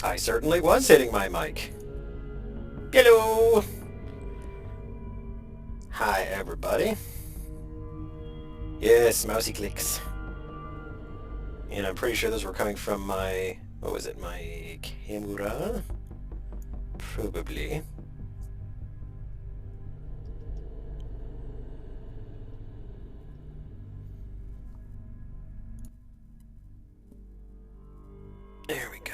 I certainly was hitting my mic. Hello! Hi, everybody. Yes, mousy clicks. And I'm pretty sure those were coming from my... what was it? My camera? Probably. There we go.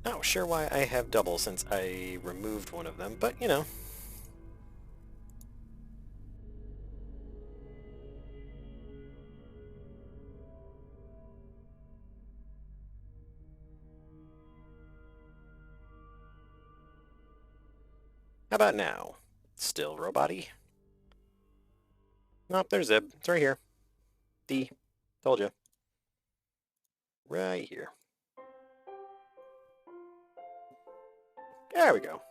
Not sure why I have double since I removed one of them, but you know. How about now? Still robot-y? Nope, there's Zip. It's right here. D. Told you. Right here. There we go.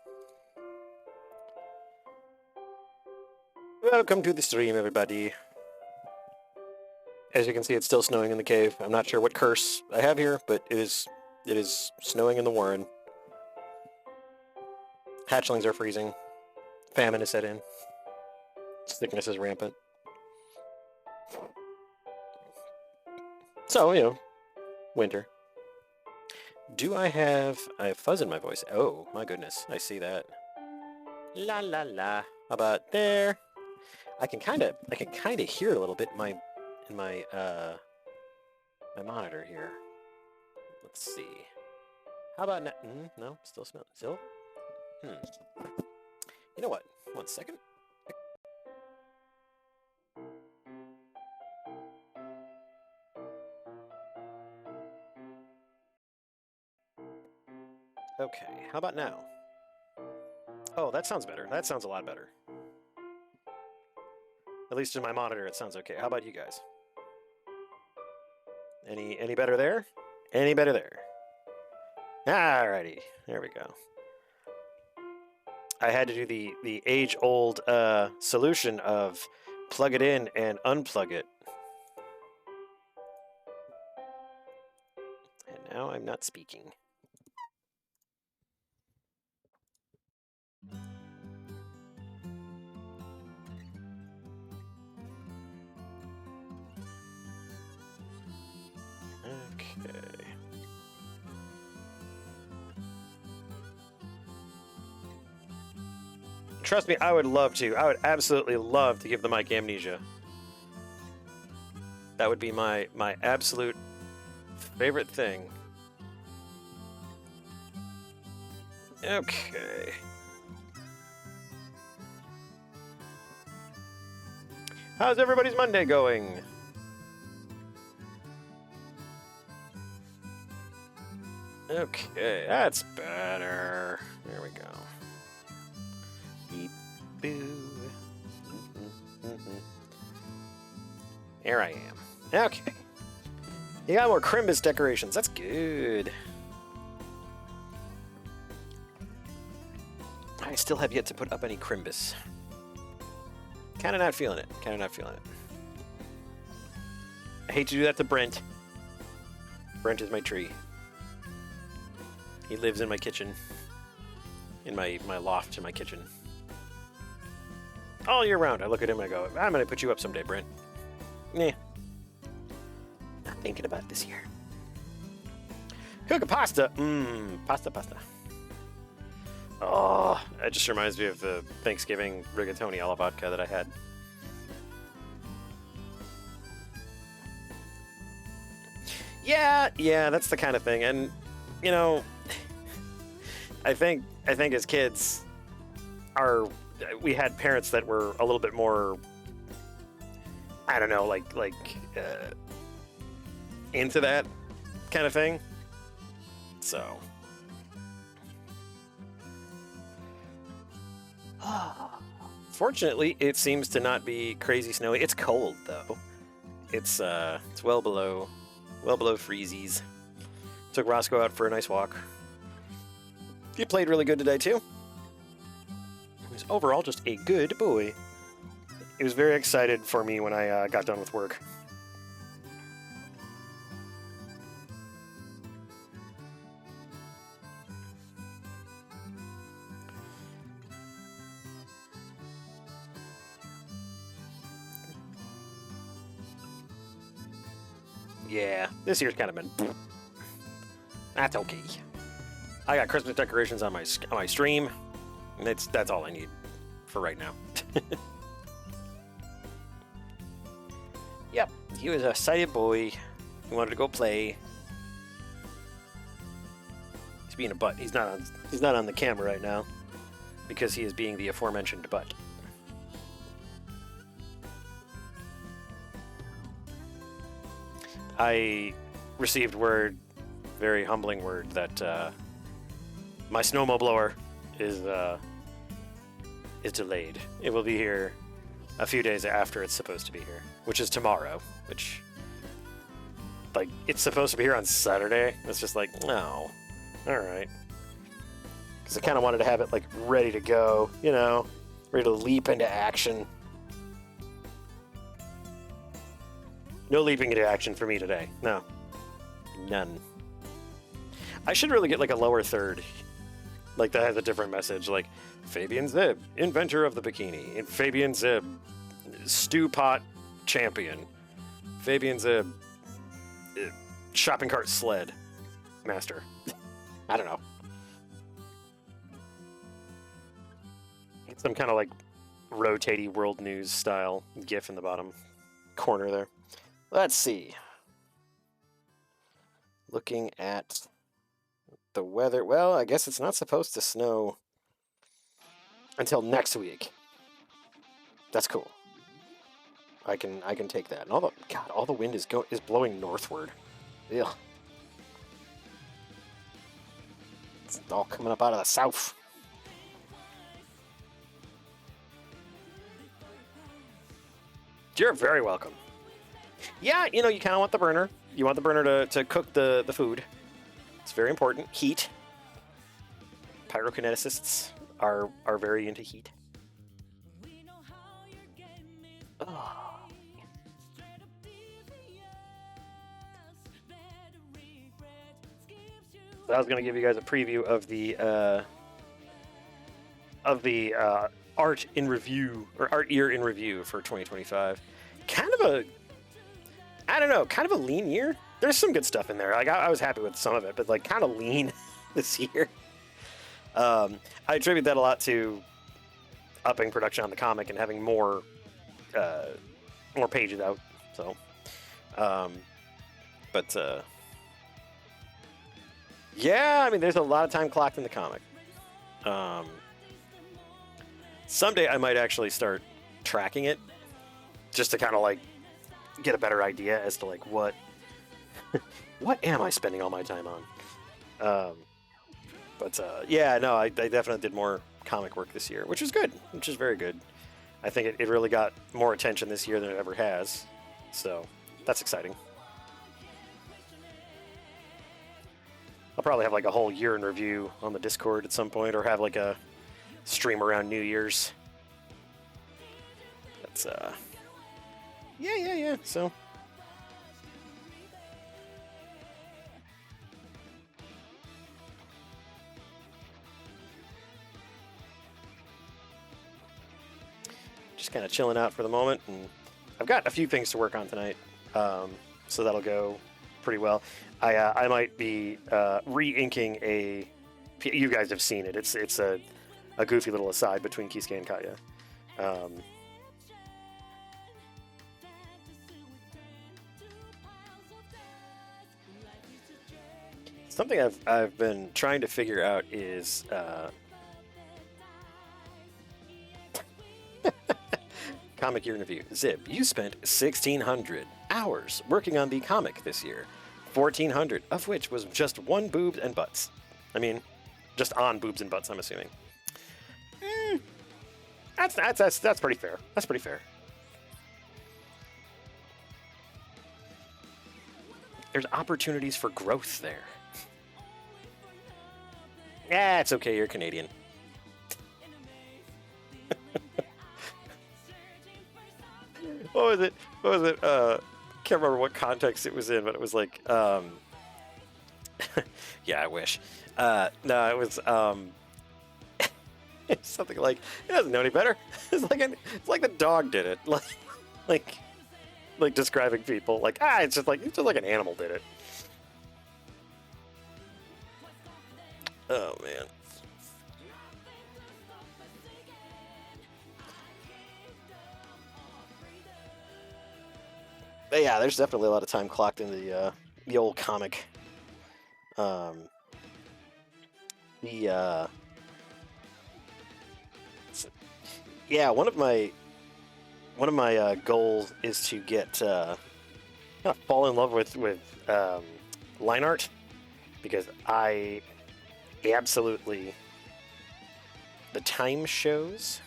Welcome to the stream, everybody. As you can see, it's still snowing in the cave. I'm not sure what curse I have here, but it is snowing in the warren. Hatchlings are freezing. Famine is set in. Sickness is rampant. So, you know, winter. Do I have fuzz in my voice? Oh, my goodness. I see that. La la la. How about there? I can kind of hear it a little bit in my my monitor here. Let's see. How about now? No, still smell. Still? You know what? 1 second. Okay, how about now? Oh, that sounds better. That sounds a lot better. At least in my monitor, it sounds okay. How about you guys? Any better there? Any better there? Alrighty, there we go. I had to do the age-old solution of plug it in and unplug it. And now I'm not speaking. Okay. Trust me, I would love to. I would absolutely love to give the mic amnesia. That would be my absolute favorite thing. Okay. How's everybody's Monday going? Okay, that's better. There we go. Beep, boo. There I am. Okay. You got more Crimbus decorations. That's good. I still have yet to put up any Crimbus. Kinda not feeling it. Kinda not feeling it. I hate to do that to Brent. Brent is my tree. He lives in my kitchen. In my loft in my kitchen. All year round, I look at him and I go, I'm gonna put you up someday, Brent. Nah. Not thinking about it this year. Cook a pasta. Pasta. Oh, that just reminds me of the Thanksgiving rigatoni alla vodka that I had. Yeah, that's the kind of thing. And, you know, I think as kids, we had parents that were a little bit more, I don't know, like into that kind of thing. So. Fortunately, it seems to not be crazy snowy. It's cold though. It's well below freezies. Took Roscoe out for a nice walk. He played really good today too. He was overall just a good boy. He was very excited for me when I got done with work. Yeah, this year's kind of been. That's okay. I got Christmas decorations on my stream, and that's all I need for right now. Yep, he was a excited boy. He wanted to go play. He's being a butt. He's not on the camera right now because he is being the aforementioned butt. I received word, very humbling word, that my snowmo blower is delayed. It will be here a few days after it's supposed to be here, which is tomorrow. Which, like, it's supposed to be here on Saturday. It's just like, no, all right. Because I kind of wanted to have it like ready to go, you know, ready to leap into action. No leaping into action for me today. No. None. I should really get like a lower third. Like that has a different message. Like, Fabian Zib, inventor of the bikini. And Fabian Zib, stew pot champion. Fabian Zib, shopping cart sled master. I don't know. Some kind of like rotating world news style GIF in the bottom corner there. Let's see. Looking at the weather. Well, I guess it's not supposed to snow until next week. That's cool. I can take that. And all the wind is blowing northward. Ugh. It's all coming up out of the south. You're very welcome. Yeah, you know, you kind of want the burner. You want the burner to cook the food. It's very important. Heat. Pyrokineticists are very into heat. Oh. So I was going to give you guys a preview of the art in review, or art year in review for 2025. Kind of a, I don't know, kind of a lean year. There's some good stuff in there. Like I was happy with some of it, but like kind of lean this year. I attribute that a lot to upping production on the comic and having more pages out. So, yeah, I mean, there's a lot of time clocked in the comic. Someday I might actually start tracking it, just to kind of like get a better idea as to like what am I spending all my time on. Yeah, no, I definitely did more comic work this year, which is good, which is very good. I think it really got more attention this year than it ever has, so that's exciting. I'll probably have like a whole year in review on the Discord at some point, or have like a stream around New Year's. That's yeah. So just kind of chilling out for the moment, and I've got a few things to work on tonight, so that'll go pretty well. I might be re-inking a. You guys have seen it. It's a goofy little aside between Kisuke and Katya. Something I've been trying to figure out is comic year in review. Zib, you spent 1,600 hours working on the comic this year. 1,400 of which was just one boobs and butts. I mean, just on boobs and butts, I'm assuming. That's pretty fair. That's pretty fair. There's opportunities for growth there. Yeah, it's okay, you're Canadian. What was it? Can't remember what context it was in, but it was like, yeah, I wish. No, it was, it's something like, it doesn't know any better. It's like the dog did it. Like describing people. Like, it's just like an animal did it. Oh, man. But yeah, there's definitely a lot of time clocked in the old comic. Yeah, one of my goals is to get kind of fall in love with line art, because I absolutely the time shows.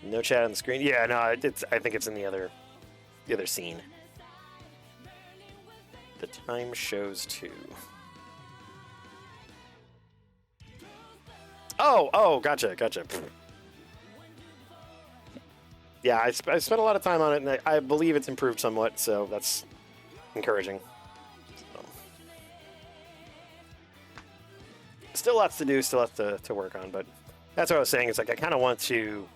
No chat on the screen. Yeah, no, I think it's in the other scene. The time shows too. Oh, gotcha. Yeah, I spent a lot of time on it, and I believe it's improved somewhat, so that's encouraging. So. Still lots to do, still lots to work on, but that's what I was saying. It's like I kind of want to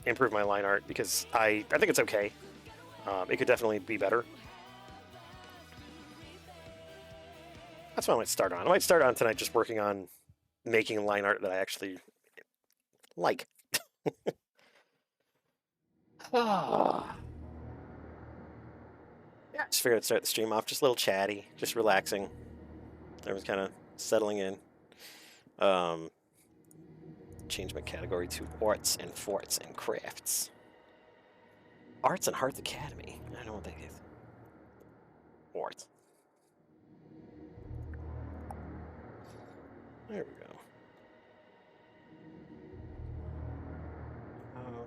improve my line art, because I think it's okay. It could definitely be better. That's what I might start on. I might start on tonight just working on making line art that I actually like. Yeah, just figured I'd start the stream off just a little chatty, just relaxing. Everyone's kind of settling in. Change my category to arts and forts and crafts. Arts and Hearts Academy. I don't know what that is. Arts. There we go.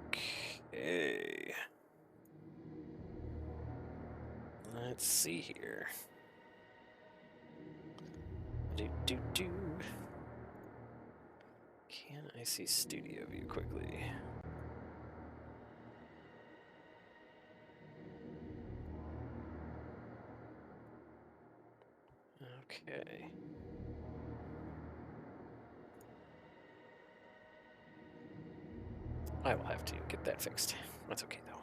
Okay. Let's see here. Can I see studio view quickly? Okay. I will have to get that fixed. That's okay though.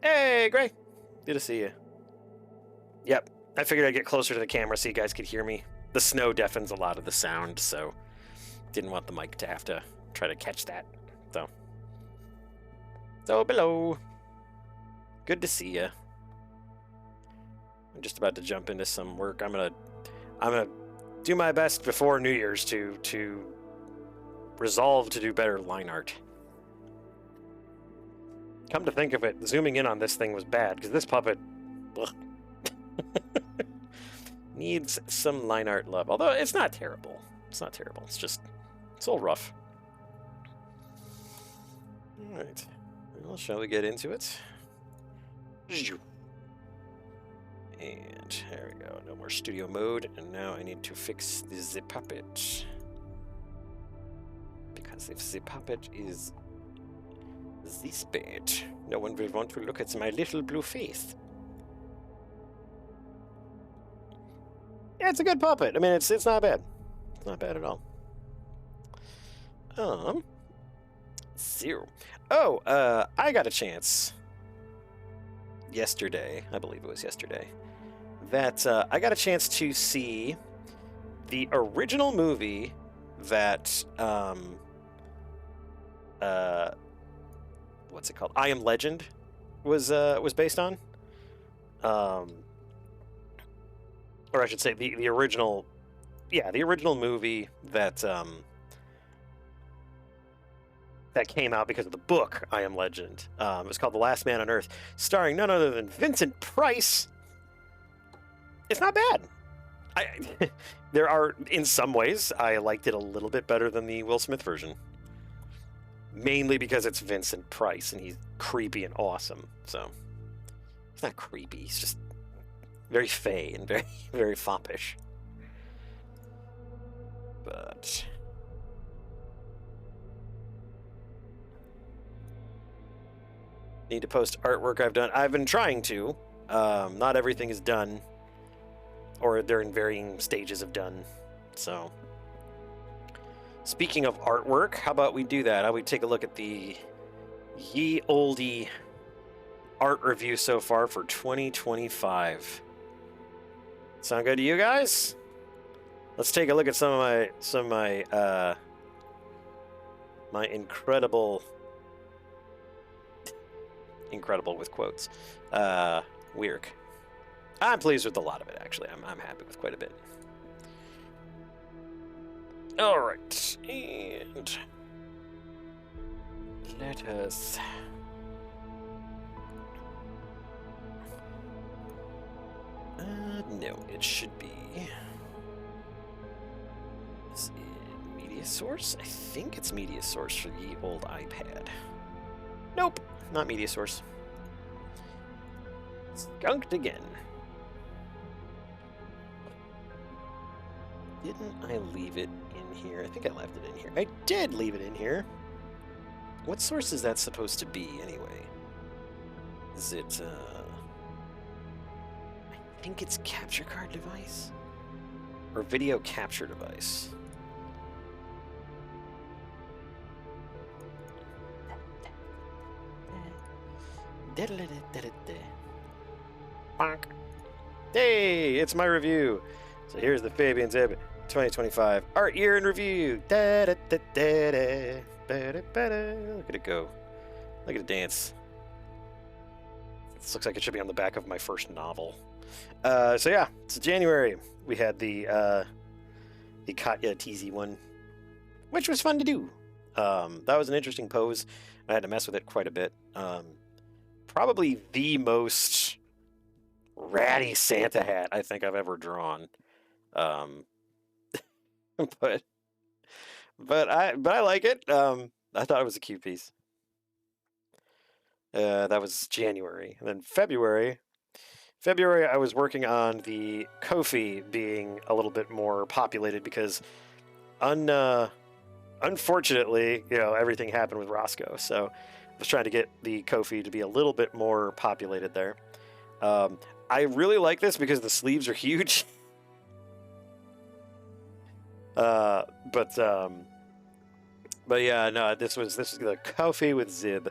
Hey, Gray. Good to see you. Yep, I figured I'd get closer to the camera so you guys could hear me. The snow deafens a lot of the sound, so didn't want the mic to have to try to catch that. So below. Good to see you. I'm just about to jump into some work. I'm gonna do my best before New Year's to resolve to do better line art. Come to think of it, zooming in on this thing was bad because this puppet needs some line art love. Although it's not terrible. It's not terrible. It's just it's a little rough. All right. Well, shall we get into it? And there we go. No more studio mode. And now I need to fix the puppet. Because if the puppet is this bad, no one will want to look at my little blue face. Yeah, it's a good puppet. I mean, it's not bad. It's not bad at all. Zero. Oh, I got a chance yesterday, I believe it was yesterday, that I got a chance to see the original movie that what's it called? I Am Legend was based on. Or I should say the original, yeah, the original movie that that came out because of the book I Am Legend. It was called The Last Man on Earth, starring none other than Vincent Price. It's not bad. There are, in some ways, I liked it a little bit better than the Will Smith version. Mainly because it's Vincent Price and he's creepy and awesome. So he's not creepy. He's just very fey and very, very foppish. But need to post artwork I've done. I've been trying to. Not everything is done, or they're in varying stages of done. So, speaking of artwork, how about we do that? How about we take a look at the ye olde art review so far for 2025? Sound good to you guys? Let's take a look at some of my my incredible with quotes work. I'm pleased with a lot of it, actually. I'm happy with quite a bit. All right, and let us no, it should be. Is it Media Source? I think it's Media Source for the old iPad. Nope, not Media Source. Skunked again. Didn't I leave it in here? I think I left it in here. I did leave it in here. What source is that supposed to be, anyway? Is it, I think it's capture card device? Or video capture device. Hey, it's my review. So here's the Fabian Zeb 2025 Art Year in Review. Look at it go. Look at it dance. This looks like it should be on the back of my first novel. So yeah, it's January. We had the Katya TZ one, which was fun to do. That was an interesting pose. I had to mess with it quite a bit. Probably the most ratty Santa hat I think I've ever drawn. But I like it. I thought it was a cute piece. That was January. And then February, I was working on the Ko-fi being a little bit more populated because unfortunately, everything happened with Roscoe. So I was trying to get the Ko-fi to be a little bit more populated there. I really like this because the sleeves are huge. But yeah, no, this was the Ko-fi with Zib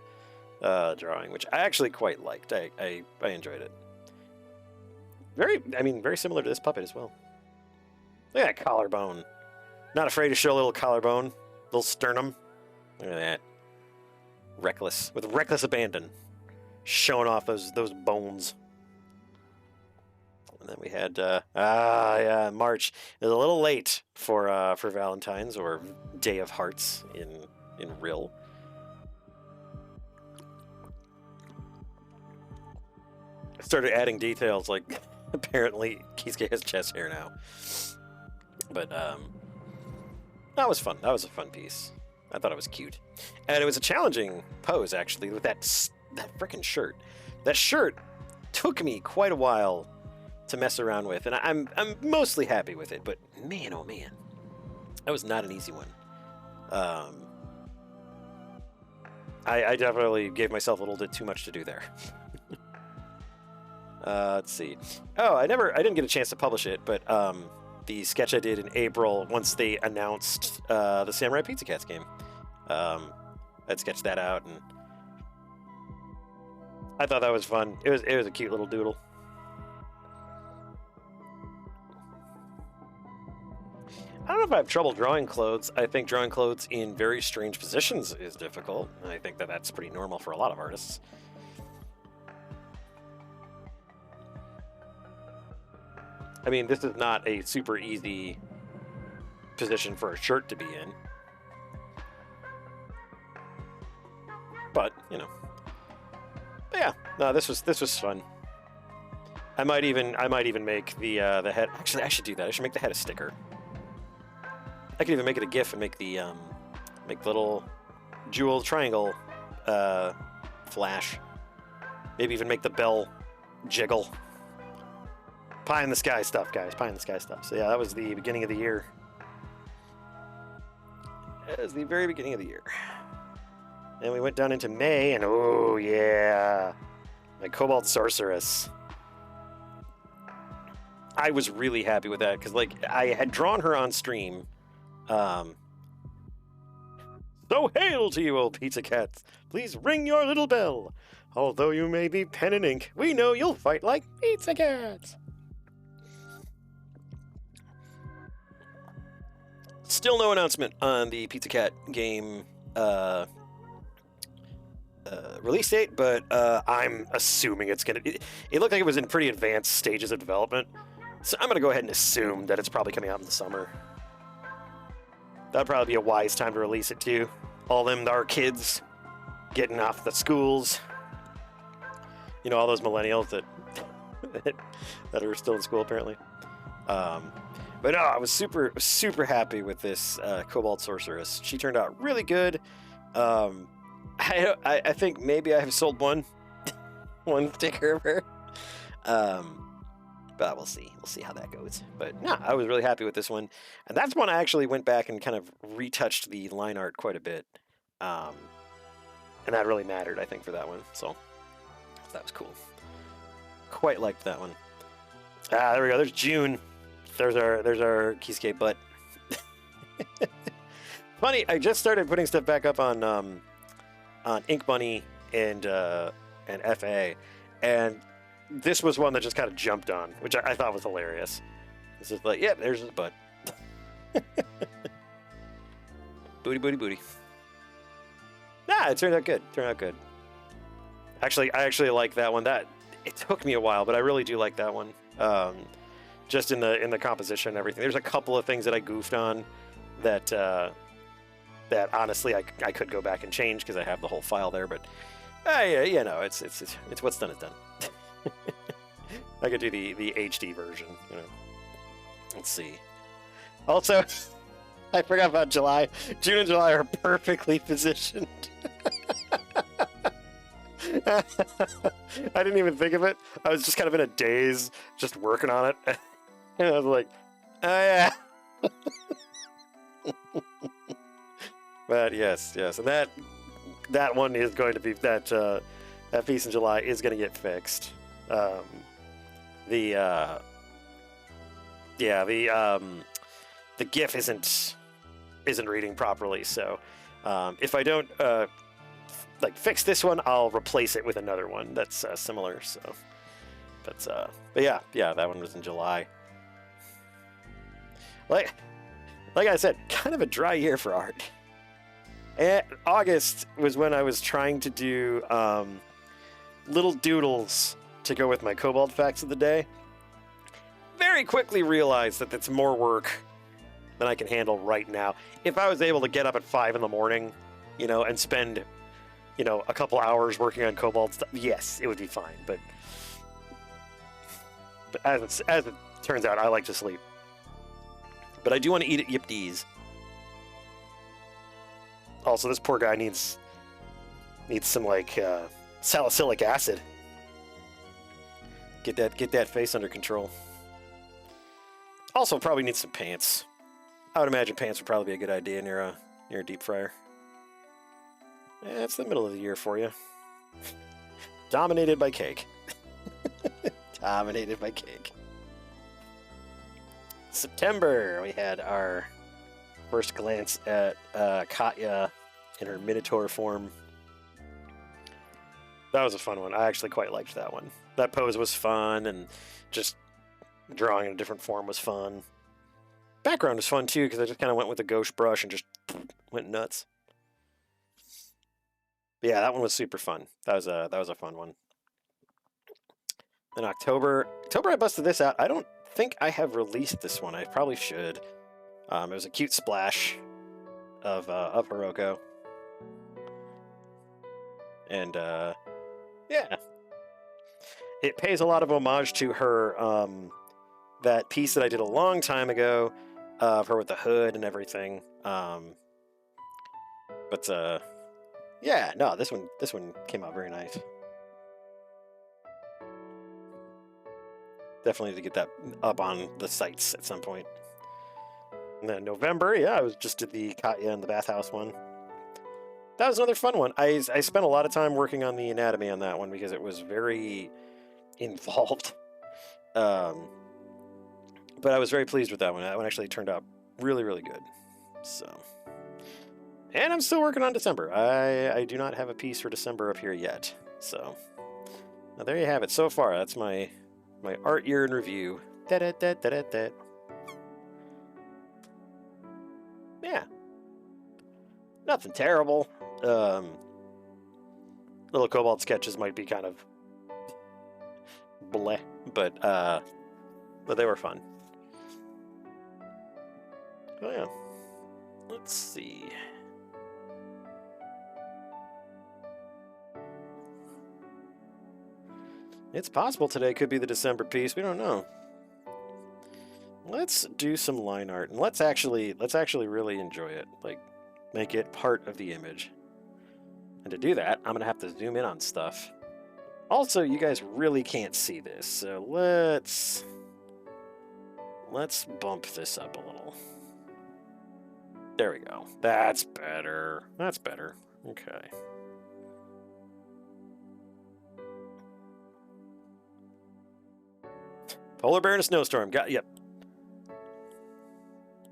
drawing, which I actually quite liked. I enjoyed it. Very similar to this puppet as well. Look at that collarbone. Not afraid to show a little collarbone, little sternum. Look at that. With reckless abandon, showing off those bones. And then we had March. It was a little late for Valentine's or Day of Hearts in Rill. I started adding details like apparently Kisuke has chest hair now. But that was fun. That was a fun piece. I thought it was cute. And it was a challenging pose actually with that frickin' shirt. That shirt took me quite a while to mess around with, and I'm mostly happy with it, but man, oh man, that was not an easy one. I definitely gave myself a little bit too much to do there. Let's see. Oh, I didn't get a chance to publish it, but the sketch I did in April, once they announced the Samurai Pizza Cats game, I'd sketched that out, and I thought that was fun. It was a cute little doodle. I don't know if I have trouble drawing clothes. I think drawing clothes in very strange positions is difficult. And I think that's pretty normal for a lot of artists. I mean, this is not a super easy position for a shirt to be in. But, But yeah, no, this was fun. I might even make the head. Actually, I should do that. I should make the head a sticker. I could even make it a GIF and make the little jewel triangle flash. Maybe even make the bell jiggle. Pie in the sky stuff, guys. Pie in the sky stuff. So yeah, that was the beginning of the year. That was the very beginning of the year. And we went down into May, and oh yeah, my Cobalt Sorceress. I was really happy with that because I had drawn her on stream. So hail to you, old pizza cats! Please ring your little bell. Although you may be pen and ink, we know you'll fight like pizza cats. Still no announcement on the Pizza Cat game release date, but I'm assuming it's gonna be. It looked like it was in pretty advanced stages of development, so I'm gonna go ahead and assume that it's probably coming out in the summer. That'd probably be a wise time to release it too. All them our kids getting off the schools. All those millennials that are still in school apparently. But no, I was super happy with this Cobalt Sorceress. She turned out really good. I think maybe I have sold one sticker of her. But we'll see. We'll see how that goes. But no, I was really happy with this one. And that's one I actually went back and kind of retouched the line art quite a bit. And that really mattered, I think, for that one. So that was cool. Quite liked that one. There we go. There's June. There's our Kisuke butt. Funny, I just started putting stuff back up on Ink Bunny and FA, and this was one that just kind of jumped on, which I thought was hilarious. It's just like, yep, there's his butt. Booty. Nah, it turned out good. Actually, I actually like that one. It took me a while, but I really do like that one. Just in the composition and everything. There's a couple of things that I goofed on that honestly I could go back and change because I have the whole file there. But it's what's done is done. I could do the HD version. Let's see. Also, I forgot about July. June and July are perfectly positioned. I didn't even think of it. I was just kind of in a daze, just working on it. And I was like, oh yeah. But yes, and that one is going to be, that piece in July is going to get fixed. The GIF isn't reading properly, so if I don't fix this one, I'll replace it with another one that's similar. So, but yeah, that one was in July. Like I said, kind of a dry year for art. And August was when I was trying to do little doodles to go with my Cobalt facts of the day. Very quickly realized that it's more work than I can handle right now. If I was able to get up at 5 in the morning, and spend, a couple hours working on Cobalt stuff, yes, it would be fine. But as it turns out, I like to sleep. But I do want to eat at Yip D's. Also, this poor guy needs some salicylic acid. Get that face under control. Also, probably needs some pants. I would imagine pants would probably be a good idea near a deep fryer. Yeah, it's the middle of the year for you. Dominated by cake. Dominated by cake. September, we had our first glance at Katya in her Minotaur form. That was a fun one. I actually quite liked that one. That pose was fun, and just drawing in a different form was fun. Background was fun too, because I just kind of went with a gauche brush and just went nuts. But yeah, that one was super fun. That was a fun one. Then October, I busted this out. I don't think I have released this one. I probably should. It was a cute splash of Hiroko. And yeah, it pays a lot of homage to her that piece that I did a long time ago of her with the hood and everything. But yeah, no, this one came out very nice. Definitely need to get that up on the sites at some point. And then November, yeah, I just did the Katya and the bathhouse one. That was another fun one. I spent a lot of time working on the anatomy on that one because it was very involved. But I was very pleased with that one. That one actually turned out really, really good. So, and I'm still working on December. I do not have a piece for December up here yet. So, now there you have it. So far, that's my art year in review. Da-da-da-da-da-da. Yeah. Nothing terrible. Little Cobalt sketches might be kind of bleh, but they were fun. Oh yeah. Let's see. It's possible today could be the December piece. We don't know. Let's do some line art, and let's actually really enjoy it. Like, make it part of the image. And to do that, I'm gonna have to zoom in on stuff. Also, you guys really can't see this, so let's bump this up a little. There we go. That's better. That's better. Okay. Polar bear in a snowstorm. Yep.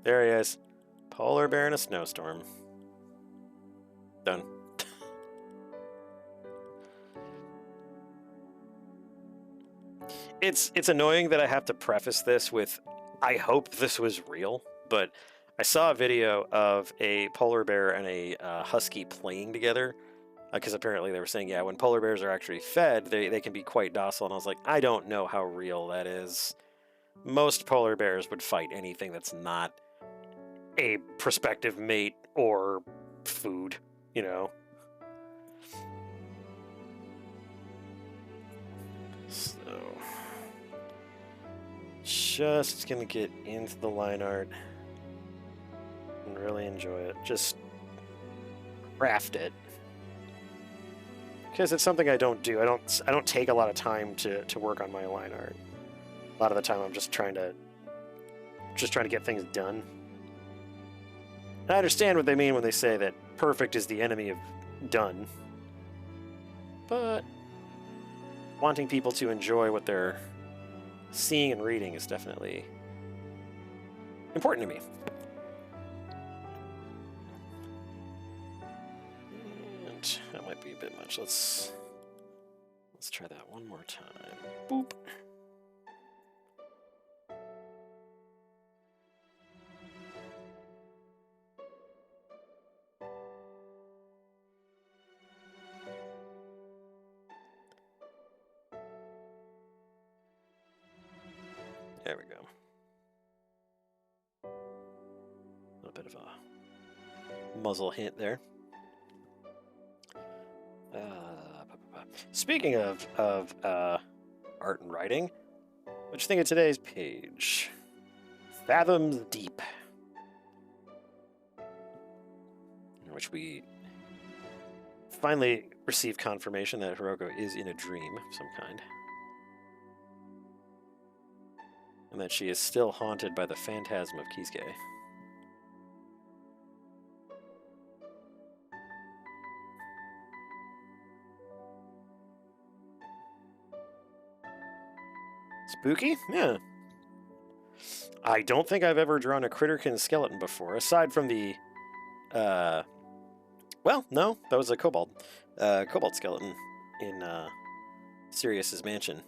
There he is. Polar bear in a snowstorm. Done. It's annoying that I have to preface this with, I hope this was real, but I saw a video of a polar bear and a husky playing together, because apparently they were saying, yeah, when polar bears are actually fed, they can be quite docile, and I was like, I don't know how real that is. Most polar bears would fight anything that's not a prospective mate or food, you know? So, just gonna get into the line art really enjoy it. Just craft it. Because it's something I don't do. I don't take a lot of time to work on my line art. A lot of the time I'm just trying to get things done. And I understand what they mean when they say that perfect is the enemy of done. But wanting people to enjoy what they're seeing and reading is definitely important to me. And that might be a bit much. Let's try that one more time. Boop. There we go. A little bit of a muzzle hint there. Speaking of art and writing, what do you think of today's page? Fathoms Deep, in which we finally receive confirmation that Hiroko is in a dream of some kind. And that she is still haunted by the phantasm of Kisuke. Spooky? Yeah. I don't think I've ever drawn a Critterkin skeleton before, aside from the, well, no, that was a Cobalt skeleton in, Sirius's mansion.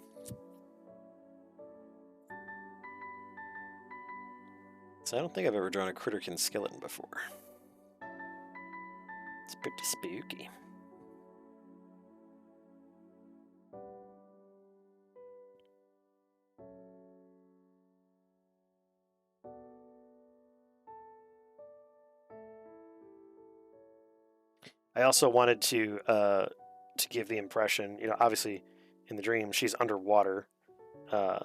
So I don't think I've ever drawn a Critterkin skeleton before. It's pretty spooky. I also wanted to give the impression, obviously in the dream she's underwater, so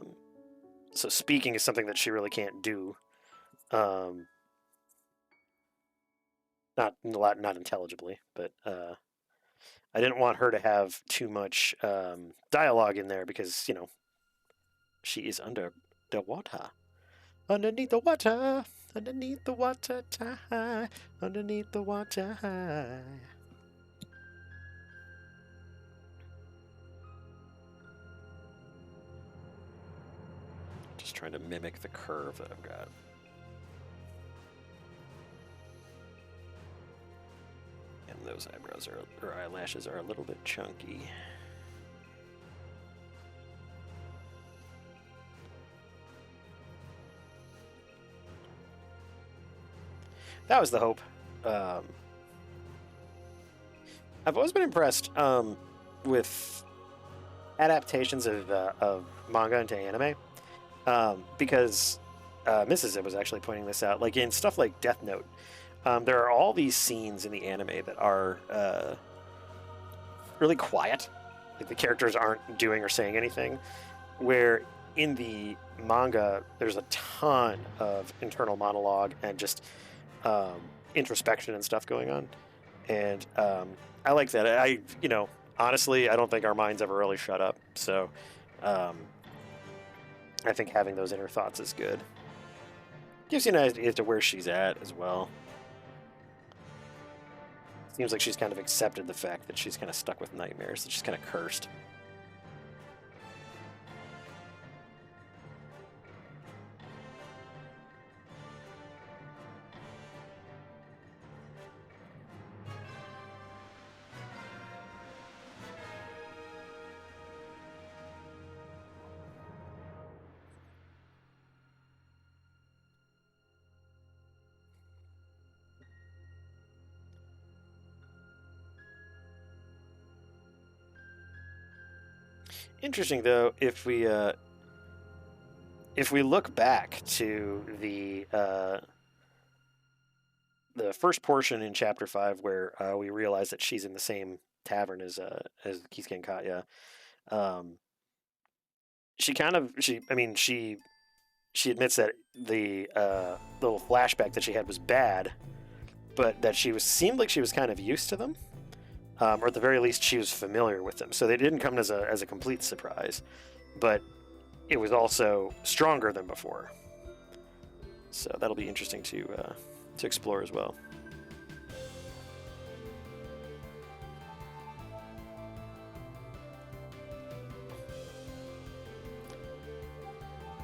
speaking is something that she really can't do. Not intelligibly, but I didn't want her to have too much dialogue in there because she is under the water, underneath the water, underneath the water, high, underneath the water. High. Just trying to mimic the curve that I've got. And those eyebrows or eyelashes are a little bit chunky. That was the hope. I've always been impressed with adaptations of manga into anime. Because Mrs. was actually pointing this out. Like in stuff like Death Note, there are all these scenes in the anime that are really quiet. Like the characters aren't doing or saying anything. Where in the manga, there's a ton of internal monologue and just introspection and stuff going on. And I like that. Honestly, I don't think our minds ever really shut up. So I think having those inner thoughts is good. Gives you an idea as to where she's at as well. Seems like she's kind of accepted the fact that she's kind of stuck with nightmares, that she's kind of cursed. Interesting, though, if we look back to the first portion in Chapter 5, where we realize that she's in the same tavern as Kisuke and Katya, she admits that the little flashback that she had was bad, but that seemed like she was kind of used to them, or at the very least she was familiar with them. So they didn't come as a complete surprise, but it was also stronger than before. So that'll be interesting to explore as well.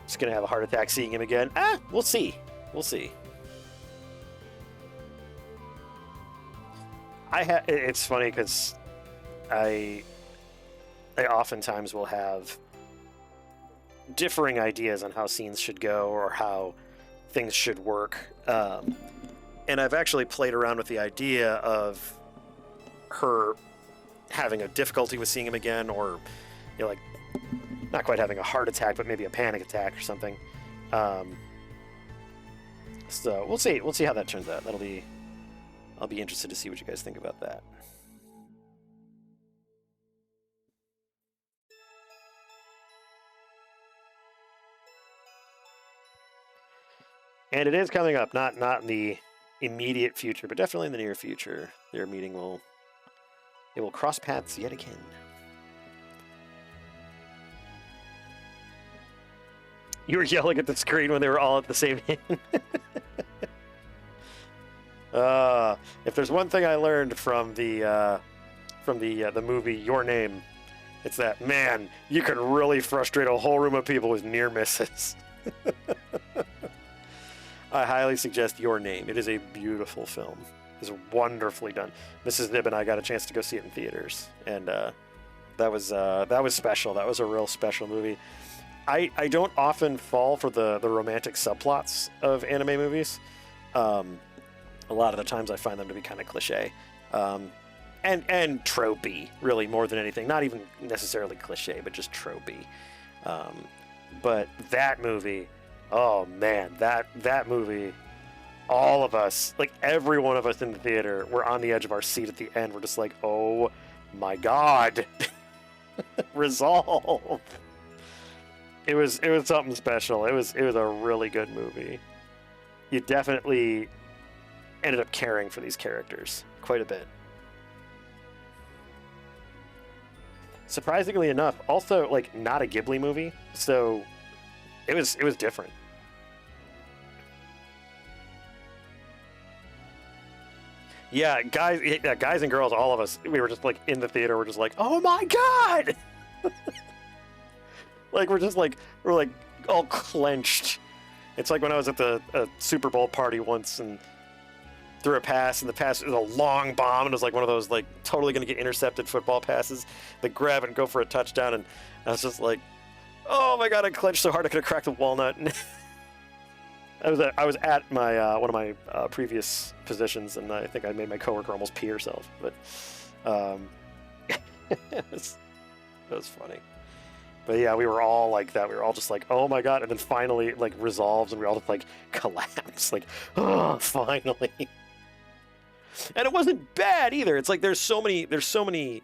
Just gonna have a heart attack seeing him again. We'll see. We'll see. It's funny because I oftentimes will have differing ideas on how scenes should go or how things should work, and I've actually played around with the idea of her having a difficulty with seeing him again, or like not quite having a heart attack, but maybe a panic attack or something. So we'll see. We'll see how that turns out. I'll be interested to see what you guys think about that. And it is coming up, not in the immediate future, but definitely in the near future. Their meeting will cross paths yet again. You were yelling at the screen when they were all at the same end. If there's one thing I learned from the movie Your Name, it's that, man, you can really frustrate a whole room of people with near misses. I highly suggest Your Name. It is a beautiful film. It's wonderfully done. Mrs. Nib and I got a chance to go see it in theaters, and that was special. That was a real special movie. I don't often fall for the romantic subplots of anime movies. A lot of the times I find them to be kind of cliche, and tropey, really, more than anything. Not even necessarily cliche, but just tropey. But that movie, oh man, that movie, all of us, like every one of us in the theater, were on the edge of our seat at the end. We're just like, oh my god, resolve. It was something special. It was a really good movie. You definitely ended up caring for these characters quite a bit. Surprisingly enough, also like not a Ghibli movie, so it was different. Yeah, guys and girls, all of us, we were just like in the theater. We're just like, oh my god! Like we're like all clenched. It's like when I was at the Super Bowl party once and threw a pass, and the pass was a long bomb, and it was like one of those like totally gonna get intercepted football passes that grab and go for a touchdown, and I was just like, oh my god, I clenched so hard I could have cracked a walnut. I was at my one of my previous positions, and I think I made my coworker almost pee herself, but it was funny. But yeah, we were all like that. We were all just like, oh my god, and then finally it like resolves, and we all just like collapse, like, oh, finally. And it wasn't bad either. It's like there's so many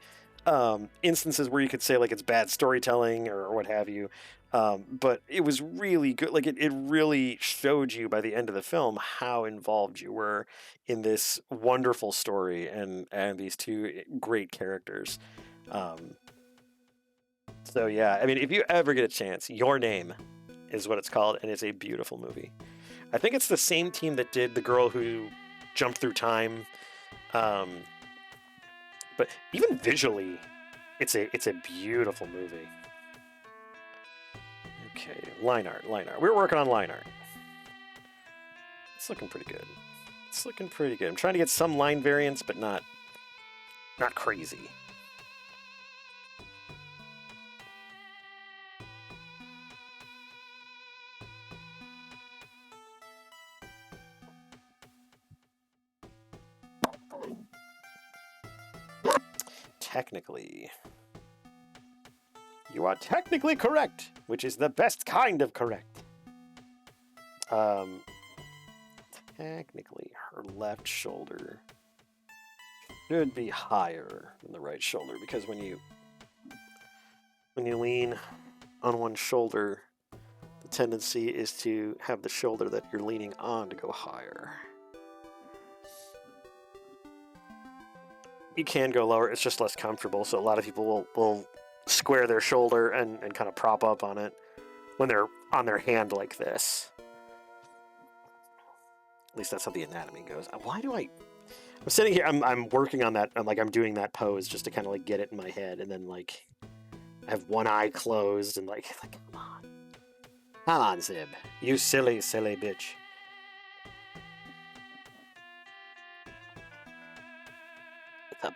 instances where you could say like it's bad storytelling or what have you, but it was really good. Like it really showed you by the end of the film how involved you were in this wonderful story and these two great characters. So yeah, I mean, if you ever get a chance, Your Name is what it's called, and it's a beautiful movie. I think it's the same team that did The Girl Who Jumped Through Time. But even visually, it's a beautiful movie. Okay, line art. We're working on line art. It's looking pretty good. I'm trying to get some line variants, but not crazy. Technically. You are technically correct, which is the best kind of correct. Technically, her left shoulder should be higher than the right shoulder, because when you lean on one shoulder, the tendency is to have the shoulder that you're leaning on to go higher. you can go lower. It's just less comfortable. So a lot of people will square their shoulder and kind of prop up on it when they're on their hand like this. At least that's how the anatomy goes. Why do I'm sitting here, I'm working on that, I'm doing that pose just to kind of like get it in my head, and then like I have one eye closed and like come on. Come on, Zib. You silly, silly bitch. A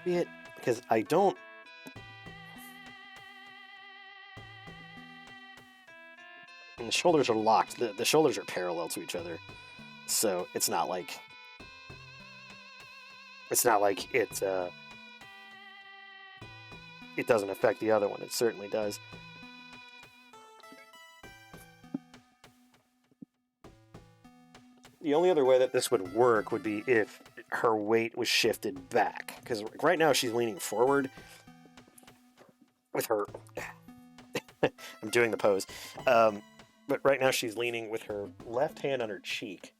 bit, because I don't... And the shoulders are locked. The shoulders are parallel to each other. So it's not like... It's not like it doesn't affect the other one. It certainly does. The only other way that this would work would be if her weight was shifted back. Because right now she's leaning forward with her... I'm doing the pose. But right now she's leaning with her left hand on her cheek.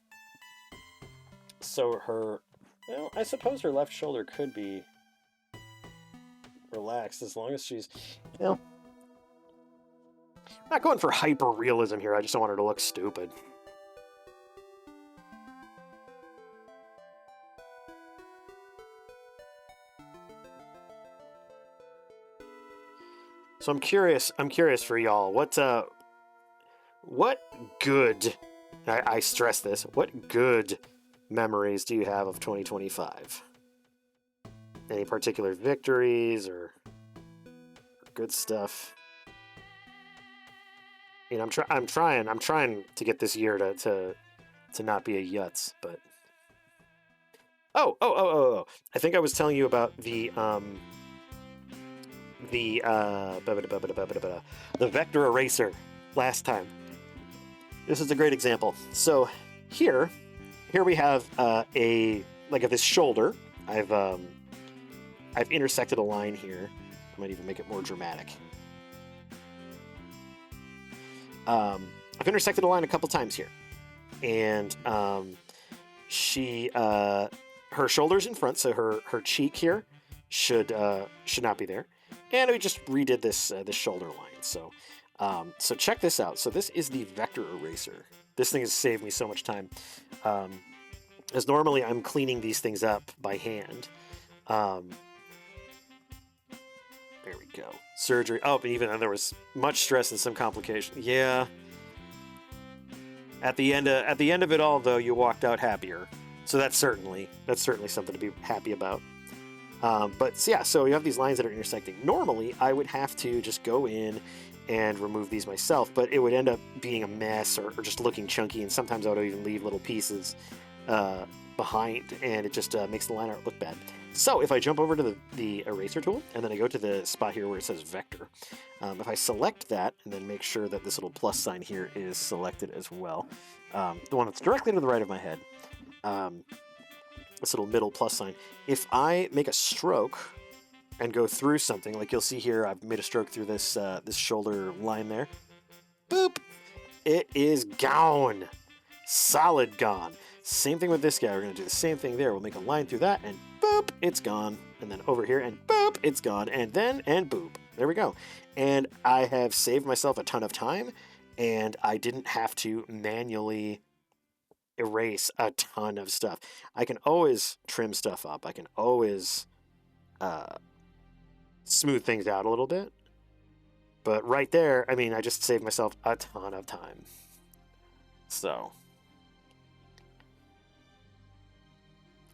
So her... Well, I suppose her left shoulder could be relaxed as long as she's... You know, I'm not going for hyper-realism here. I just don't want her to look stupid. So I'm curious for y'all. What good, I stress this, what good memories do you have of 2025? Any particular victories or good stuff? You know, I'm trying to get this year to not be a yutz, but oh. I think I was telling you about the vector eraser last time. This is a great example. So here we have this shoulder. I've intersected a line here. I might even make it more dramatic. I've intersected a line a couple times here, and her shoulder's in front, so her cheek here should not be there. And we just redid this shoulder line. So check this out. So this is the vector eraser. This thing has saved me so much time. As normally I'm cleaning these things up by hand. There we go. Surgery. Oh, but even then there was much stress and some complication. Yeah. At the end of it all, though, you walked out happier. So that's certainly something to be happy about. So you have these lines that are intersecting. Normally, I would have to just go in and remove these myself, but it would end up being a mess or just looking chunky, and sometimes I would even leave little pieces behind, and it just makes the line art look bad. So if I jump over to the eraser tool, and then I go to the spot here where it says vector, if I select that, and then make sure that this little plus sign here is selected as well, the one that's directly to the right of my head, this little middle plus sign. If I make a stroke and go through something, like you'll see here, I've made a stroke through this this shoulder line there. Boop! It is gone. Solid gone. Same thing with this guy. We're going to do the same thing there. We'll make a line through that, and boop, it's gone. And then over here, and boop, it's gone. And then, and boop. There we go. And I have saved myself a ton of time, and I didn't have to manually erase a ton of stuff. I can always trim stuff up. I can always smooth things out a little bit. But right there, I mean, I just saved myself a ton of time. So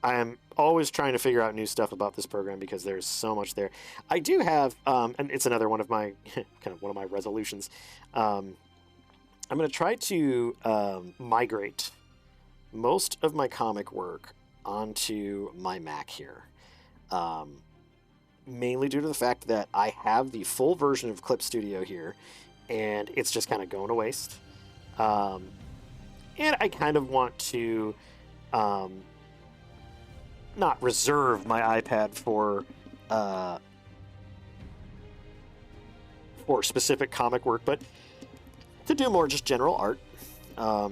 I am always trying to figure out new stuff about this program because there's so much there. I do have, and it's another one of my one of my resolutions. I'm going to try to migrate most of my comic work onto my Mac here. Mainly due to the fact that I have the full version of Clip Studio here, and it's just kind of going to waste. And I kind of want to not reserve my iPad for specific comic work, but to do more just general art.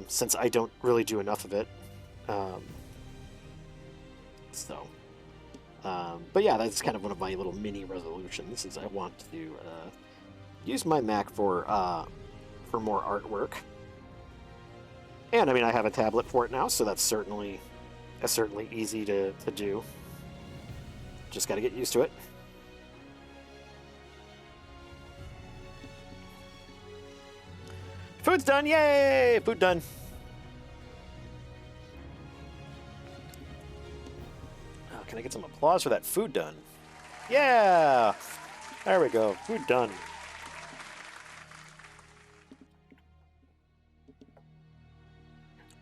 Since I don't really do enough of it. So But yeah, that's kind of one of my little mini resolutions, is I want to use my Mac for more artwork. And I mean, I have a tablet for it now, so that's certainly easy to do. Just got to get used to it. Food's done! Yay! Food done. Oh, can I get some applause for that food done? Yeah! There we go. Food done.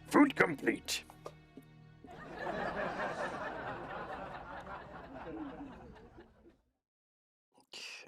Food complete. Okay.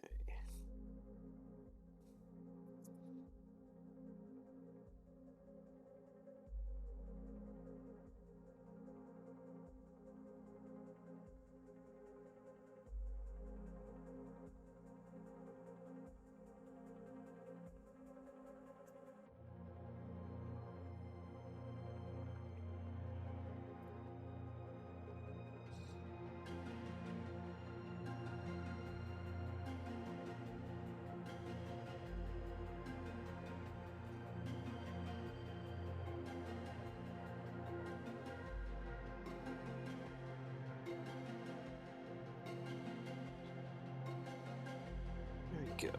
There we go.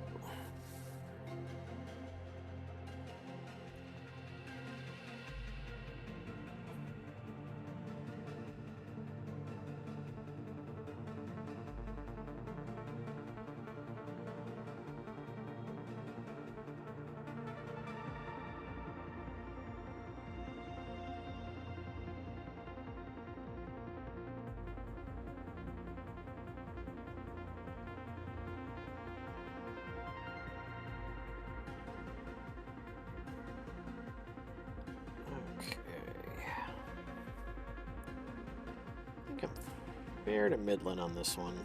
Okay. I think I'm fair to middling on this one.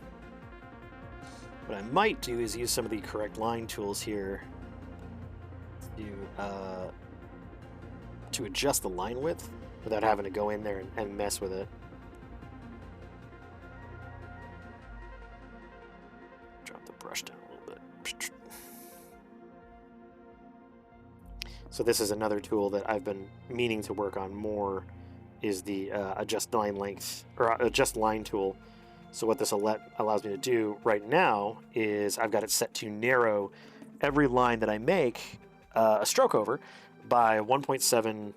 What I might do is use some of the correct line tools here to adjust the line width without having to go in there and mess with it. Drop the brush down a little bit. So this is another tool that I've been meaning to work on more, is the adjust line length or adjust line tool. So what this allows me to do right now is I've got it set to narrow every line that I make a stroke over by 1.7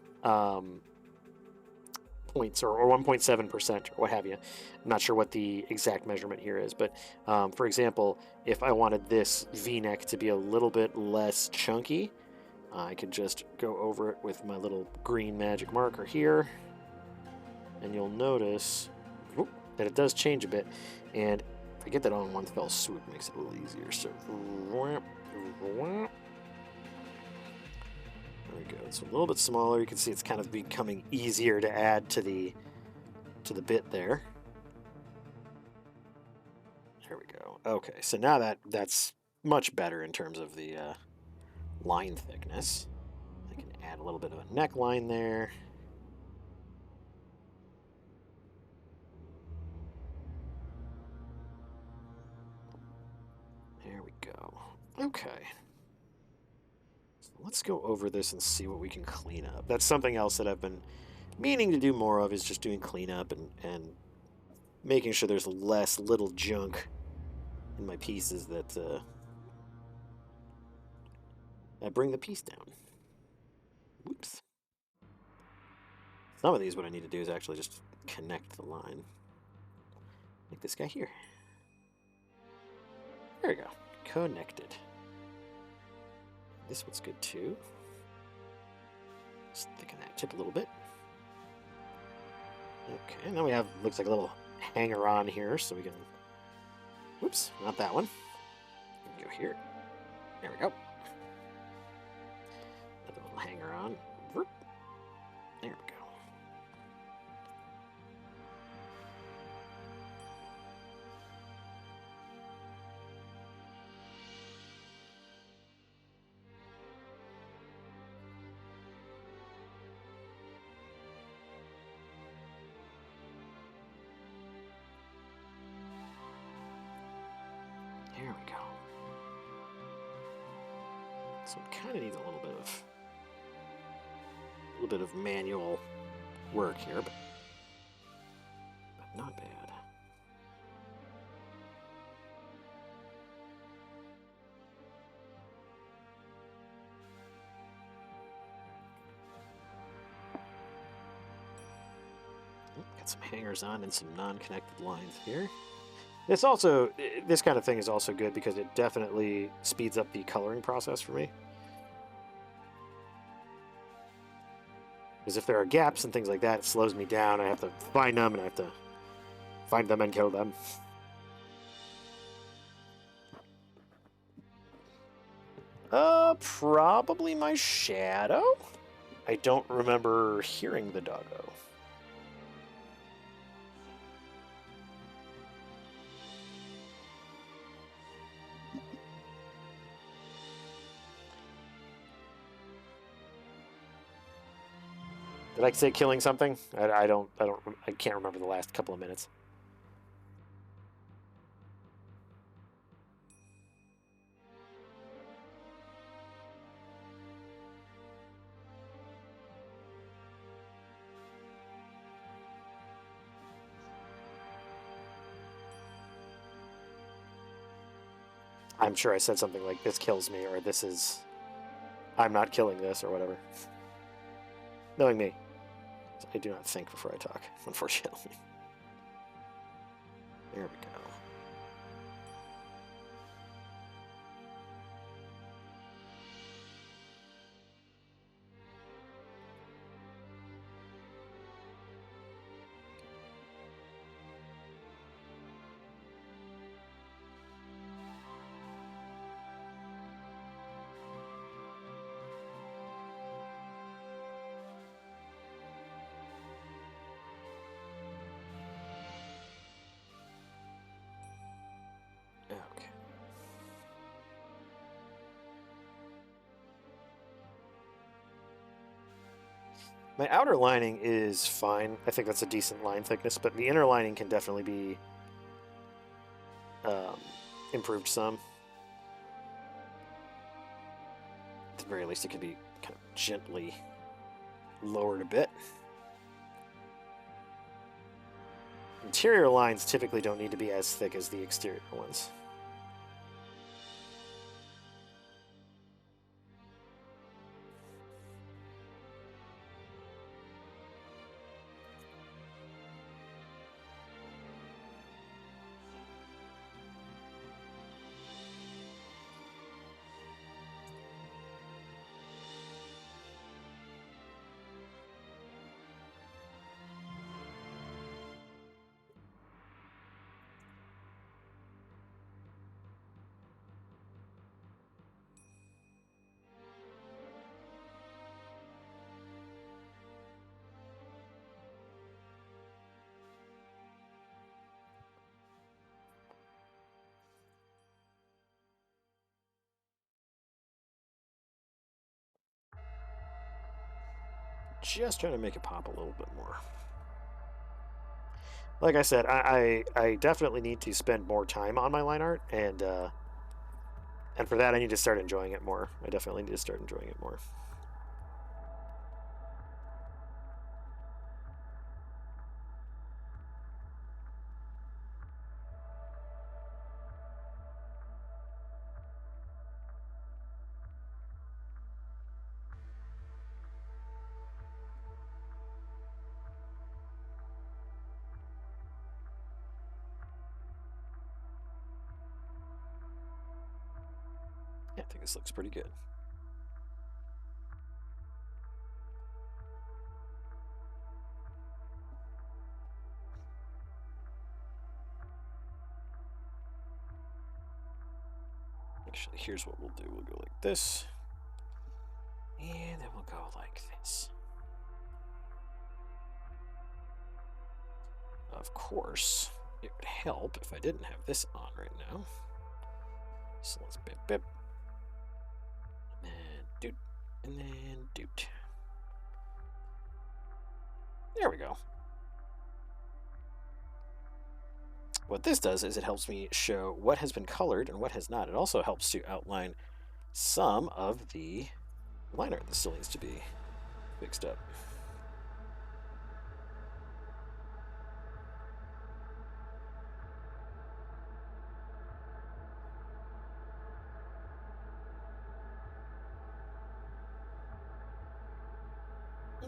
points or 1.7% or what have you. I'm not sure what the exact measurement here is, but for example, if I wanted this V-neck to be a little bit less chunky, I could just go over it with my little green magic marker here, and you'll notice that it does change a bit, and if I get that on one fell swoop, it makes it a little easier. So there we go. It's a little bit smaller. You can see it's kind of becoming easier to add to the bit there. There we go. Okay, so now that's much better in terms of the line thickness. I can add a little bit of a neckline there. There we go. Okay. So let's go over this and see what we can clean up. That's something else that I've been meaning to do more of, is just doing cleanup and making sure there's less little junk in my pieces that bring the piece down. Whoops. Some of these, what I need to do is actually just connect the line. Like this guy here. There we go. Connected. This one's good too. Just thicken that tip a little bit. Okay, and then we have, looks like a little hanger on here, so we can, whoops, not that one. Go here. There we go. Another little hanger on. There we go. There we go. So it kind of needs a little bit of manual work here, but not bad. Got some hangers on and some non-connected lines here. This kind of thing is also good because it definitely speeds up the coloring process for me. Because if there are gaps and things like that, it slows me down. I have to find them, and I have to find them and kill them. Probably my shadow? I don't remember hearing the doggo. Did I say killing something? I can't remember the last couple of minutes. I'm sure I said something like, this kills me, or I'm not killing this, or whatever. Knowing me, I do not think before I talk, unfortunately. There we go. Okay. My outer lining is fine. I think that's a decent line thickness, but the inner lining can definitely be improved some. At the very least, it could be kind of gently lowered a bit. Interior lines typically don't need to be as thick as the exterior ones. Just trying to make it pop a little bit more. Like I said, I definitely need to spend more time on my line art, and for that I need to start enjoying it more. I definitely need to start enjoying it more. Yeah, I think this looks pretty good. Actually, here's what we'll do. We'll go like this, and then we'll go like this. Of course, it would help if I didn't have this on right now. So let's bip bip. And doot. And then doot. There we go. what this does is it helps me show what has been colored and what has not. It also helps to outline some of the liner that still needs to be fixed up.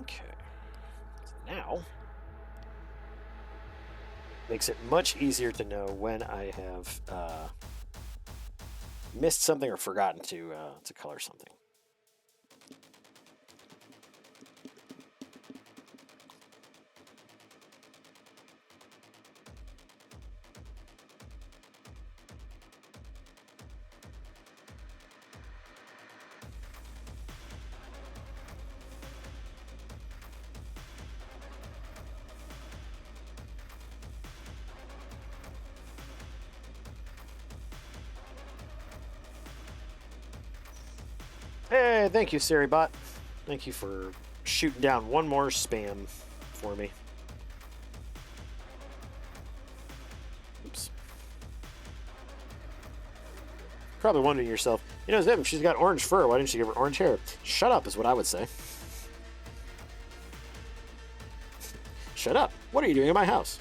Okay. Now, makes it much easier to know when I have missed something or forgotten to color something. Hey, thank you, SiriBot. Thank you for shooting down one more spam for me. Oops. Probably wondering to yourself, Zim, she's got orange fur. Why didn't you give her orange hair? Shut up is what I would say. Shut up. What are you doing in my house?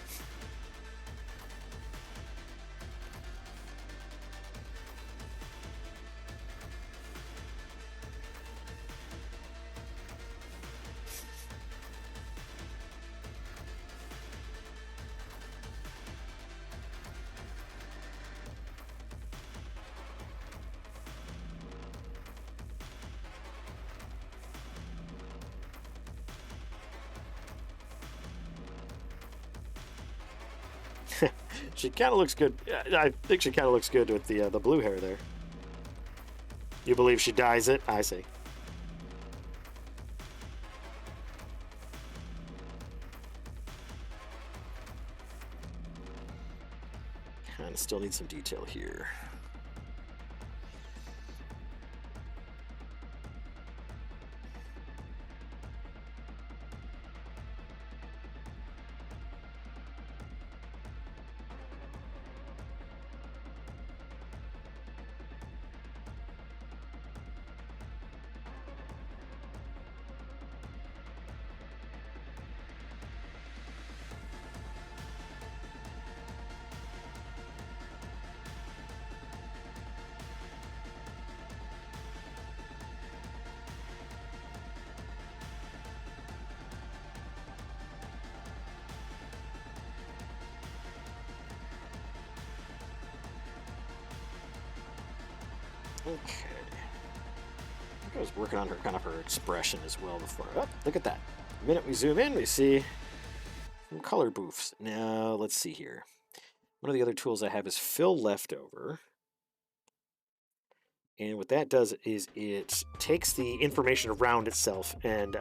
She kind of looks good. I think she kind of looks good with the blue hair there. You believe she dyes it? I see. Kind of still need some detail here. Okay. I think I was working on her expression as well before. Oh, look at that. The minute we zoom in, we see some color boofs. Now, let's see here. One of the other tools I have is Fill Leftover. And what that does is it takes the information around itself and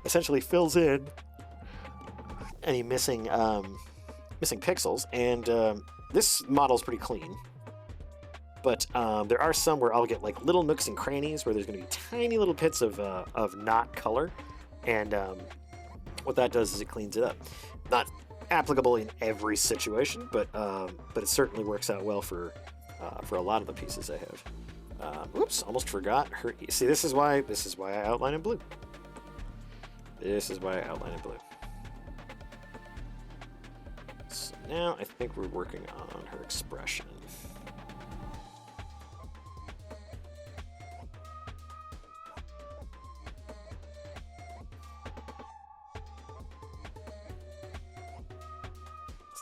essentially fills in any missing pixels. And this model's pretty clean. But there are some where I'll get like little nooks and crannies where there's going to be tiny little bits of not color, and what that does is it cleans it up. Not applicable in every situation, but it certainly works out well for a lot of the pieces I have. Oops, almost forgot her. See, this is why I outline in blue. This is why I outline in blue. So now I think we're working on her expression.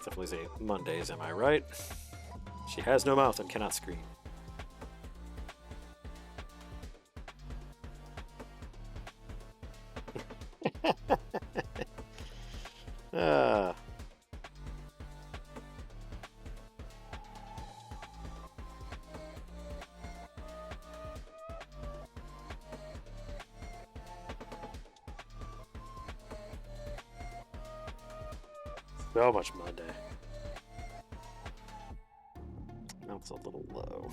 Definitely a Mondays, am I right? She has no mouth and cannot scream. So much Monday. Mouth's a little low.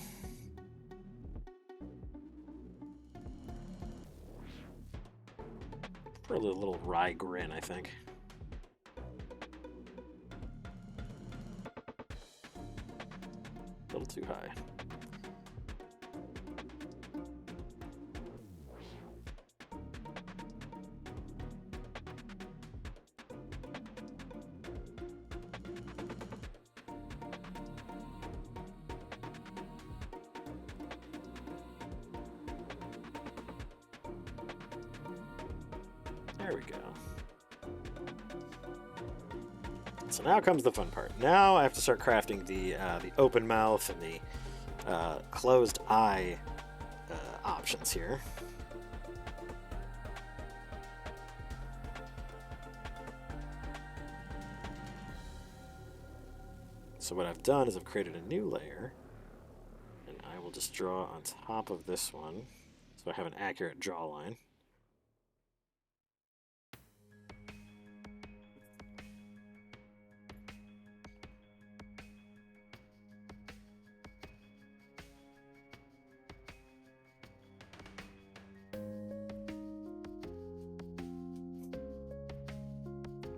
Probably a little wry grin, I think. A little too high. There we go. So now comes the fun part. Now I have to start crafting the open mouth and the closed eye options here. So what I've done is I've created a new layer, and I will just draw on top of this one, so I have an accurate jawline.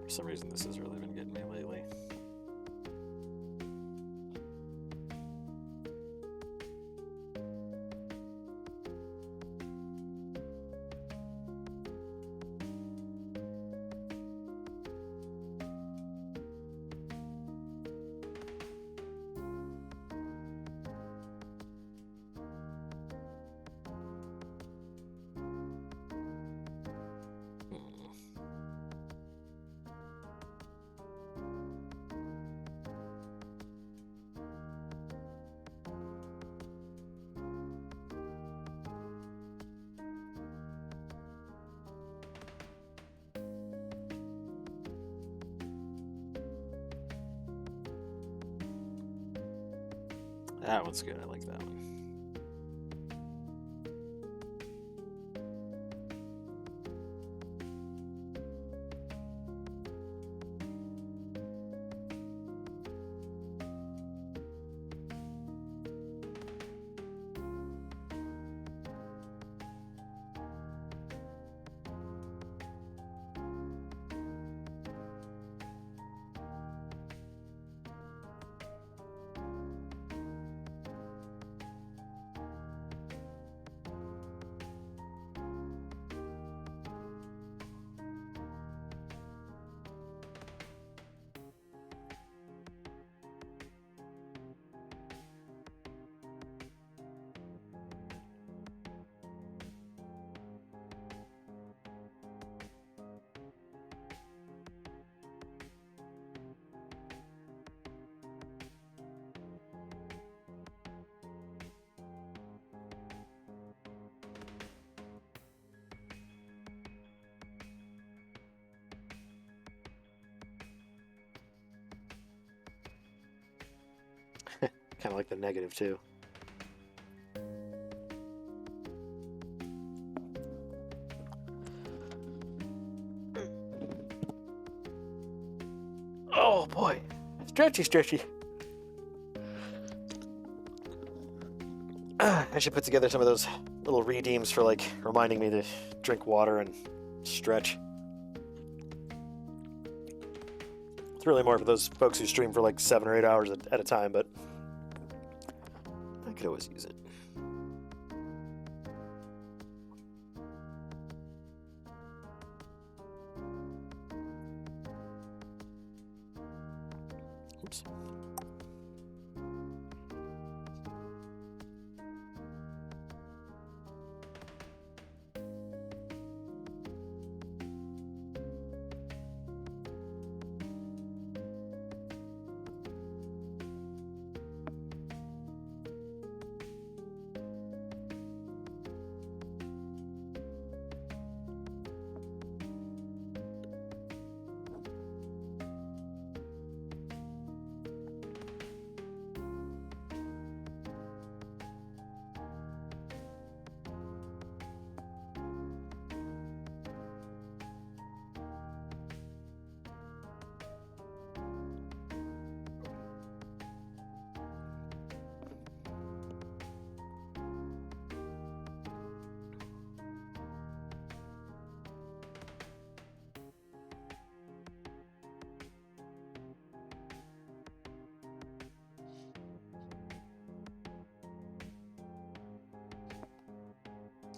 For some reason, this has really been getting me lately. That one's good. I like that one. Kind of like the negative too. Oh boy, stretchy. I should put together some of those little redeems for like reminding me to drink water and stretch. It's really more for those folks who stream for like 7 or 8 hours at a time, but I could always use it. Oops.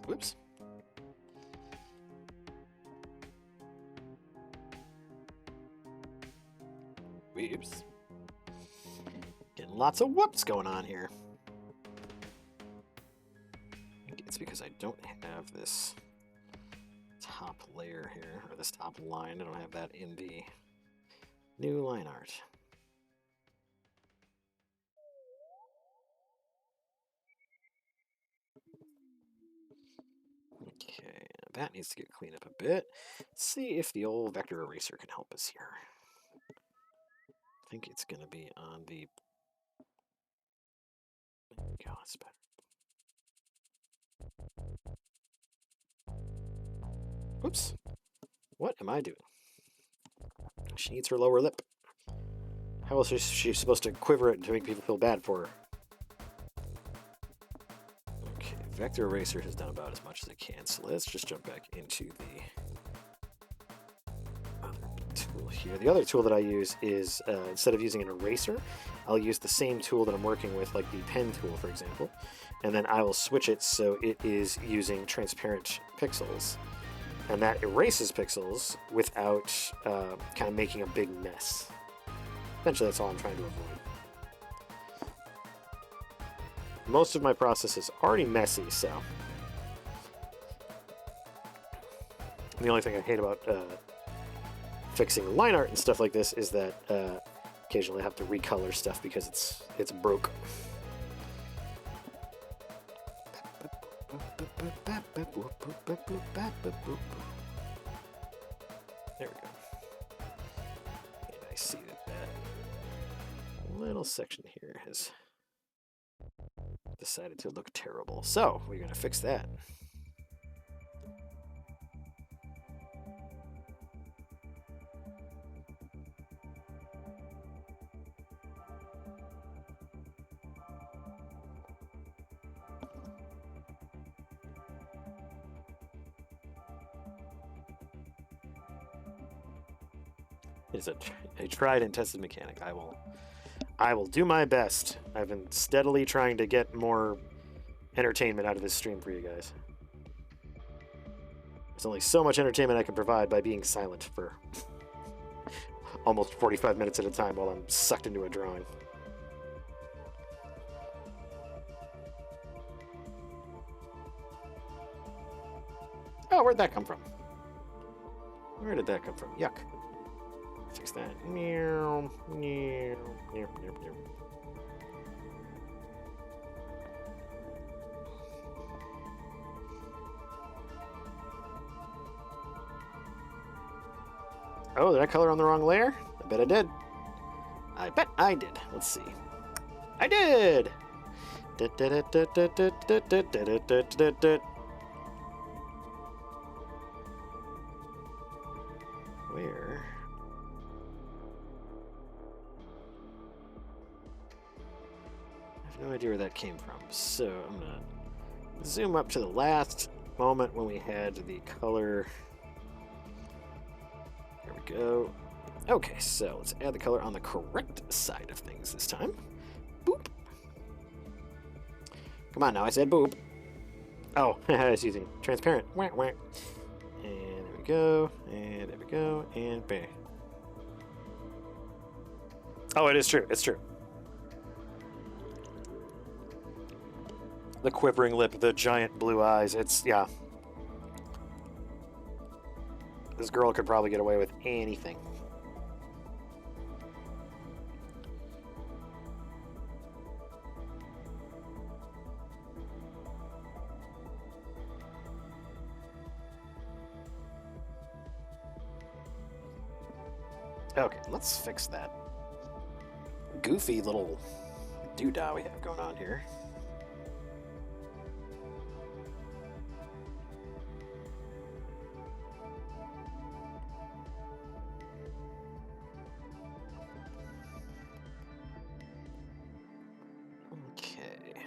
Whoops. Whoops. Getting lots of whoops going on here. It's because I don't have this top layer here, or this top line. I don't have that in the new line art. Okay, that needs to get cleaned up a bit. Let's see if the old vector eraser can help us here. I think it's going to be on the... There we go, that's better. Oops. What am I doing? She needs her lower lip. How else is she supposed to quiver it to make people feel bad for her? Okay, vector eraser has done about as much as it can, so let's just jump back into the other tool here. The other tool that I use is, instead of using an eraser, I'll use the same tool that I'm working with, like the pen tool, for example, and then I will switch it so it is using transparent pixels. And that erases pixels without kind of making a big mess. Essentially, that's all I'm trying to avoid. Most of my process is already messy, so... The only thing I hate about fixing line art and stuff like this is that occasionally I have to recolor stuff because it's broke. There we go. And I see that little section here has decided to look terrible. So we're going to fix that. Is a tried and tested mechanic. I will do my best. I've been steadily trying to get more entertainment out of this stream for you guys. There's only so much entertainment I can provide by being silent for almost 45 minutes at a time while I'm sucked into a drawing. Oh, where'd that come from? Where did that come from? Yuck. Fix that. Meow, meow, meow, meow, meow. Oh, did I color on the wrong layer? I bet I did. I bet I did. Let's see. I did! Where? I have no idea where that came from. So I'm gonna zoom up to the last moment when we had the color. There we go. Okay, so let's add the color on the correct side of things this time. Boop. Come on now, I said boop. Oh, I was using transparent. Wah, wah. And there we go, and there we go, and bang. Oh, it is true, it's true. The quivering lip, the giant blue eyes, yeah. This girl could probably get away with anything. Okay, let's fix that goofy little doodah we have going on here. Okay.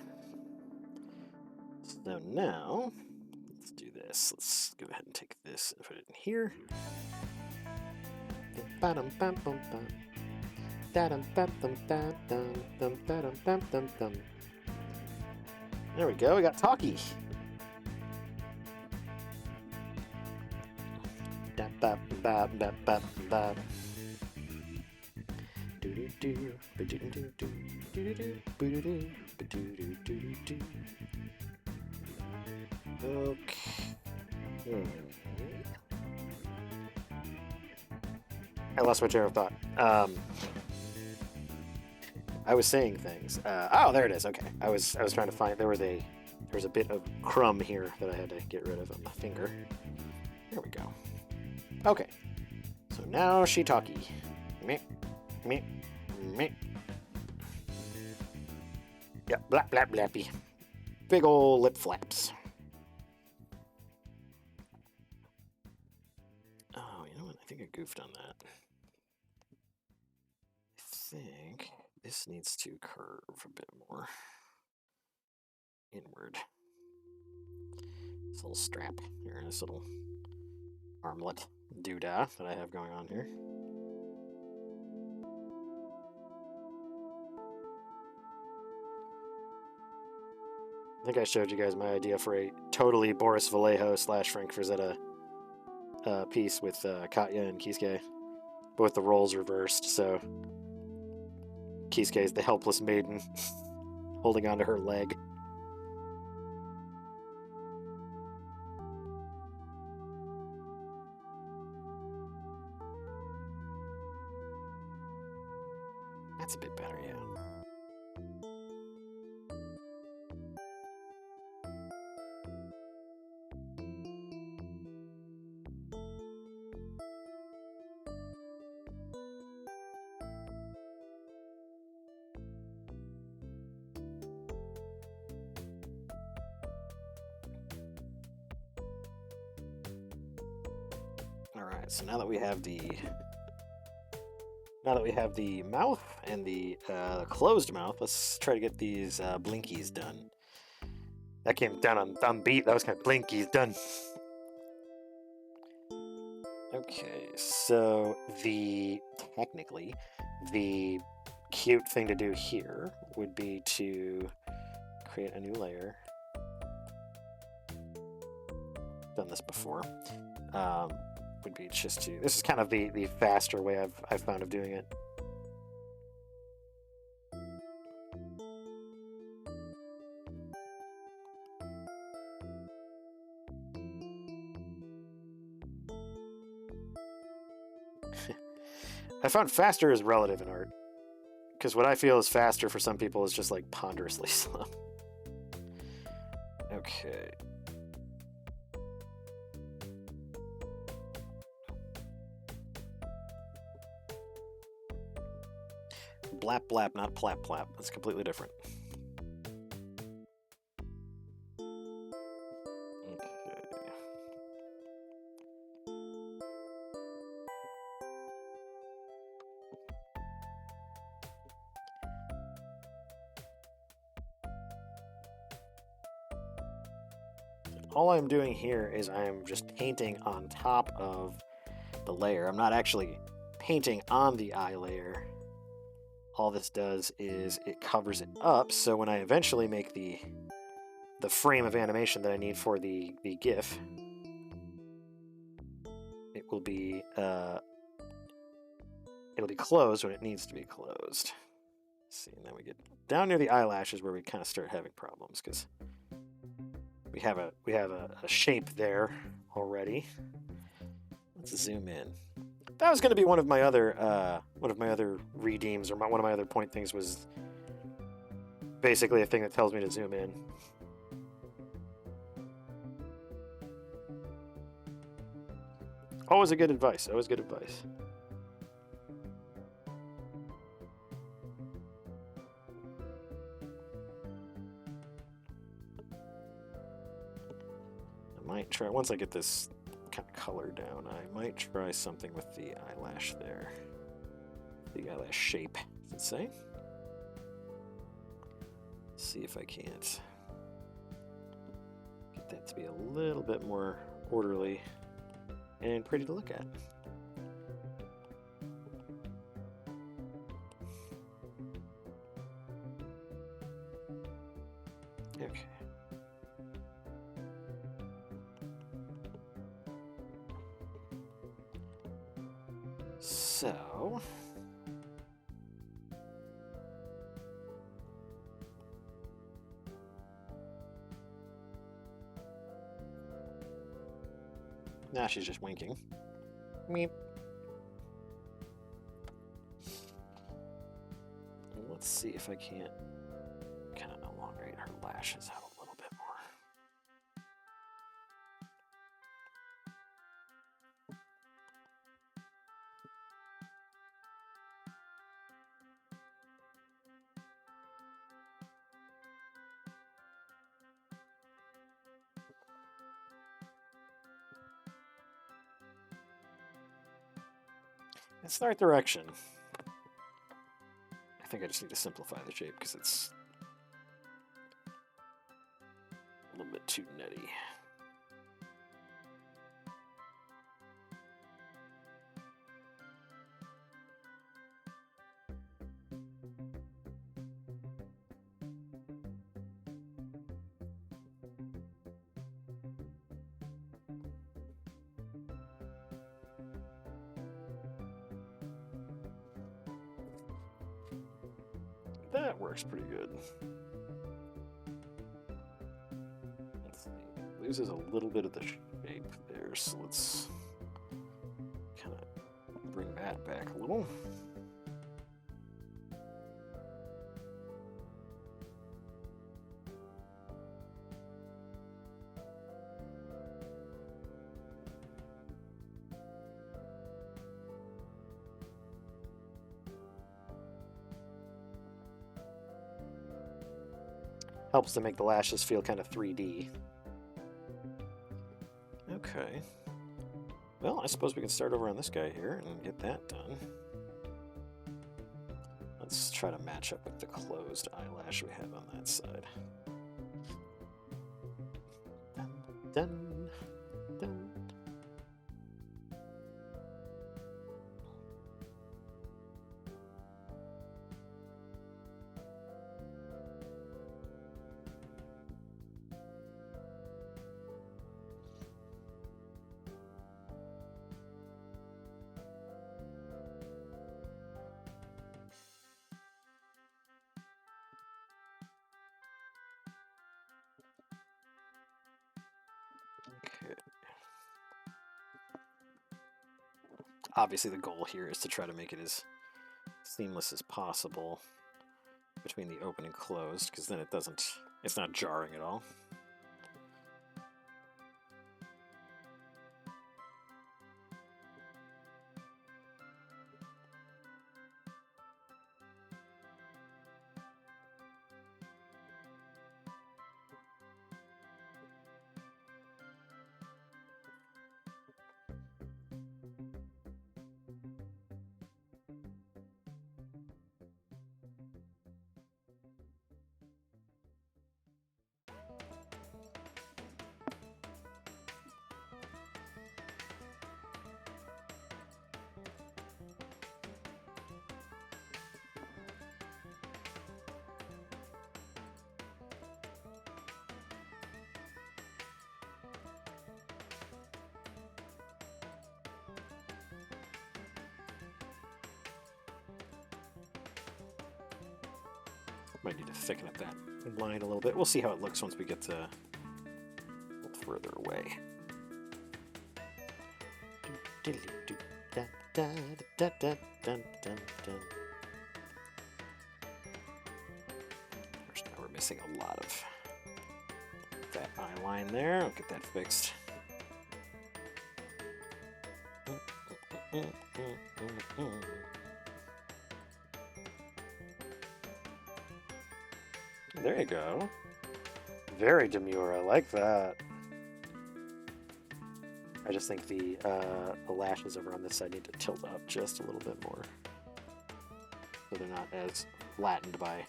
So now, let's do this. Let's go ahead and take this and put it in here. There we go, we got talkie. bap, bap, bap, bap, bap. Do-do-do, ba-do-do-do, do-do-do, ba-do-do, ba-do-do-do-do-do. Okay. I lost my train of thought. I was saying things. Oh, there it is. Okay. I was trying to find. There's a bit of crumb here that I had to get rid of on my finger. There we go. Okay. So now shiitake. Meh, meh, meh. Yeah, blap blap blappy. Big ol' lip flaps. Oh, you know what? I think I goofed on that. I think this needs to curve a bit more inward. This little strap here, this little armlet doodah that I have going on here. I think I showed you guys my idea for a totally Boris Vallejo / Frank Frazetta piece with Katya and Kisuke. Both the roles reversed, so Kisuke is the helpless maiden holding onto her leg. That's a bit better, yeah. Alright, so now that we have the mouth and the closed mouth, let's try to get these blinkies done. That came down on beat. That was kind of blinkies done. Okay, so technically the cute thing to do here would be to create a new layer. Done this before. Would be just to. This is kind of the faster way I've found of doing it. I found faster is relative in art, because what I feel is faster for some people is just like ponderously slow. Okay. Blap blap, not plap plap. That's completely different. All I'm doing here is I'm just painting on top of the layer. I'm not actually painting on the eye layer. All this does is it covers it up, so when I eventually make the frame of animation that I need for the GIF, it'll be closed when it needs to be closed. Let's see, and then we get down near the eyelashes where we kind of start having problems because we have a shape there already. Let's zoom in. That was going to be one of my other redeems, or one of my other point things was basically a thing that tells me to zoom in. Always a good advice. Always good advice. I might try once I get this kind of color down. I might try something with the eyelash there. The eyelash shape, does it say? Let's see if I can't get that to be a little bit more orderly and pretty to look at. Okay. So... Nah, she's just winking. Meep. Let's see if I can't kind of elongate her lashes out a little bit more. It's the right direction. I think I just need to simplify the shape because it's a little bit too nutty. That works pretty good. Let's see. It loses a little bit of the shape there, so let's kind of bring that back a little. Helps to make the lashes feel kind of 3D. Okay. Well, I suppose we can start over on this guy here and get that done. Let's try to match up with the closed eyelash we have on that side. Dun, dun, dun. Okay. Obviously, the goal here is to try to make it as seamless as possible between the open and closed, because then it's not jarring at all. Might need to thicken up that line a little bit. We'll see how it looks once we get to a little further away. First, now we're missing a lot of that eye line there. I'll get that fixed. There you go. Very demure. I like that. I just think the lashes over on this side need to tilt up just a little bit more, so they're not as flattened by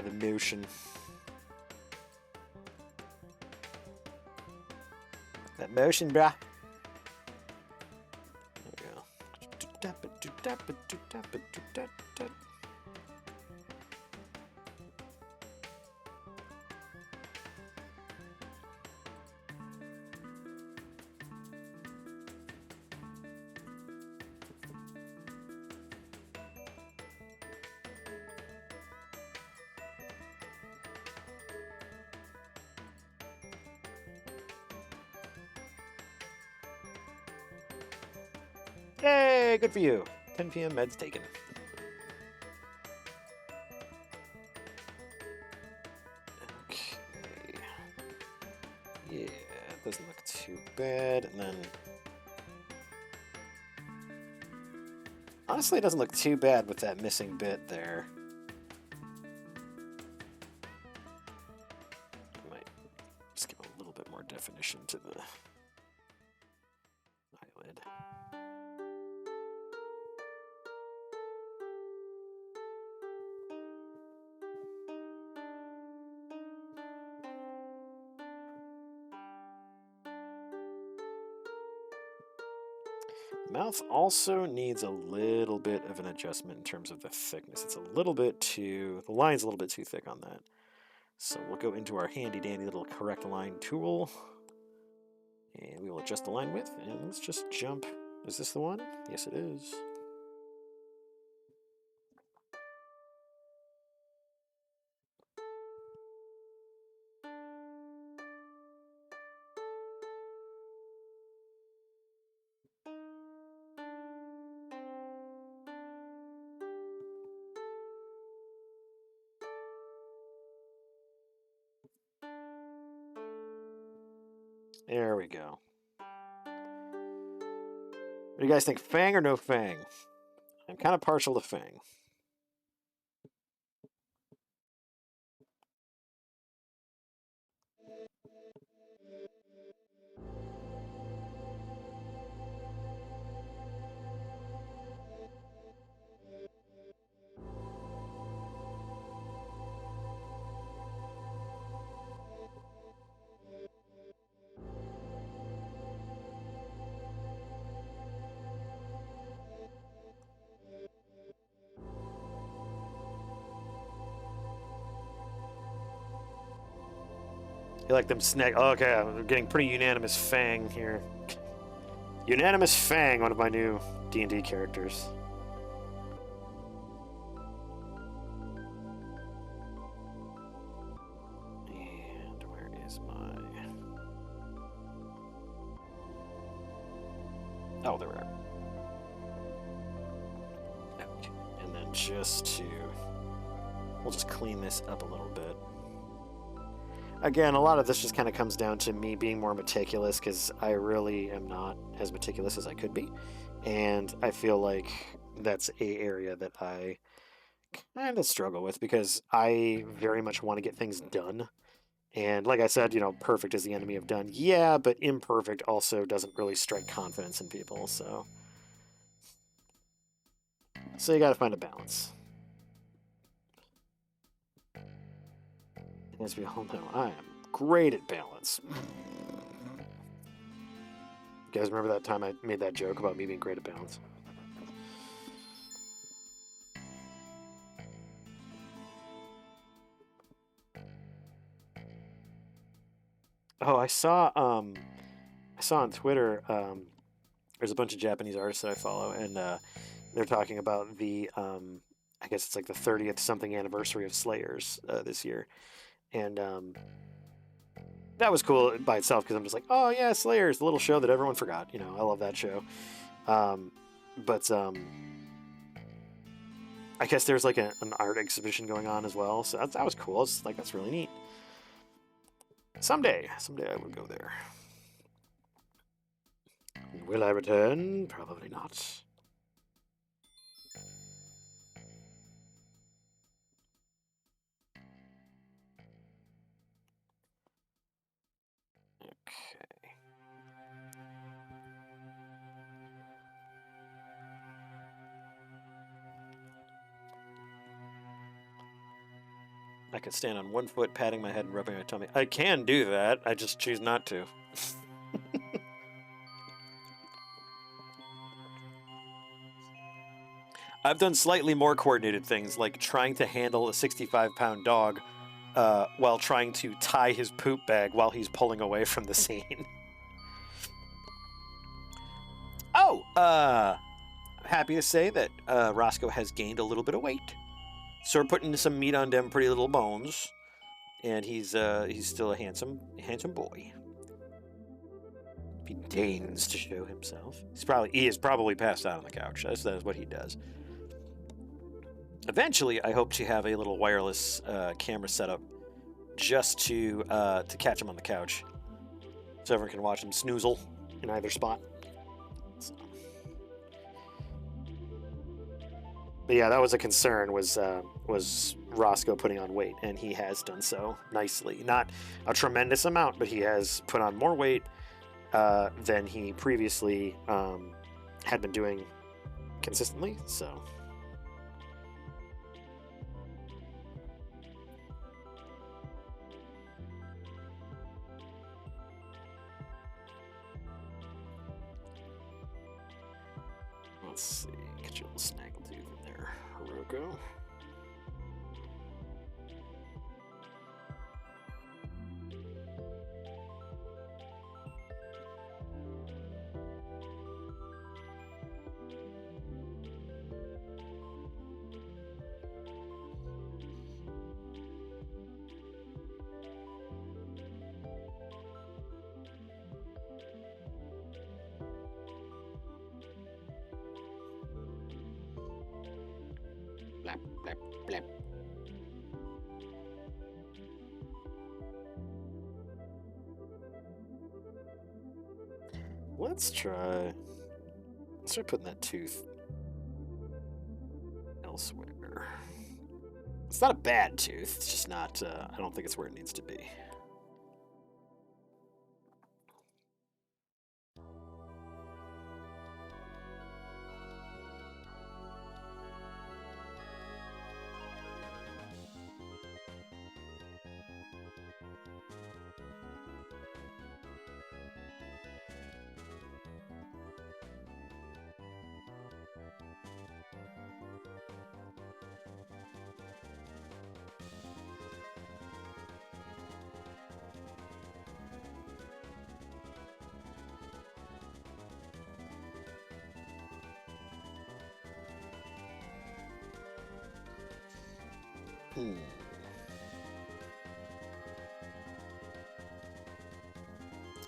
the motion. That motion, brah. Hey, good for you. 10 p.m. meds taken. Okay. Yeah, it doesn't look too bad. And then... honestly, it doesn't look too bad with that missing bit there. I might just give a little bit more definition to the eyelid. Mouth also needs a little bit of an adjustment in terms of the thickness. It's a little bit too... the line's a little bit too thick on that. So we'll go into our handy-dandy little correct line tool. And we will adjust the line width. And let's just jump. Is this the one? Yes, it is. There we go. What do you guys think? Fang or no fang? I'm kind of partial to fang. You like them snag? Oh, okay, I'm getting pretty unanimous fang here. Unanimous fang, one of my new D&D characters. And where is my... oh, there we are. Okay. And then just to... we'll just clean this up a little bit. Again, a lot of this just kind of comes down to me being more meticulous, because I really am not as meticulous as I could be. And I feel like that's a area that I kind of struggle with, because I very much want to get things done. And like I said, you know, perfect is the enemy of done. Yeah, but imperfect also doesn't really strike confidence in people, so... so you gotta find a balance. As we all know, I am great at balance. You guys remember that time I made that joke about me being great at balance? Oh, I saw on Twitter, there's a bunch of Japanese artists that I follow, and they're talking about the, I guess it's like the 30th something anniversary of Slayers this year. And that was cool by itself, because I'm just like, oh yeah, Slayers, the little show that everyone forgot. You know, I love that show. But I guess there's like an art exhibition going on as well, so that was cool. It's like, that's really neat. Someday I will go there. Will I return? Probably not. I could stand on one foot, patting my head and rubbing my tummy. I can do that. I just choose not to. I've done slightly more coordinated things, like trying to handle a 65-pound dog while trying to tie his poop bag while he's pulling away from the scene. Oh, happy to say that Roscoe has gained a little bit of weight. So we're putting some meat on them pretty little bones, and he's still a handsome boy. He deigns to show himself. He is probably passed out on the couch. That is what he does. Eventually, I hope to have a little wireless camera set up just to catch him on the couch, so everyone can watch him snoozle in either spot. So. But yeah, that was a concern. Was Roscoe putting on weight, and he has done so nicely. Not a tremendous amount, but he has put on more weight than he previously had been doing consistently. So. Let's see, get you a little snaggletooth in there, Hiroko. Blap, blap, blap. Let's try putting that tooth elsewhere. It's not a bad tooth. It's just not. I don't think it's where it needs to be.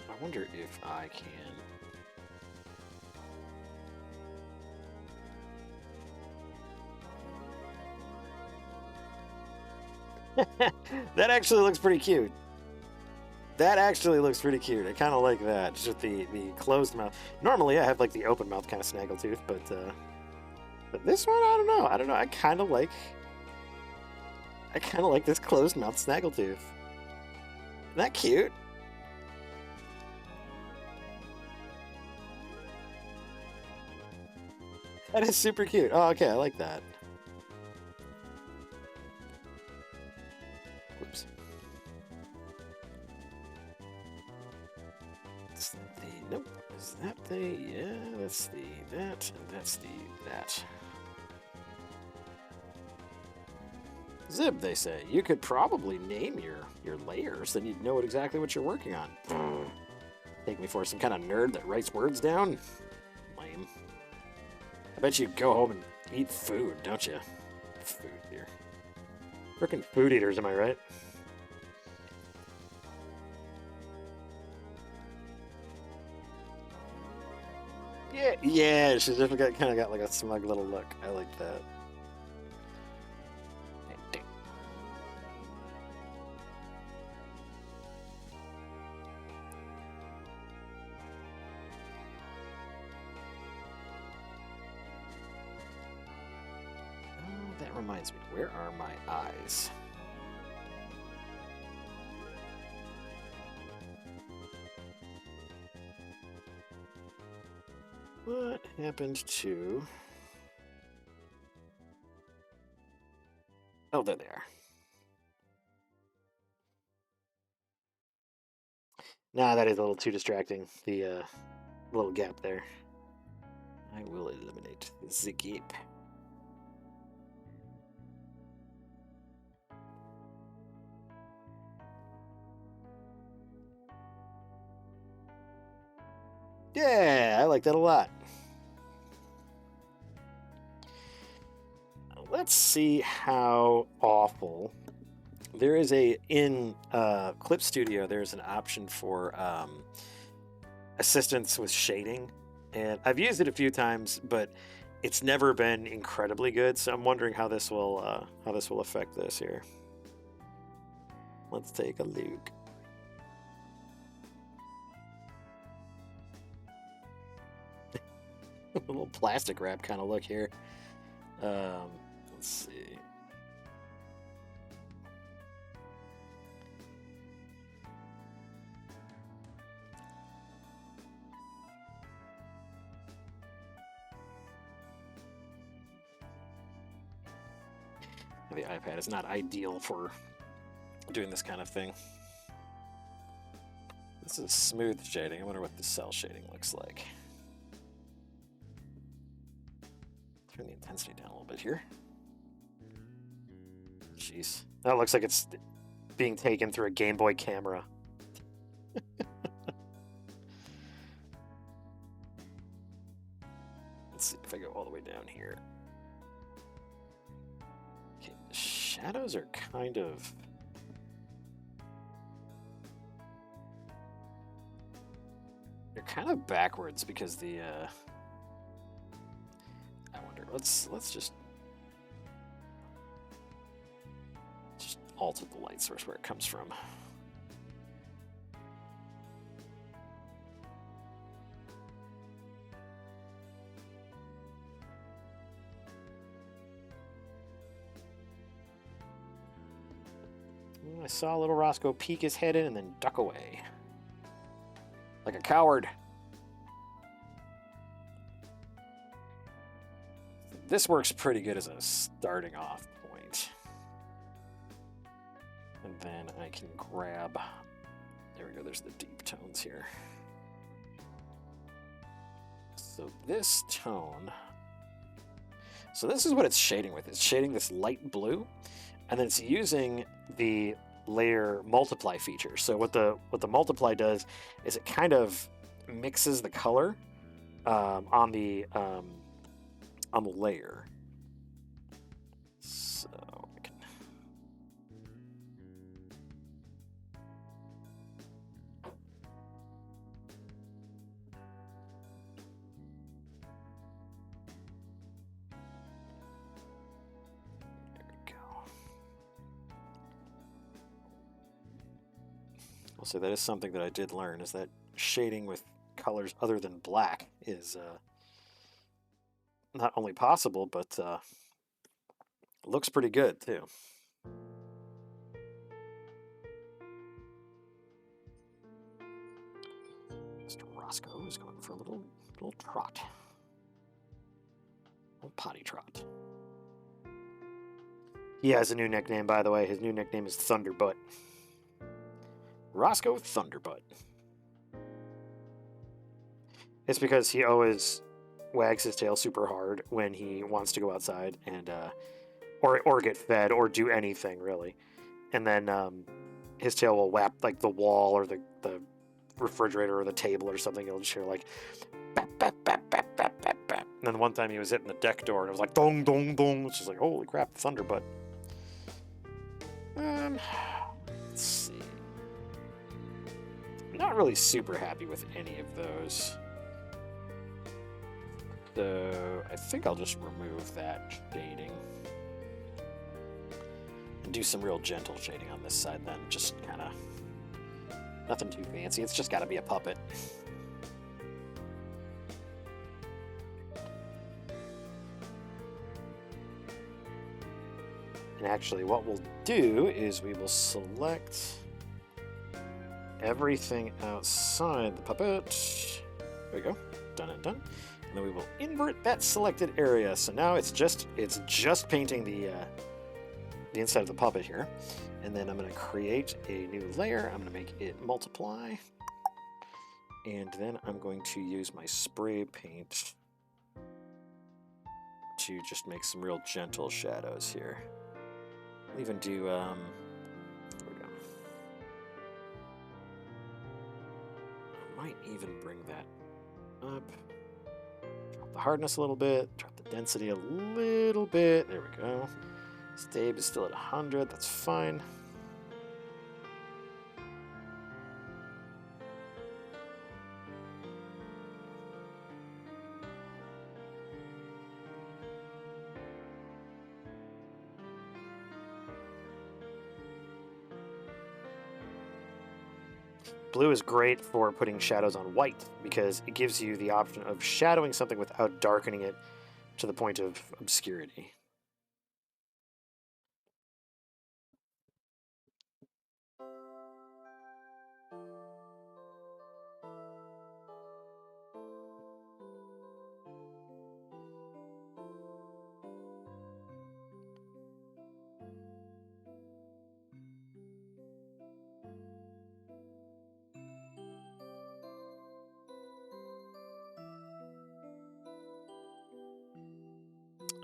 I wonder if I can. That actually looks pretty cute. That actually looks pretty cute. I kind of like that, just with the closed mouth. Normally, I have like the open mouth kind of snaggletooth, but this one, I don't know. I kind of like this closed mouth snaggletooth. Isn't that cute? That is super cute. Oh, okay, I like that. Whoops. Is that the... Nope. Is that the... Yeah, that's the... That, and that's the... That. Zib, they say. You could probably name your layers, then you'd know exactly what you're working on. Take me for some kind of nerd that writes words down? Lame. I bet you go home and eat food, don't you? Food here. Frickin' food eaters, am I right? Yeah, she's definitely kind of got like a smug little look. I like that. That reminds me, where are my eyes? What happened to... Oh, there they are. Nah, that is a little too distracting, the little gap there. I will eliminate the gap. Yeah, I like that a lot. Let's see how awful. There is in Clip Studio, there's an option for assistance with shading, and I've used it a few times, but it's never been incredibly good. So I'm wondering how this will affect this here. Let's take a look. A little plastic wrap kind of look here. Let's see. The iPad is not ideal for doing this kind of thing. This is smooth shading. I wonder what the cell shading looks like. Turn the intensity down a little bit here. Jeez. That looks like it's being taken through a Game Boy camera. Let's see if I go all the way down here. Okay, the shadows are kind of... They're kind of backwards because the... I wonder, let's just alter the light source where it comes from. I saw little Roscoe peek his head in and then duck away. Like a coward. This works pretty good as a starting off point. And then I can grab... There we go, there's the deep tones here. So this tone... So this is what it's shading with. It's shading this light blue, and then it's using the layer multiply feature. So what the multiply does is it kind of mixes the color on the layer. So I can... There we go. Also, that is something that I did learn, is that shading with colors other than black is not only possible, but looks pretty good too. Mr. Roscoe is going for a little trot. A little potty trot. He has a new nickname, by the way. His new nickname is Thunderbutt. Roscoe Thunderbutt. It's because he always wags his tail super hard when he wants to go outside and or get fed or do anything really, and then his tail will whap like the wall or the refrigerator or the table or something. He'll just hear like bap, bap, bap, bap, bap, bap, bap. And then one time he was hitting the deck door and it was like dong dong dong. It's just like, holy crap, Thunderbutt. Let's see. I'm not really super happy with any of those. So I think I'll just remove that shading and do some real gentle shading on this side then. Just kind of nothing too fancy. It's just got to be a puppet. And actually what we'll do is we will select everything outside the puppet. There we go. Done and done. And then we will invert that selected area. So now it's just painting the inside of the puppet here. And then I'm going to create a new layer. I'm going to make it multiply. And then I'm going to use my spray paint to just make some real gentle shadows here. I'll even do, there we go. I might even bring that up. Drop the hardness a little bit, drop the density a little bit. There we go. Stave is still at 100, that's fine. Blue is great for putting shadows on white because it gives you the option of shadowing something without darkening it to the point of obscurity.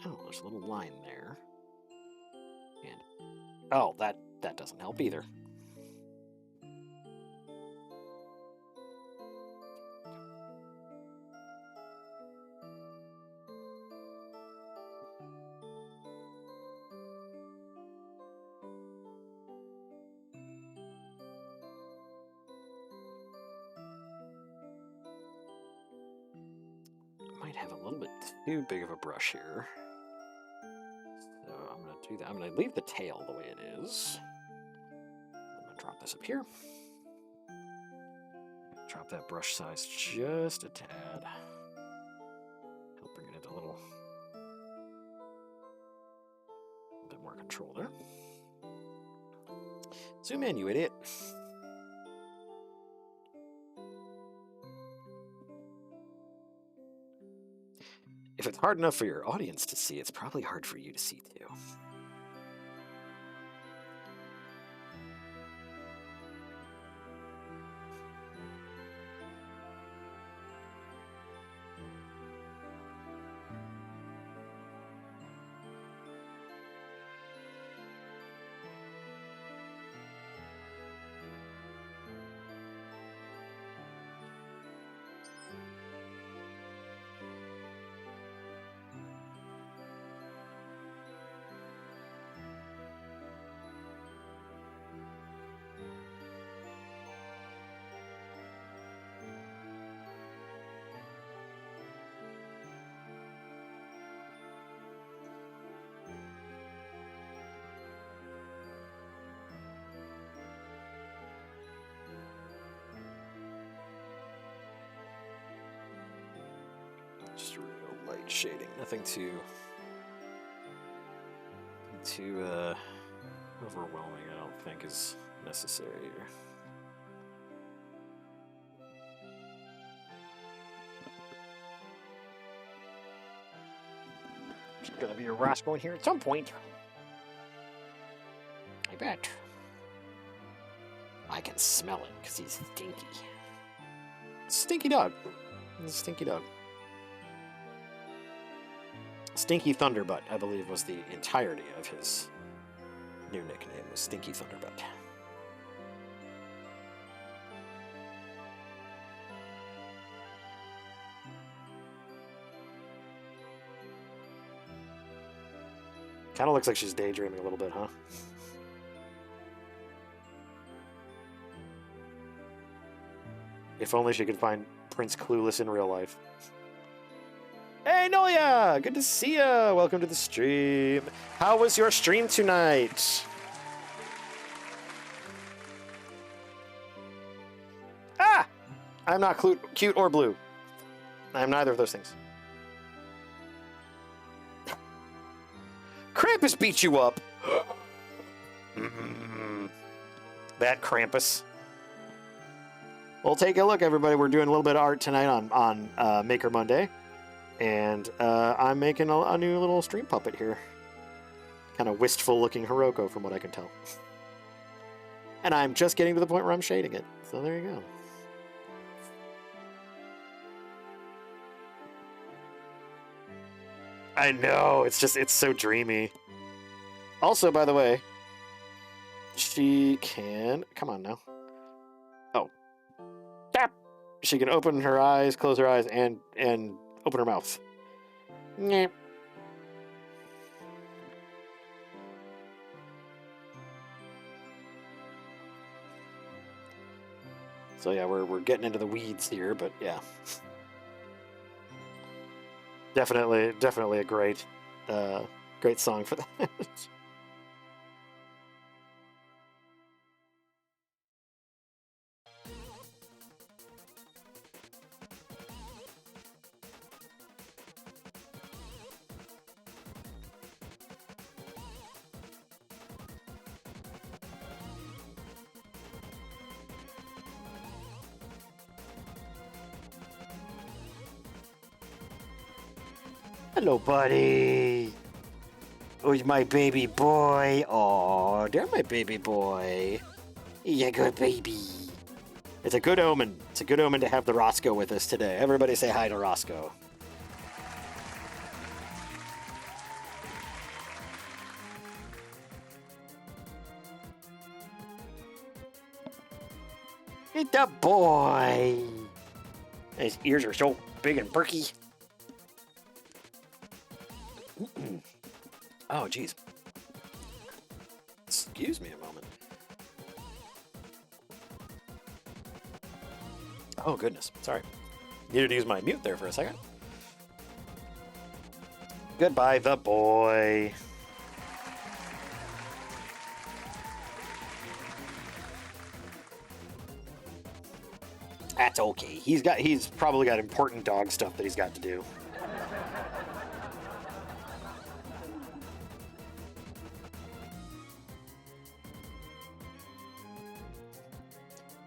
Oh, there's a little line there. And oh, that doesn't help either. Might have a little bit too big of a brush here. So I'm going to do that. I'm going to leave the tail the way it is. I'm going to drop this up here. Drop that brush size just a tad. Help bring it into a little bit more control there. Zoom in, you idiot. If it's hard enough for your audience to see, it's probably hard for you to see too. Just real light shading, nothing too overwhelming, I don't think is necessary here. There's gonna be a rascal in here at some point. I bet. I can smell it because he's stinky. Stinky dog. He's a stinky dog. Stinky Thunderbutt, I believe, was the entirety of his new nickname, was Stinky Thunderbutt. Kind of looks like she's daydreaming a little bit, huh? If only she could find Prince Clueless in real life. Hey, Nolia! Good to see ya! Welcome to the stream. How was your stream tonight? Ah! I'm not cute or blue. I am neither of those things. Krampus beat you up! That Krampus. Well, take a look, everybody. We're doing a little bit of art tonight on Maker Monday. And I'm making a new little stream puppet here. Kind of wistful looking Hiroko from what I can tell. And I'm just getting to the point where I'm shading it. So there you go. I know, it's so dreamy. Also, by the way, she can, come on now. Oh. Tap! She can open her eyes, close her eyes, and open her mouth. Nyeh. So yeah, we're getting into the weeds here, but yeah. Definitely a great song for that. Hello, buddy. Who's my baby boy? Oh, they're my baby boy. Yeah, good baby. It's a good omen. It's a good omen to have the Roscoe with us today. Everybody say hi to Roscoe. It's the boy. His ears are so big and perky. Oh, jeez. Excuse me a moment. Oh, goodness. Sorry. Needed to use my mute there for a second. Goodbye, the boy. That's okay. He's probably got important dog stuff that he's got to do.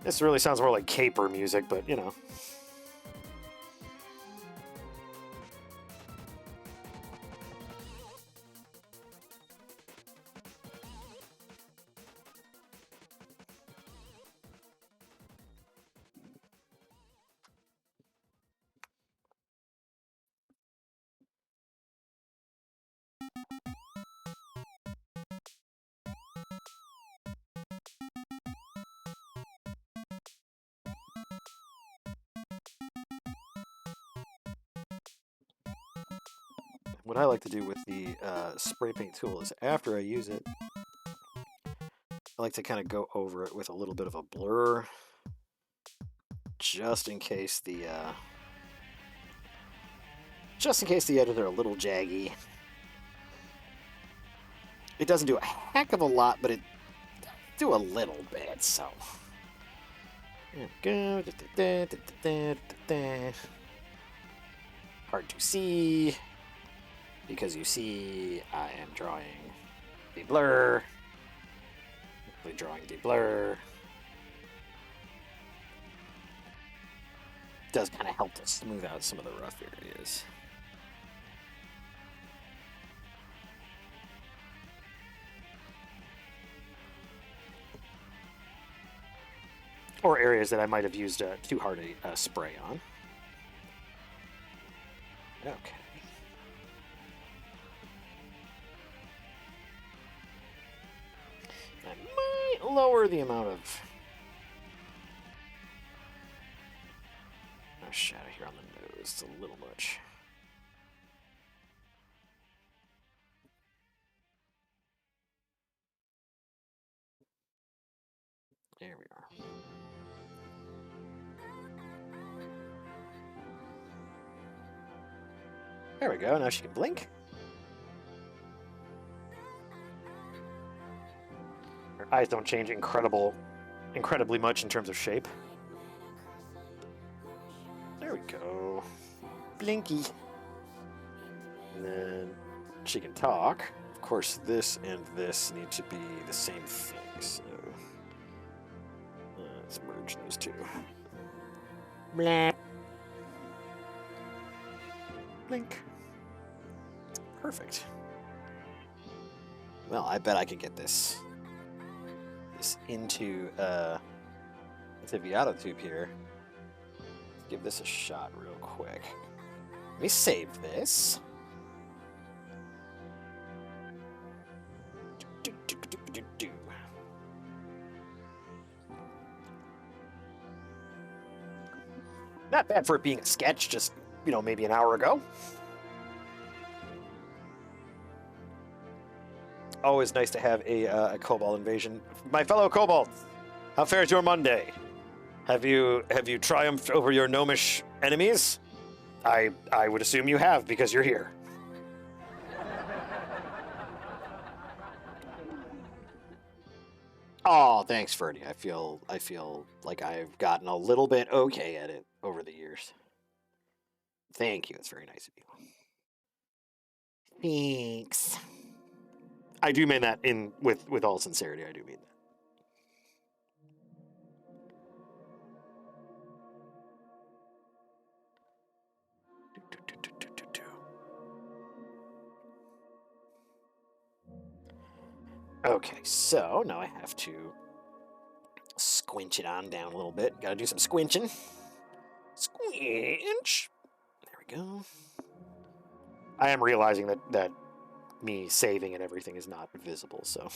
This really sounds more like caper music, but you know. What I like to do with the spray paint tool is after I use it, I like to kind of go over it with a little bit of a blur, just in case the edges are a little jaggy. It doesn't do a heck of a lot, but it do a little bit. So there we go. Hard to see because you see I am drawing the blur. Drawing the blur does kind of help to smooth out some of the rough areas. Or areas that I might have used too hard a spray on. Okay. I might lower the amount of shadow here on the nose. It's a little much. There we are. There we go. Now she can blink. Her eyes don't change incredibly much in terms of shape. There we go. Blinky. And then she can talk. Of course, this and this need to be the same thing, so let's merge those two. Blah. Blink. Perfect. Well, I bet I could get this into Viato tube here. Let's give this a shot real quick. Let me save this. Not bad for it being a sketch, just, you know, maybe an hour ago. Always nice to have a Cobalt invasion. My fellow Kobolds, how fares your Monday? Have you triumphed over your gnomish enemies? I would assume you have, because you're here. Oh, thanks, Ferdy. I feel like I've gotten a little bit okay at it over the years. Thank you. It's very nice of you. Thanks. I do mean that with all sincerity. I do mean that. Okay, so now I have to squinch it on down a little bit. Gotta do some squinching. Squinch. There we go. I am realizing that me saving and everything is not visible, so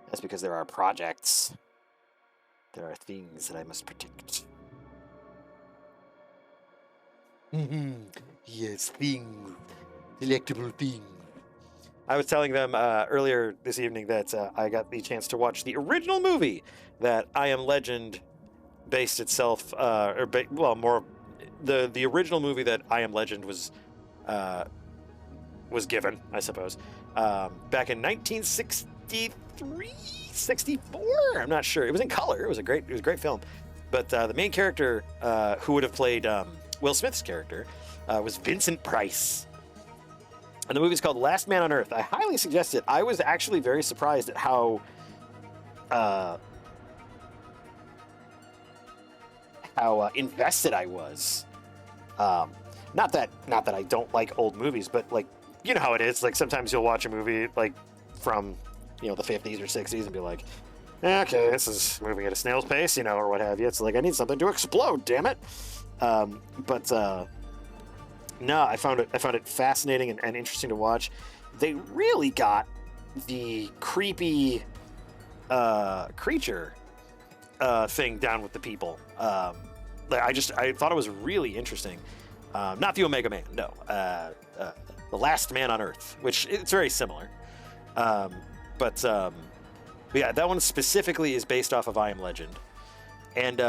that's because there are projects. There are things that I must protect. Yes, things. Delectable things. I was telling them earlier this evening that I got the chance to watch the original movie that I Am Legend based itself, more the original movie that I Am Legend was given, I suppose, back in 1963, 64. I'm not sure. It was in color. It was a great film. But the main character, who would have played Will Smith's character, was Vincent Price. And the movie's called Last Man on Earth. I highly suggest it. I was actually very surprised at how invested I was. Not that I don't like old movies, but like, you know how it is. Like sometimes you'll watch a movie like from, the 50s or 60s and be like, okay, this is moving at a snail's pace, or what have you. It's like, I need something to explode, damn it. No, I found it fascinating and interesting to watch. They really got the creepy creature thing down with the people. I thought it was really interesting. Not the Omega Man, no. The Last Man on Earth, which it's very similar. But yeah, that one specifically is based off of I Am Legend, and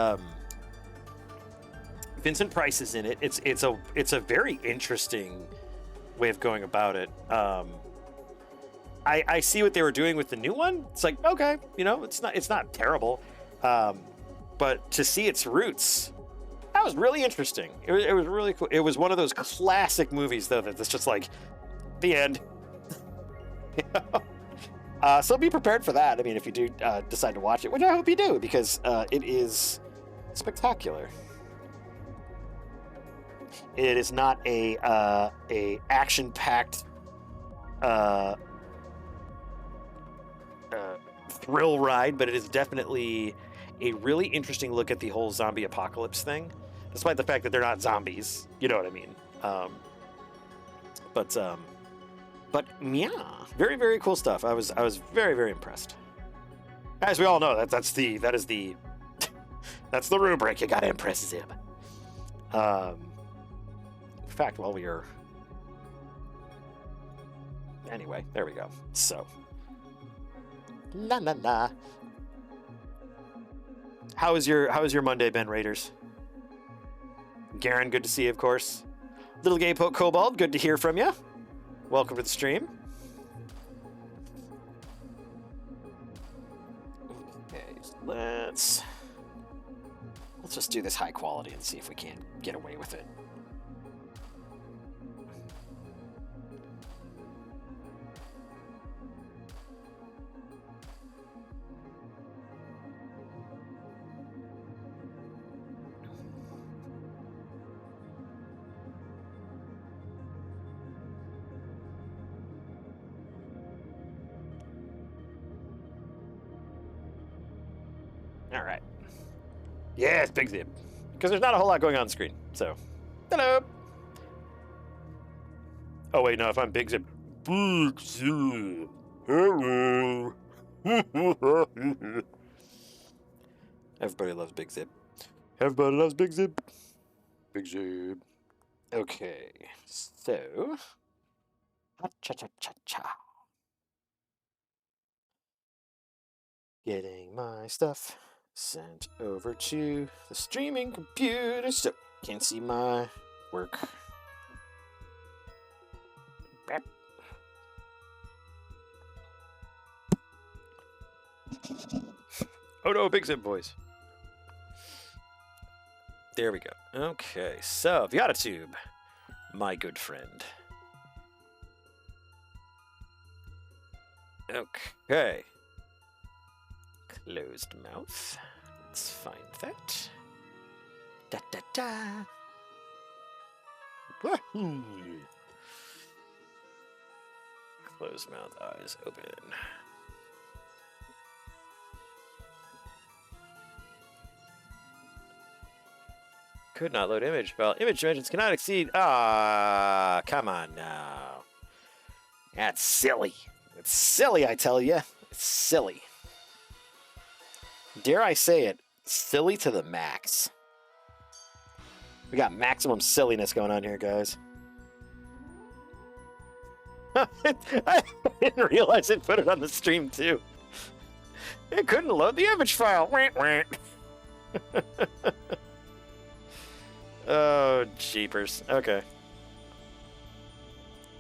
Vincent Price is in it. It's a very interesting way of going about it. I see what they were doing with the new one. It's like, okay, it's not terrible, but to see its roots, that was really interesting. It was really cool. It was one of those classic movies, though, that's just like the end. So be prepared for that. I mean, if you do decide to watch it, which I hope you do, because it is spectacular. It is not a action-packed thrill ride, but it is definitely a really interesting look at the whole zombie apocalypse thing, despite the fact that they're not zombies. You know what I mean? But yeah, very, very cool stuff. I was very, very impressed. As we all know, that's the that's the rubric. You gotta impress him. In fact, while we are anyway, there we go. So, la la la. How is your Monday been, Raiders? Garen, good to see you, of course. Little Gay Poke Cobalt, good to hear from you. Welcome to the stream. Okay, let's just do this high quality and see if we can get away with it. All right. Yeah, it's Big Zip. Because there's not a whole lot going on the screen. So, hello. Oh, wait, no, if I'm Big Zip. Big Zip. Hello. Everybody loves Big Zip. Everybody loves Big Zip. Big Zip. Okay, so. Ha-cha-cha-cha-cha. Getting my stuff sent over to the streaming computer so can't see my work. Bap. Oh no, Big Zip voice. There we go. Okay, so Viatatube, my good friend. Okay. Closed mouth. Let's find that. Da da da. Wahoo. Closed mouth, eyes open. Could not load image. Well, image dimensions cannot exceed. Ah, come on now. That's silly. It's silly, I tell you. It's silly. Dare I say it? Silly to the max. We got maximum silliness going on here, guys. I didn't realize it put it on the stream, too. It couldn't load the image file. Oh, jeepers. Okay.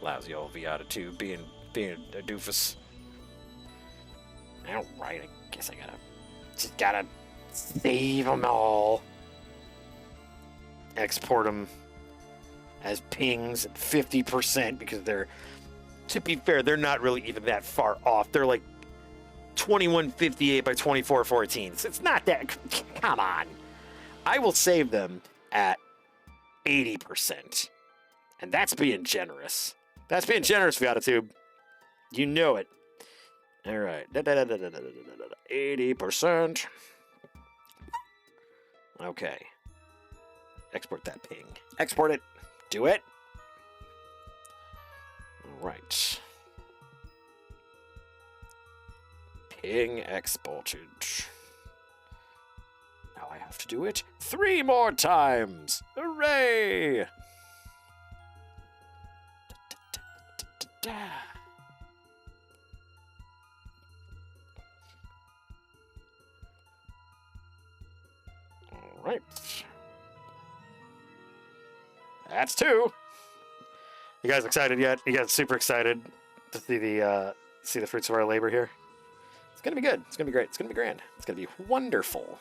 Lousy old Viata 2 being a doofus. Alright, I guess I gotta save them all. Export them as pings at 50% because they're, to be fair, they're not really even that far off. They're like 2158 by 2414. So it's not that, come on. I will save them at 80%. And that's being generous. That's being generous, Viatotube. You know it. All right. 80%. Okay. Export that ping. Export it. Do it. All right. Ping exported. Now I have to do it 3 more times. Hooray! All right. That's 2. You guys excited yet? You guys super excited to see the fruits of our labor here? It's gonna be good. It's gonna be great. It's gonna be grand. It's gonna be wonderful.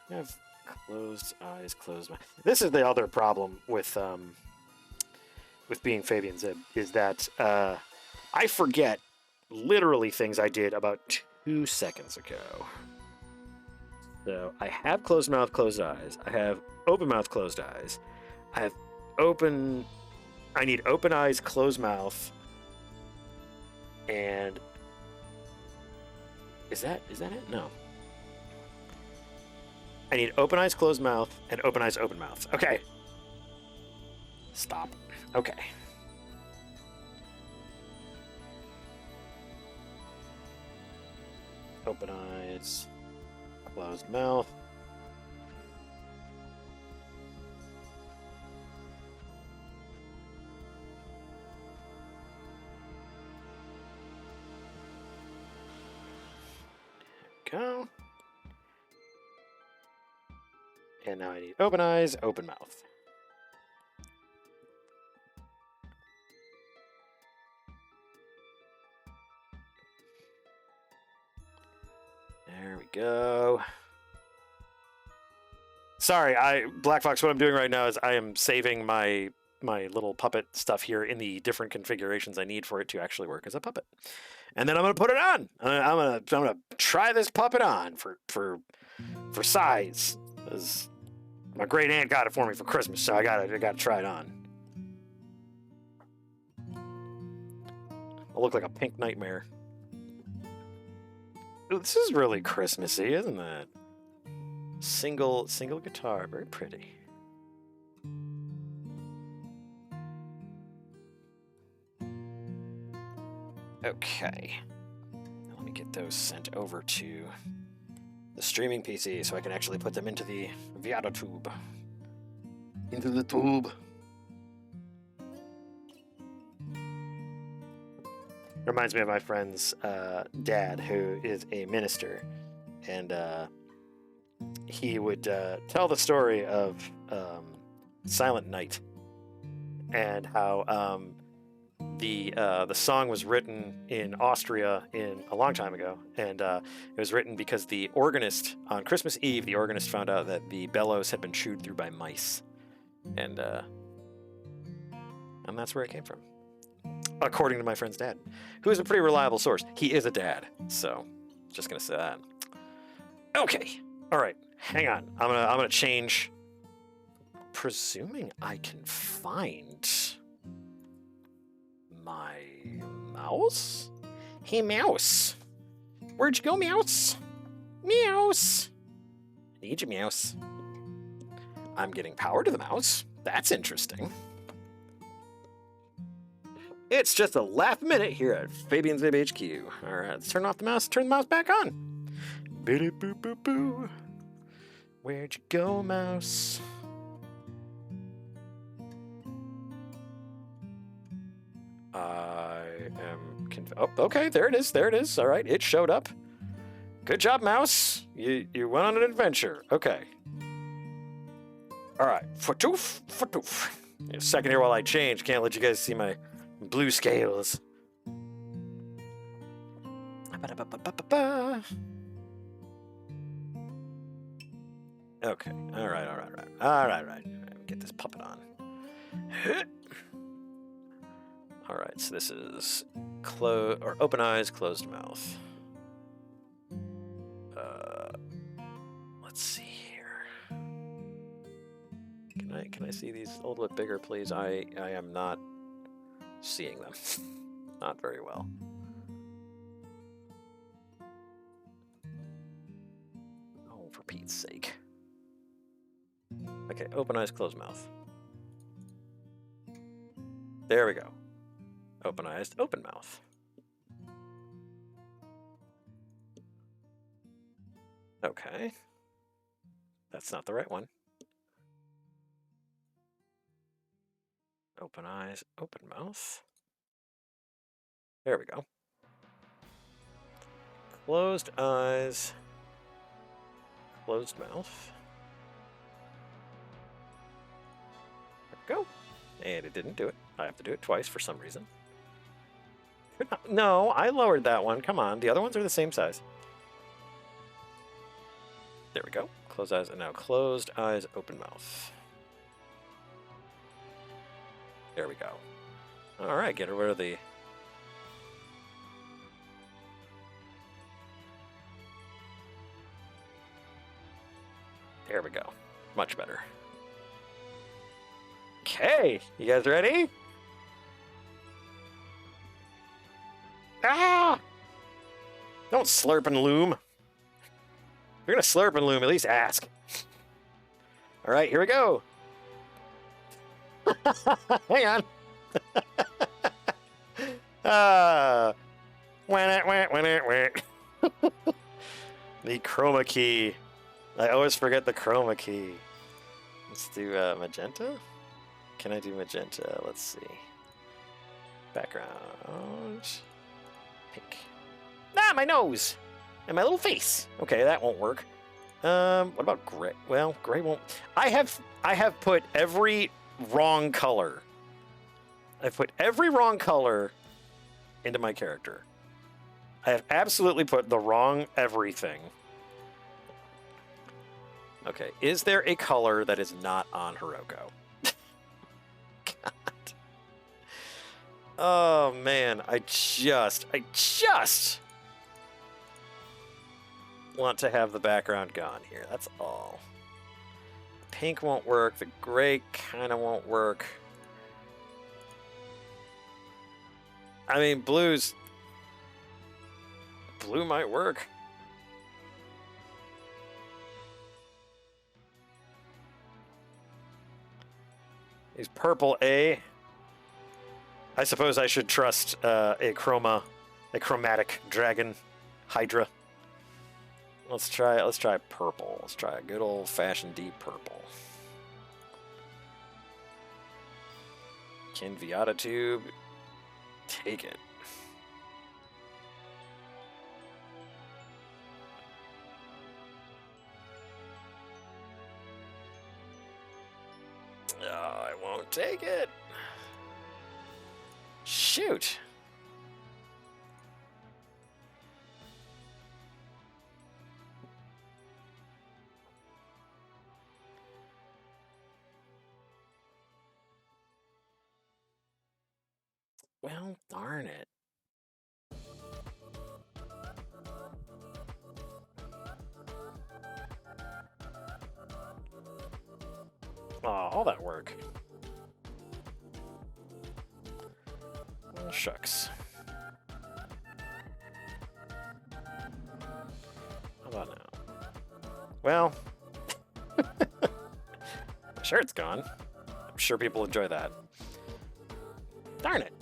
I have closed eyes, closed mouth. This is the other problem with being Fabian Zib, is that I forget literally things I did about 2 seconds ago. So I have closed mouth, closed eyes. I have open mouth, closed eyes. I have open. I need open eyes, closed mouth, and is that it? No. I need open eyes, closed mouth, and open eyes, open mouth. Okay. Stop. Okay. Open eyes, closed mouth. There we go. And now I need open eyes, open mouth. There we go. Sorry, Black Fox, what I'm doing right now is I am saving my little puppet stuff here in the different configurations I need for it to actually work as a puppet. And then I'm gonna put it on. I'm gonna try this puppet on for size. Because my great aunt got it for me for Christmas, so I gotta try it on. I'll look like a pink nightmare. Ooh, this is really Christmassy, isn't it? Single guitar, very pretty. Okay. Now let me get those sent over to the streaming PC so I can actually put them into the Viatotube. Into the tube. Reminds me of my friend's dad, who is a minister, and he would tell the story of Silent Night and how the song was written in Austria a long time ago, and it was written because the organist on Christmas Eve, the organist found out that the bellows had been chewed through by mice, and that's where it came from. According to my friend's dad, who is a pretty reliable source. He is a dad, so just gonna say that. Okay, all right, hang on. I'm gonna change presuming I can find my mouse? Hey, mouse. Where'd you go, mouse? Mouse. I need you, mouse. I'm getting power to the mouse. That's interesting. It's just a laugh a minute here at Fabian's Baby HQ. All right, let's turn off the mouse, turn the mouse back on. Biddy boo boo boo. Where'd you go, mouse? I am oh, okay, there it is, there it is. All right, it showed up. Good job, mouse. You went on an adventure. Okay. All right, fatoof, fatoof. A second here while I change. Can't let you guys see my blue scales. Okay, all right. Get this puppet on. All right, so this is open eyes, closed mouth. Let's see here. Can I see these a little bit bigger, please? I am not seeing them. Not very well. Oh, for Pete's sake. Okay, open eyes, closed mouth. There we go. Open eyes, open mouth. Okay. That's not the right one. Open eyes, open mouth. There we go. Closed eyes, closed mouth. There we go. And it didn't do it. I have to do it twice for some reason. No, I lowered that one. Come on. The other ones are the same size. There we go. Closed eyes, and now closed eyes, open mouth. There we go. All right, get rid of the... There we go. Much better. Okay, you guys ready? Ah! Don't slurp and loom. If you're gonna slurp and loom, at least ask. All right, here we go. Hang on. The chroma key. I always forget the chroma key. Let's do magenta. Can I do magenta? Let's see. Background. Pink. Ah, my nose! And my little face. Okay, that won't work. What about gray? Well, gray won't. I have put every wrong color. I've put every wrong color into my character. I have absolutely put the wrong everything. Okay, is there a color that is not on Hiroko? God. Oh man, I just want to have the background gone here. That's all. Pink won't work. The gray kind of won't work. I mean, blue might work. Is purple A? I suppose I should trust a chromatic dragon hydra. Let's try purple. Let's try a good old-fashioned deep purple. Can Viata Tube take it? Oh, I won't take it. Shoot. Well, darn it. all that work. Oh, shucks. How about now? Well, my shirt's gone. I'm sure people enjoy that. Darn it.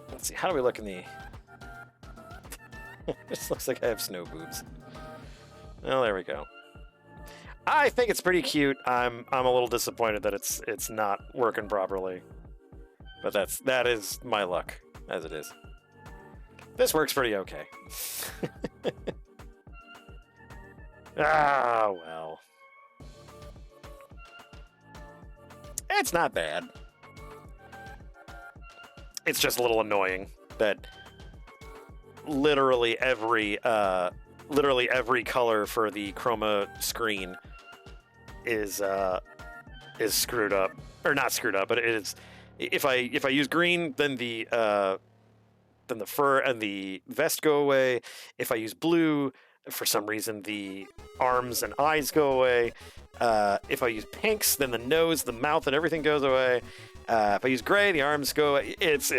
Let's see, how do we look in the... This looks like I have snow boobs. Well, there we go. I think it's pretty cute. I'm a little disappointed that it's not working properly. But that is my luck, as it is. This works pretty okay. Ah, well. It's not bad. It's just a little annoying that literally every color for the chroma screen is screwed up, or not screwed up, but it is. If I use green, then the fur and the vest go away. If I use blue, for some reason the arms and eyes go away. If I use pinks, then the nose, the mouth, and everything goes away. If I use gray, the arms go away. It's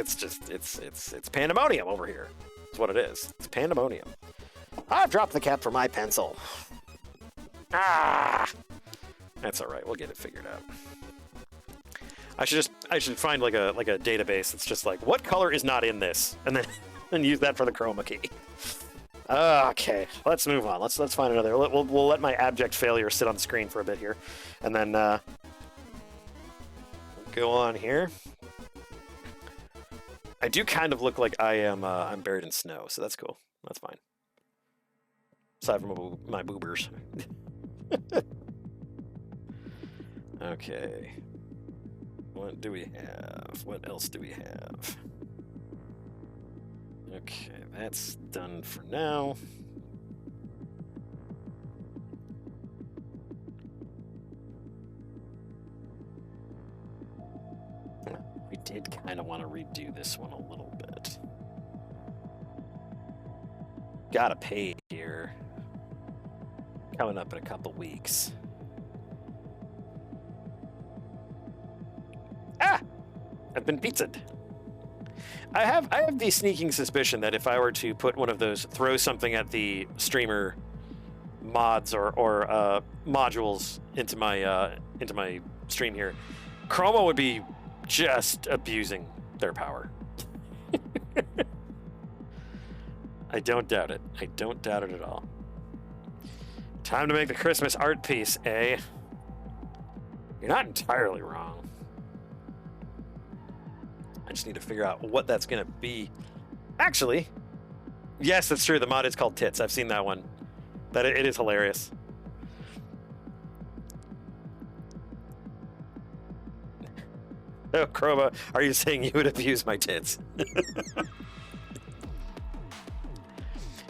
pandemonium over here. That's what it is. It's pandemonium. I've dropped the cap for my pencil. Ah, that's all right. We'll get it figured out. I should find like a database that's just like, what color is not in this, and then use that for the chroma key. Okay, let's move on. Let's find another. We'll let my abject failure sit on the screen for a bit here, and then go on here. I do kind of look like I'm buried in snow, so that's cool. That's fine. Aside from my boobers. Okay. What do we have? What else do we have? Okay, that's done for now. We did kind of want to redo this one a little bit. Gotta pay here. Coming up in a couple weeks. Ah! I've been pizzaed. I have the sneaking suspicion that if I were to put one of those throw something at the streamer mods or modules into my stream here, Chroma would be just abusing their power. I don't doubt it. I don't doubt it at all. Time to make the Christmas art piece, eh? You're not entirely wrong. I just need to figure out what that's going to be. Actually, yes, that's true. The mod is called Tits. I've seen that one. It is hilarious. Oh, Chroma, are you saying you would abuse my tits?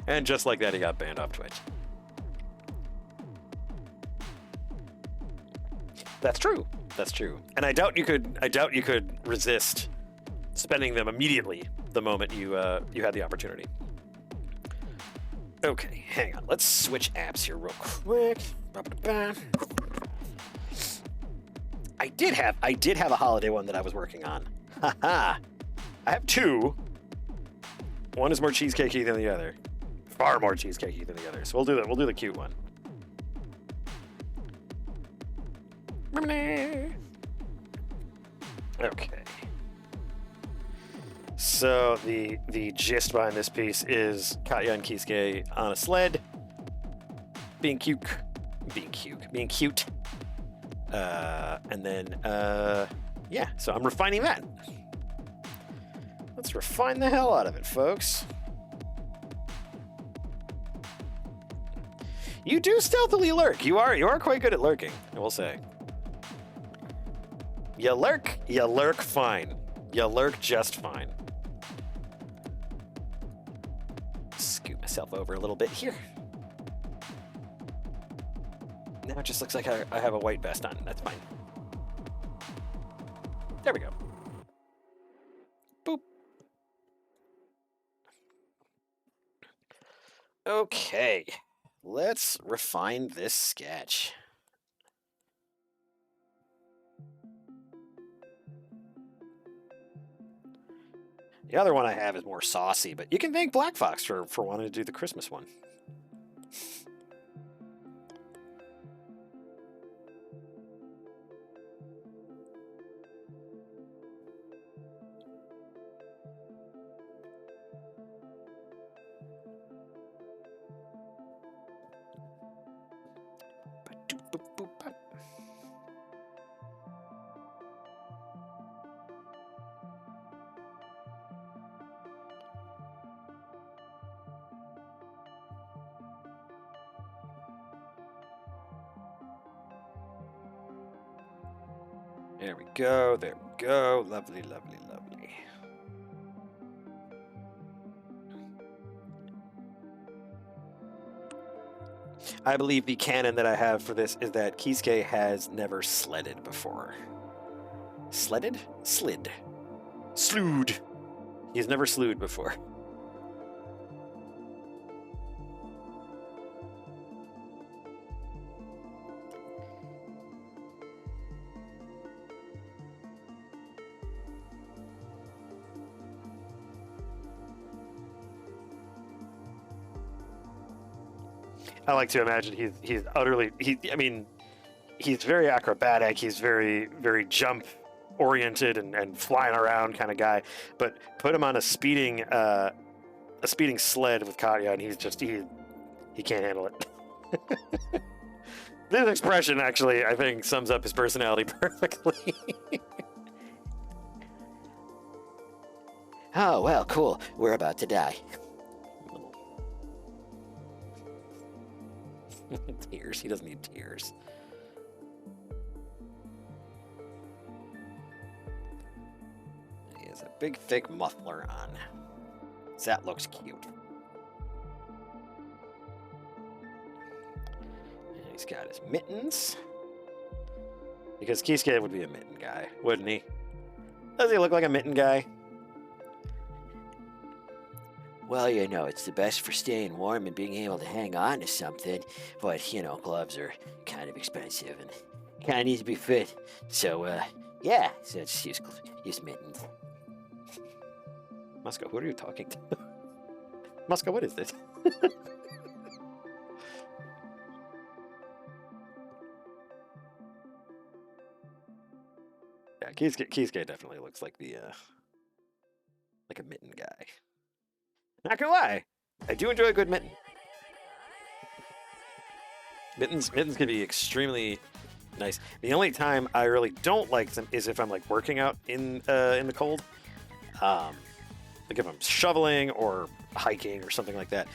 And just like that, he got banned off Twitch. That's true. That's true. And I doubt you could resist spending them immediately the moment you had the opportunity. Okay, hang on. Let's switch apps here real quick. I did have a holiday one that I was working on. Haha. I have two. One is more cheesecakey than the other. Far more cheesecakey than the other. So we'll do that. We'll do the cute one. Okay. So the gist behind this piece is Katya and Kisuke on a sled, being cute, and then yeah. So I'm refining that. Let's refine the hell out of it, folks. You do stealthily lurk. You are quite good at lurking, I will say. You lurk fine. You lurk just fine. Scoot myself over a little bit here. Now it just looks like I have a white vest on. That's fine. There we go. Boop. Okay. Let's refine this sketch. The other one I have is more saucy, but you can thank Black Fox for wanting to do the Christmas one. There we go, there we go. Lovely, lovely, lovely. I believe the canon that I have for this is that Kisuke has never sledded before. Sledded? Slid. Slewed. He's never slewed before. I like to imagine he's utterly I mean, he's very acrobatic. He's very jump oriented and flying around kind of guy. But put him on a speeding sled with Katya, and he's just he can't handle it. This expression actually, I think, sums up his personality perfectly. Oh, well, cool. We're about to die. Tears. He doesn't need tears. He has a big, thick muffler on. That looks cute. And he's got his mittens. Because Kisuke would be a mitten guy, wouldn't he? Does he look like a mitten guy? Well, you know, it's the best for staying warm and being able to hang on to something. But, you know, gloves are kind of expensive and kind of need to be fit. So, yeah, so it's use mittens. Muska, who are you talking to? Muska, what is this? Yeah, Kisuke definitely looks like the, like a mitten guy. Not gonna lie, I do enjoy a good mitten. Mittens can be extremely nice. The only time I really don't like them is if I'm like working out in the cold, like if I'm shoveling or hiking or something like that.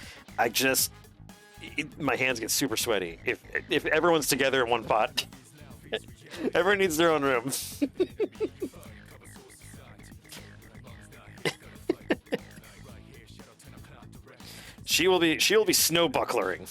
My hands get super sweaty if everyone's together in one pot. Everyone needs their own room. She will be snow bucklering.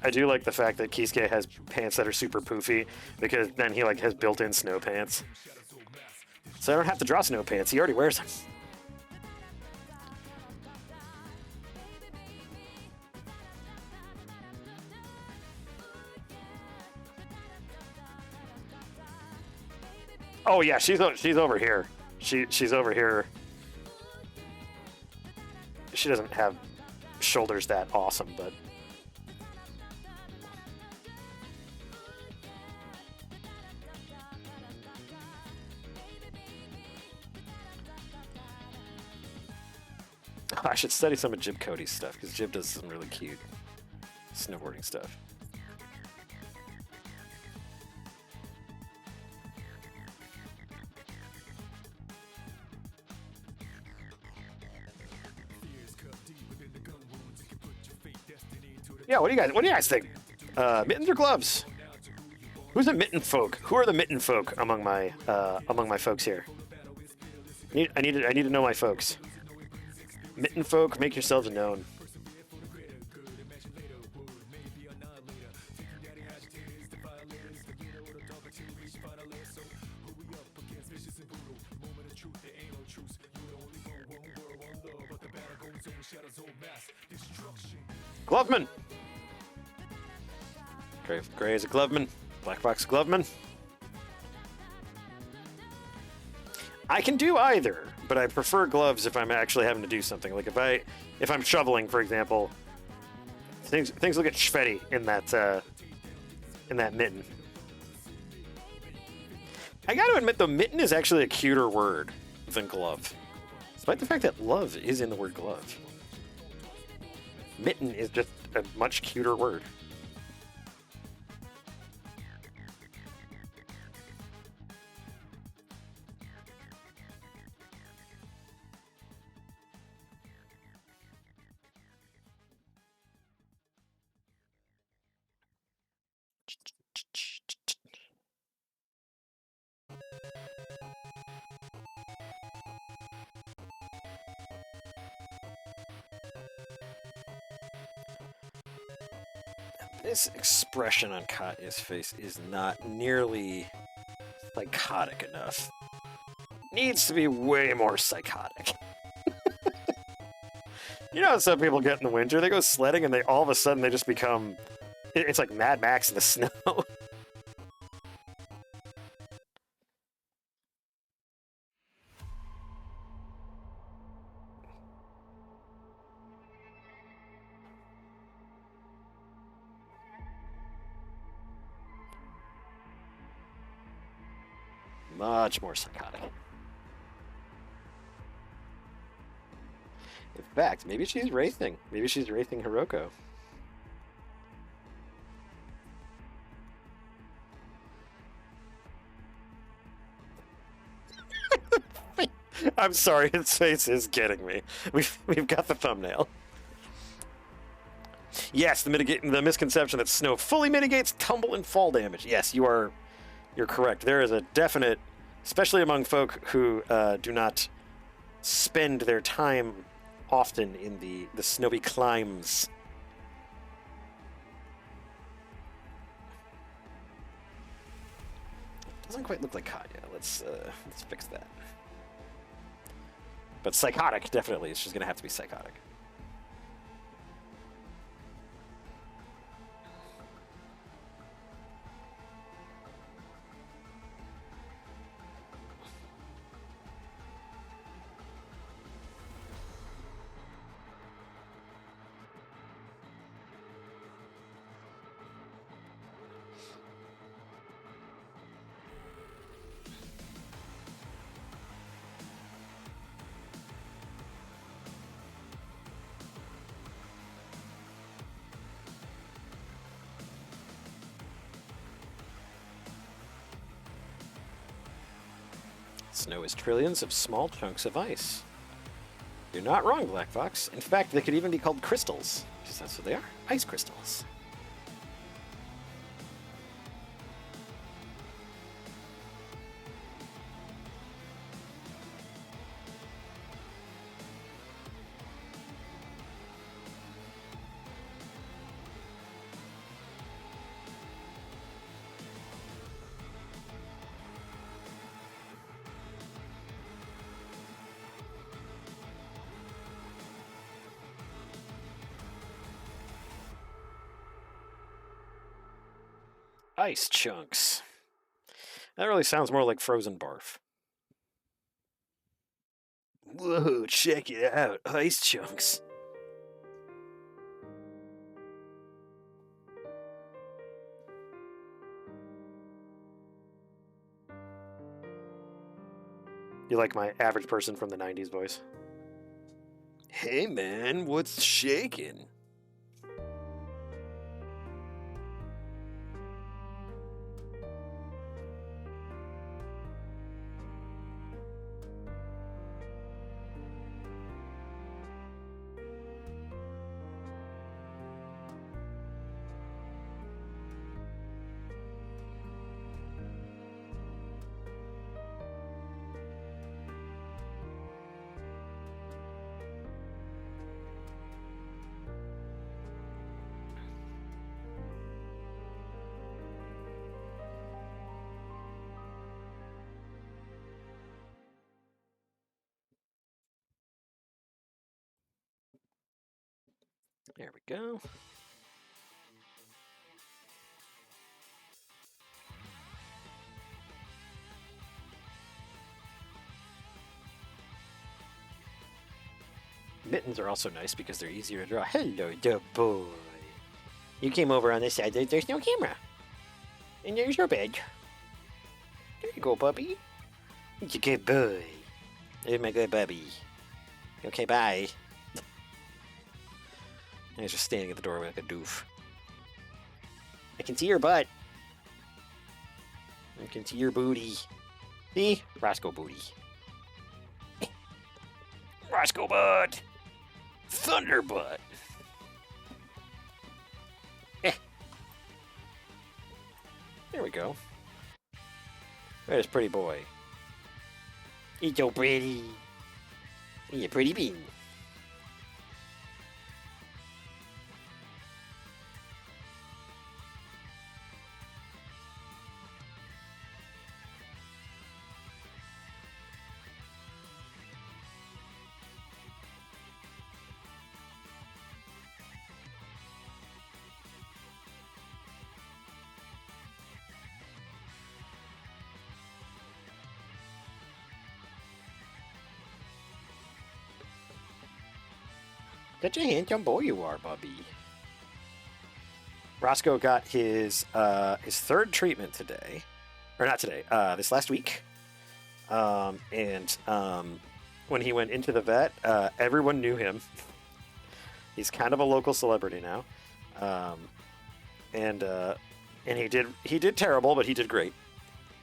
I do like the fact that Kisuke has pants that are super poofy, because then he like has built-in snow pants. So I don't have to draw snow pants. He already wears them. Oh yeah, she's over here. She's over here. She doesn't have shoulders that awesome, but I should study some of Jib Cody's stuff, because Jib does some really cute snowboarding stuff. Yeah, what do you guys think? Mittens or gloves? Who's a mitten folk? Who are the mitten folk among my folks here? I need to know my folks. Mitten folk, make yourselves known. Gloveman! Gray is a Gloveman. Black Box Gloveman. I can do either, but I prefer gloves if I'm actually having to do something. Like if I'm shoveling, for example, things will get sweaty in that mitten. I got to admit, though, mitten is actually a cuter word than glove, despite the fact that love is in the word glove. Mitten is just a much cuter word. This expression on Katya's face is not nearly psychotic enough. Needs to be way more psychotic. You know how some people get in the winter? They go sledding and all of a sudden they just become... It's like Mad Max in the snow. Much more psychotic. In fact, maybe she's racing. Maybe she's racing Hiroko. I'm sorry, his face is getting me. We've got the thumbnail. Yes, the misconception that snow fully mitigates tumble and fall damage. Yes, you're correct. There is a definite, especially among folk who do not spend their time often in the snowy climes. Doesn't quite look like Katya. Let's fix that. But psychotic, definitely. She's gonna have to be psychotic. Snow is trillions of small chunks of ice. You're not wrong, Black Fox. In fact, they could even be called crystals, because that's what they are. Ice crystals. Ice chunks. That really sounds more like frozen barf. Whoa, check it out. Ice chunks. You like my average person from the 90s voice? Hey man, what's shaking? There we go. Mittens are also nice because they're easier to draw. Hello, the boy. You came over on this side. There's no camera. And there's your bed. There you go, puppy. It's a good boy. There's my good puppy. Okay, bye. I was just standing at the doorway like a doof. I can see your butt. I can see your booty. See? Roscoe booty. Roscoe butt! Thunder butt! There we go. There's pretty boy. He's so pretty. He's a pretty bean. Such a handsome boy you are, Bubby. Roscoe got his third treatment today, or not today. This last week, and when he went into the vet, everyone knew him. He's kind of a local celebrity now, and he did terrible, but he did great.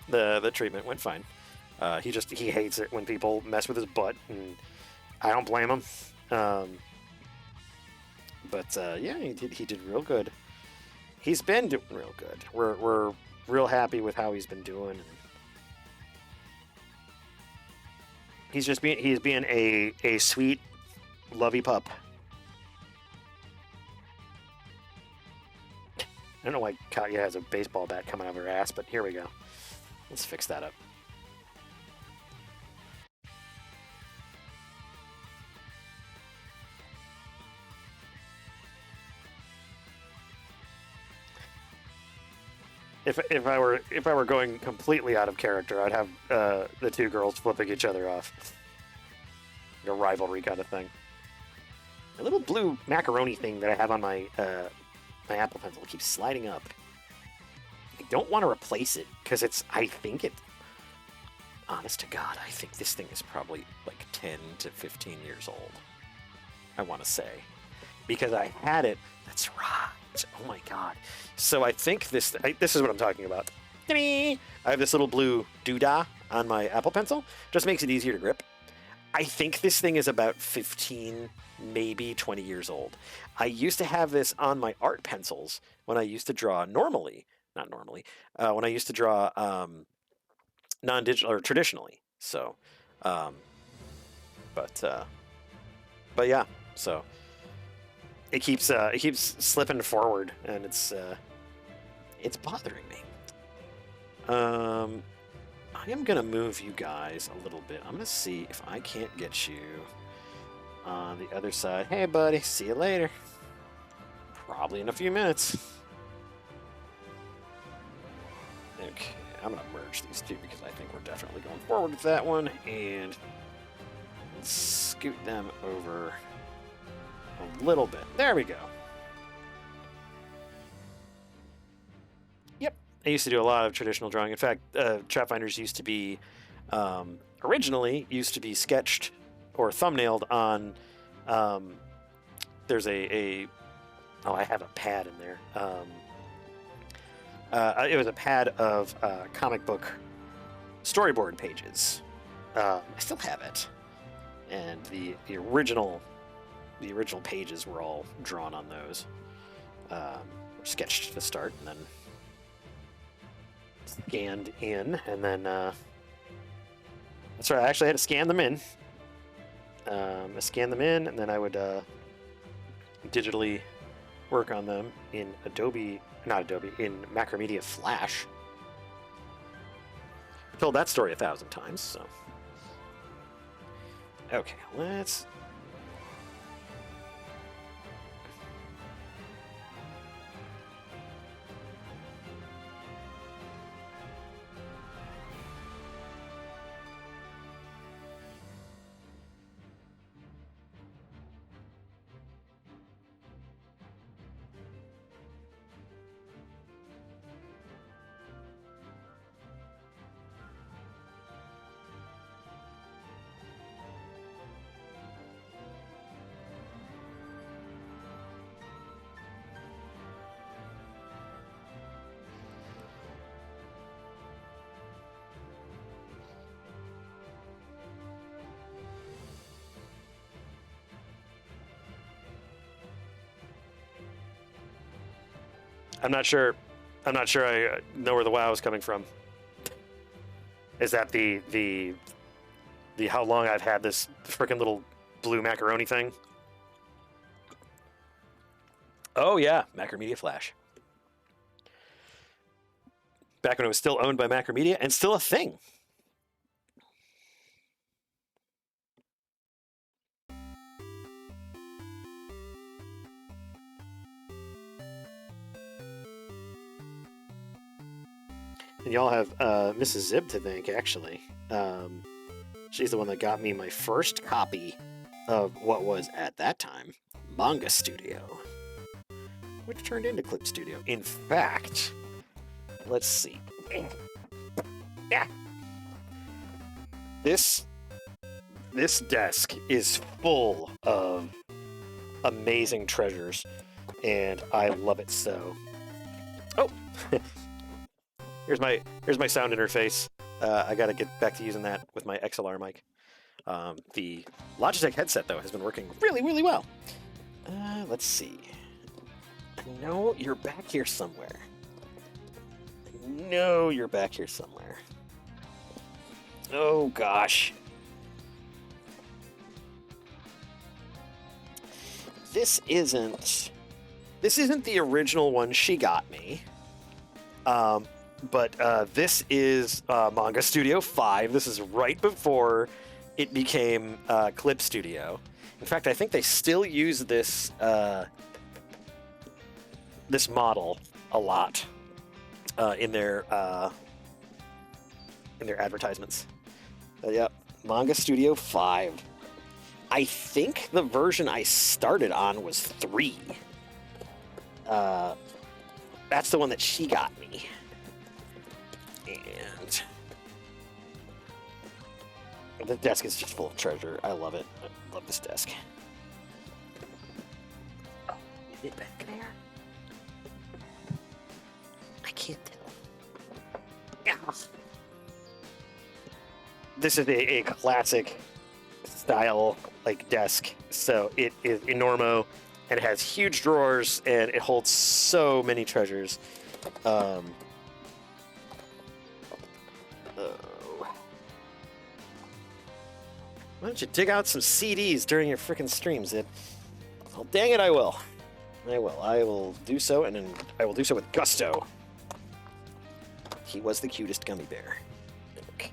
The treatment went fine. He hates it when people mess with his butt, and I don't blame him. But yeah, he did real good. He's been doing real good. We're real happy with how he's been doing. And he's being a sweet, lovey pup. I don't know why Katya has a baseball bat coming out of her ass, but here we go. Let's fix that up. If I were going completely out of character, I'd have the two girls flipping each other off, like a rivalry kind of thing. A little blue macaroni thing that I have on my my Apple Pencil keeps sliding up. I don't want to replace it because honest to God, I think this thing is probably like 10 to 15 years old. I want to say, because I had it. That's right. Oh my God. So I think this is what I'm talking about. I have this little blue doodah on my Apple Pencil. Just makes it easier to grip. I think this thing is about 15, maybe 20 years old. I used to have this on my art pencils when I used to draw when I used to draw non-digital or traditionally. So, but yeah, so it keeps slipping forward, and it's bothering me. I am gonna move you guys a little bit. I'm gonna see if I can't get you on the other side. Hey, buddy, see you later. Probably in a few minutes. Okay, I'm gonna merge these two because I think we're definitely going forward with that one, and scoot them over a little bit. There we go. Yep, I used to do a lot of traditional drawing. In fact, Trapfinders used to be originally sketched or thumbnailed on. There's I have a pad in there. It was a pad of comic book storyboard pages. I still have it, and the original pages were all drawn on those, or sketched to start, and then scanned in, and then that's right. I actually had to scan them in. I scanned them in, and then I would digitally work on them in in Macromedia Flash. I've told that story 1,000 times, so. Okay, let's I'm not sure I know where the wow is coming from. Is that the how long I've had this freaking little blue macaroni thing? Oh yeah, Macromedia Flash. Back when it was still owned by Macromedia and still a thing. And y'all have Mrs. Zib to thank, actually. She's the one that got me my first copy of what was, at that time, Manga Studio, which turned into Clip Studio. In fact, let's see. Yeah. This desk is full of amazing treasures, and I love it so. Oh! Here's my sound interface. I gotta get back to using that with my XLR mic. The Logitech headset, though, has been working really, really well. Let's see. I know you're back here somewhere. Oh, gosh. This isn't the original one she got me. But this is Manga Studio 5. This is right before it became Clip Studio. In fact, I think they still use this this model a lot in their advertisements. Yep, Manga Studio 5. I think the version I started on was 3. That's the one that she got me. And the desk is just full of treasure. I love it. I love this desk. Oh, is it back there? I can't tell. Yeah. This is a classic style desk. So it is enormo, and it has huge drawers, and it holds so many treasures. Why don't you dig out some CDs during your frickin' streams, Zip? Well, dang it, I will. I will do so, and then I will do so with gusto. He was the cutest gummy bear. Okay.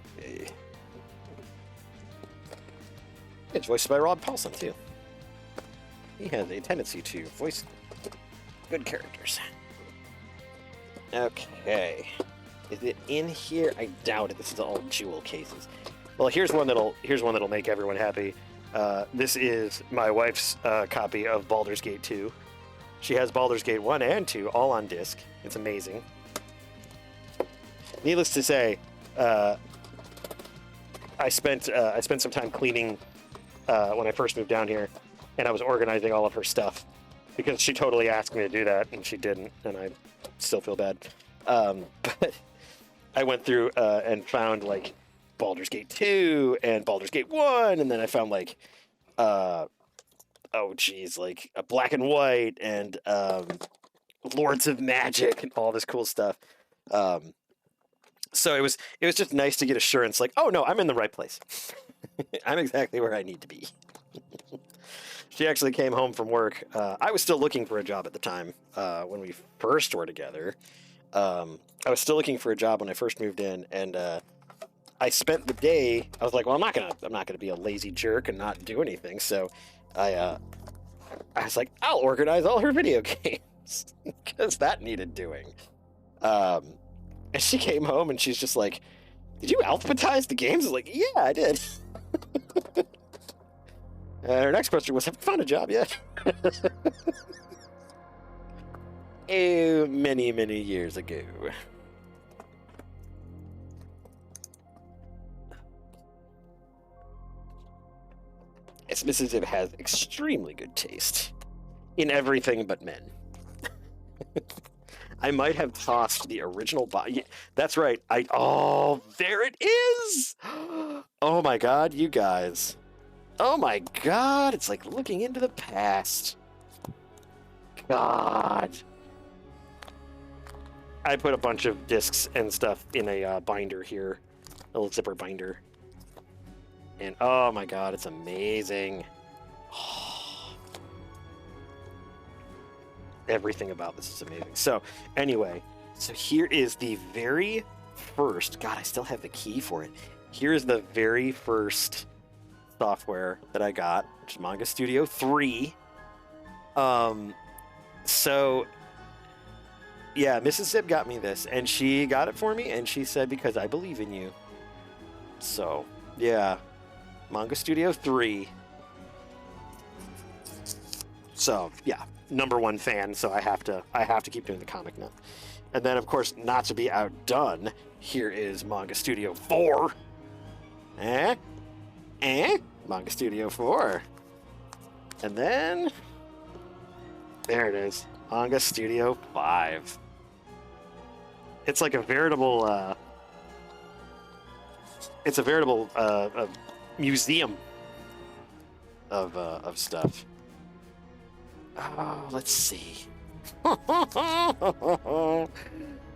It's voiced by Rob Paulson, too. He has a tendency to voice good characters. Okay. Is it in here? I doubt it. This is all jewel cases. Well, here's one that'll make everyone happy. This is my wife's copy of Baldur's Gate 2. She has Baldur's Gate 1 and 2 all on disc. It's amazing. Needless to say, I spent some time cleaning when I first moved down here, and I was organizing all of her stuff because she totally asked me to do that, and she didn't, and I still feel bad. But I went through and found Baldur's Gate 2 and Baldur's Gate 1, and then I found a Black and White and Lords of Magic and all this cool stuff. So it was just nice to get assurance oh no, I'm in the right place. I'm exactly where I need to be. She actually came home from work. I was still looking for a job at the time when we first were together. I was still looking for a job when I first moved in, and I spent the day. I was like, well, I'm not gonna be a lazy jerk and not do anything. So I was like, I'll organize all her video games because that needed doing. And she came home and she's just like, did you alphabetize the games? I was like, yeah, I did. Her next question was, have you found a job yet? Oh, many, many years ago. Yes, Mrs. Zib has extremely good taste in everything but men. I might have tossed the original that's right. Oh, there it is! Oh my god, you guys. Oh my god, it's like looking into the past. God. I put a bunch of discs and stuff in a binder here, a little zipper binder. And oh my god, it's amazing. Everything about this is amazing. So anyway, so here is the very first, God, I still have the key for it. Here is the very first software that I got, which is Manga Studio 3. So yeah, Mrs. Zip got me this, and she got it for me, and she said, because I believe in you. So yeah, Manga Studio 3. So yeah, #1 fan, so I have to keep doing the comic now. And then of course, not to be outdone, here is Manga Studio 4. Manga Studio 4. And then there it is, Manga Studio 5. It's like a veritable it's a veritable museum of stuff. Oh, let's see. Oh,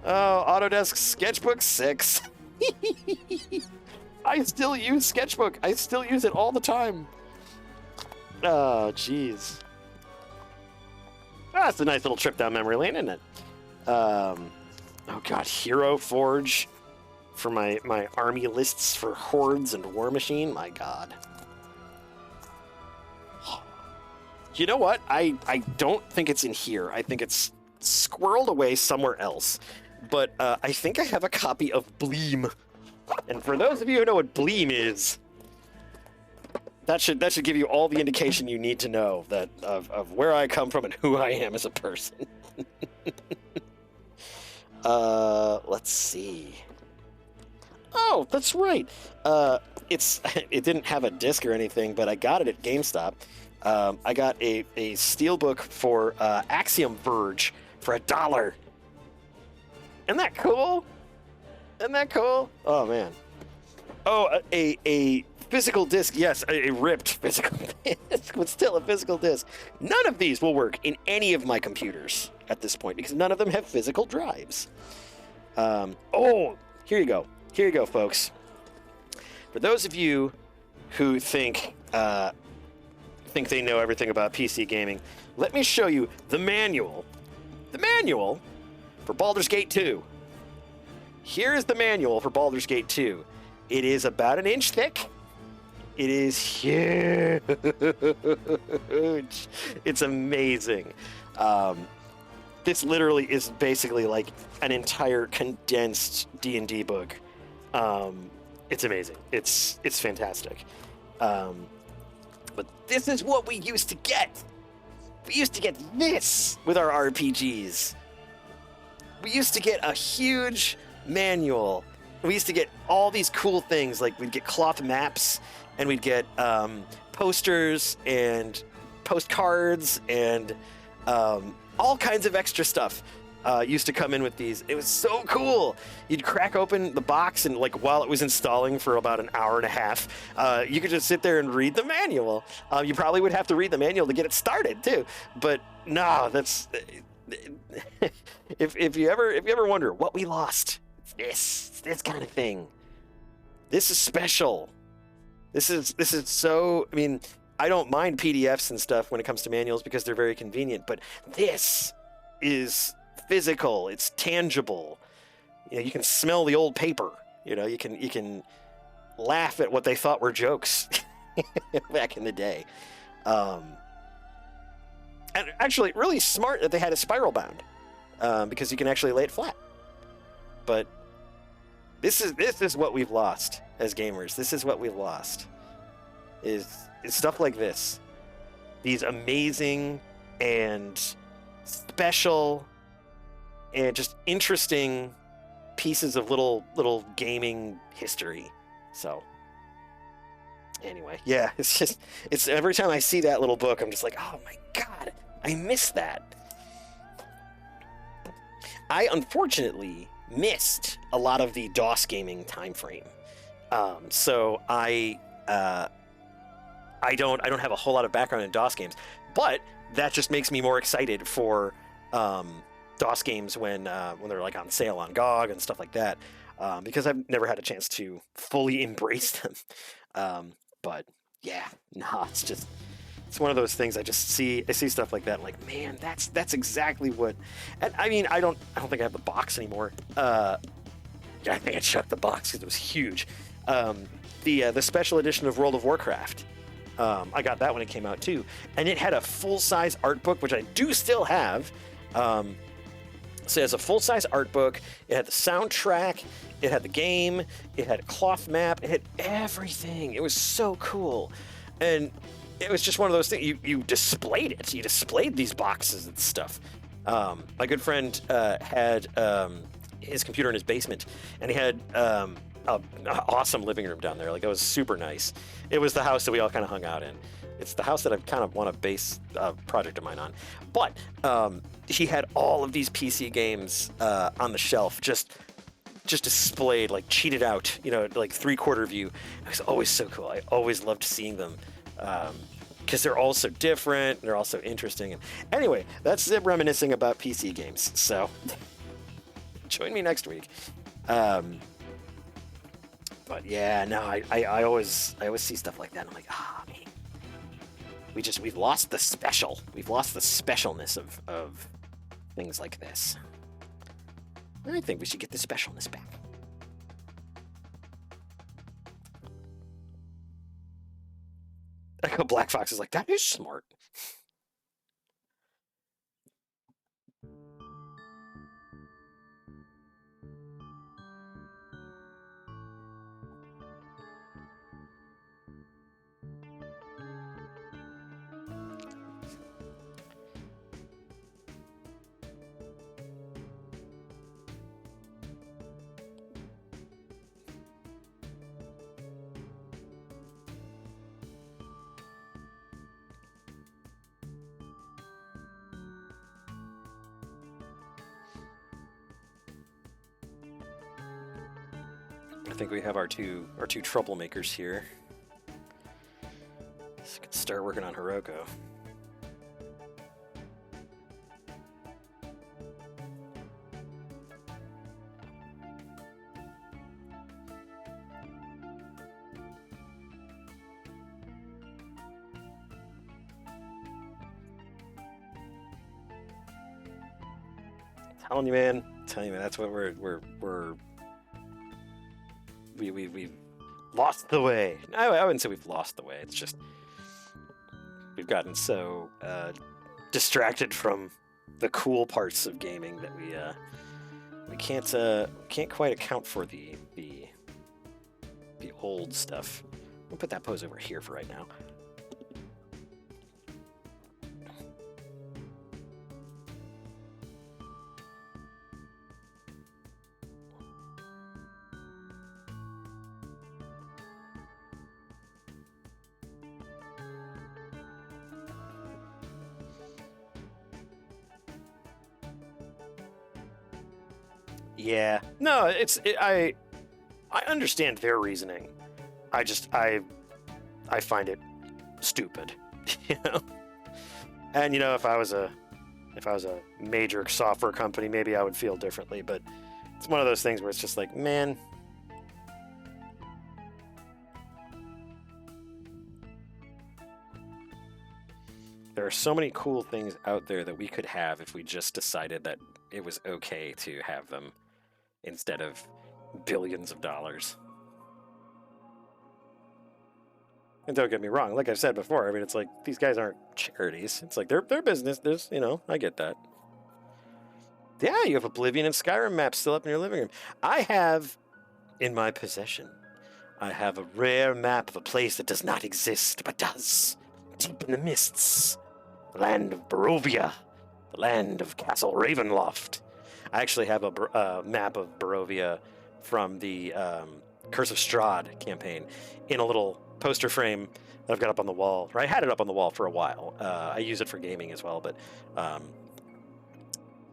Autodesk Sketchbook 6. I still use Sketchbook. I still use it all the time. Oh, jeez. That's a nice little trip down memory lane, isn't it? Oh god, Hero Forge for my army lists for Hordes and War Machine. My god. You know what? I don't think it's in here. I think it's squirreled away somewhere else. But I think I have a copy of Bleem. And for those of you who know what Bleem is, that should give you all the indication you need to know that of where I come from and who I am as a person. Let's see. Oh, that's right. It didn't have a disc or anything, but I got it at GameStop. I got a steelbook for Axiom Verge for $1. Isn't that cool? Isn't that cool? Oh man. Oh, a physical disc. Yes, a ripped physical disc, but still a physical disc. None of these will work in any of my computers at this point because none of them have physical drives. Oh, here you go. Here you go, folks. For those of you who think they know everything about PC gaming, let me show you the manual. The manual for Baldur's Gate 2. Here is the manual for Baldur's Gate 2. It is about an inch thick. It is huge. It's amazing. This literally is basically like an entire condensed D&D book. It's amazing. It's fantastic. But this is what we used to get. We used to get this with our RPGs. We used to get a huge manual. We used to get all these cool things, like we'd get cloth maps, and we'd get posters and postcards and all kinds of extra stuff used to come in with these. It was so cool. You'd crack open the box, and like while it was installing for about an hour and a half, you could just sit there and read the manual. You probably would have to read the manual to get it started too. But no, that's if you ever wonder what we lost, it's this kind of thing. This is special. This is so. I mean, I don't mind PDFs and stuff when it comes to manuals because they're very convenient. But this is physical. It's tangible. You know, you can smell the old paper. You know, you can laugh at what they thought were jokes back in the day. And actually, really smart that they had a spiral bound because you can actually lay it flat. But this is what we've lost as gamers. This is what we've lost. Is stuff like this. These amazing and special and just interesting pieces of little gaming history. So anyway, yeah, it's every time I see that little book, I'm just like, oh my god, I miss that. I unfortunately missed a lot of the DOS gaming time frame. So I don't have a whole lot of background in DOS games, but that just makes me more excited for DOS games when they're like on sale on GOG and stuff like that, because I've never had a chance to fully embrace them. But yeah, no, it's one of those things. I see stuff like that, and like, man, that's exactly what. And I mean, I don't think I have the box anymore. Yeah, I think I chucked the box because it was huge. The special edition of World of Warcraft. I got that when it came out too, and it had a full-size art book, which I do still have. So it has a full-size art book. It had the soundtrack. It had the game. It had a cloth map. It had everything. It was so cool, and it was just one of those things. You displayed it. You displayed these boxes and stuff. My good friend had his computer in his basement, and he had an awesome living room down there. Like, it was super nice. It was the house that we all kind of hung out in. It's the house that I kind of want to base a project of mine on. But he had all of these PC games on the shelf, just displayed, like cheated out, like 3/4 view. It was always so cool. I always loved seeing them. Because they're all so different, and they're all so interesting. And anyway, that's it, reminiscing about PC games. So join me next week. But yeah, no, I always see stuff like that, and I'm like, man, we've lost the special. We've lost the specialness of things like this. I think we should get the specialness back. Echo Black Fox is like, that is smart. I think we have our two troublemakers here. Let's start working on Hiroko. Telling you, man. That's what we've lost the way. I wouldn't say we've lost the way. It's just we've gotten so distracted from the cool parts of gaming that we can't quite account for the old stuff. We'll put that pose over here for right now. Yeah, no, I understand their reasoning. I find it stupid, And if I was a major software company, maybe I would feel differently. But it's one of those things where it's just like, man, there are so many cool things out there that we could have if we just decided that it was okay to have them instead of billions of dollars. And don't get me wrong, like I've said before, I mean, it's like these guys aren't charities. It's like they're business. There's, I get that. Yeah, you have Oblivion and Skyrim maps still up in your living room. I have in my possession, I have a rare map of a place that does not exist, but does. Deep in the mists. The land of Barovia. The land of Castle Ravenloft. I actually have a map of Barovia from the Curse of Strahd campaign in a little poster frame that I've got up on the wall. Or I had it up on the wall for a while. I use it for gaming as well,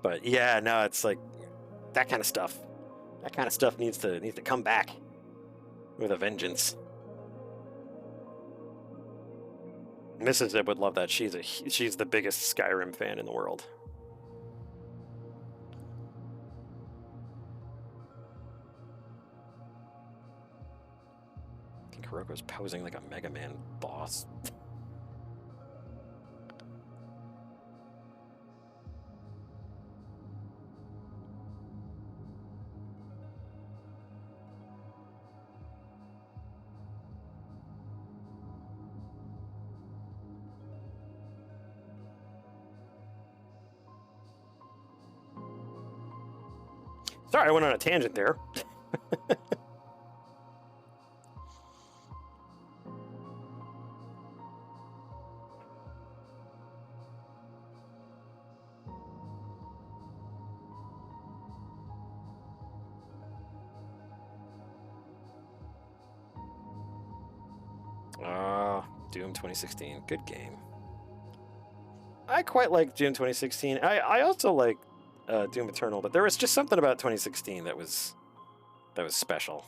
but yeah, no, it's like that kind of stuff. That kind of stuff needs to come back with a vengeance. Mrs. Zib would love that. She's the biggest Skyrim fan in the world. Orc was posing like a Mega Man boss. Sorry, I went on a tangent there. Doom 2016. Good game. I quite like Doom 2016. I also like Doom Eternal, but there was just something about 2016 that was special.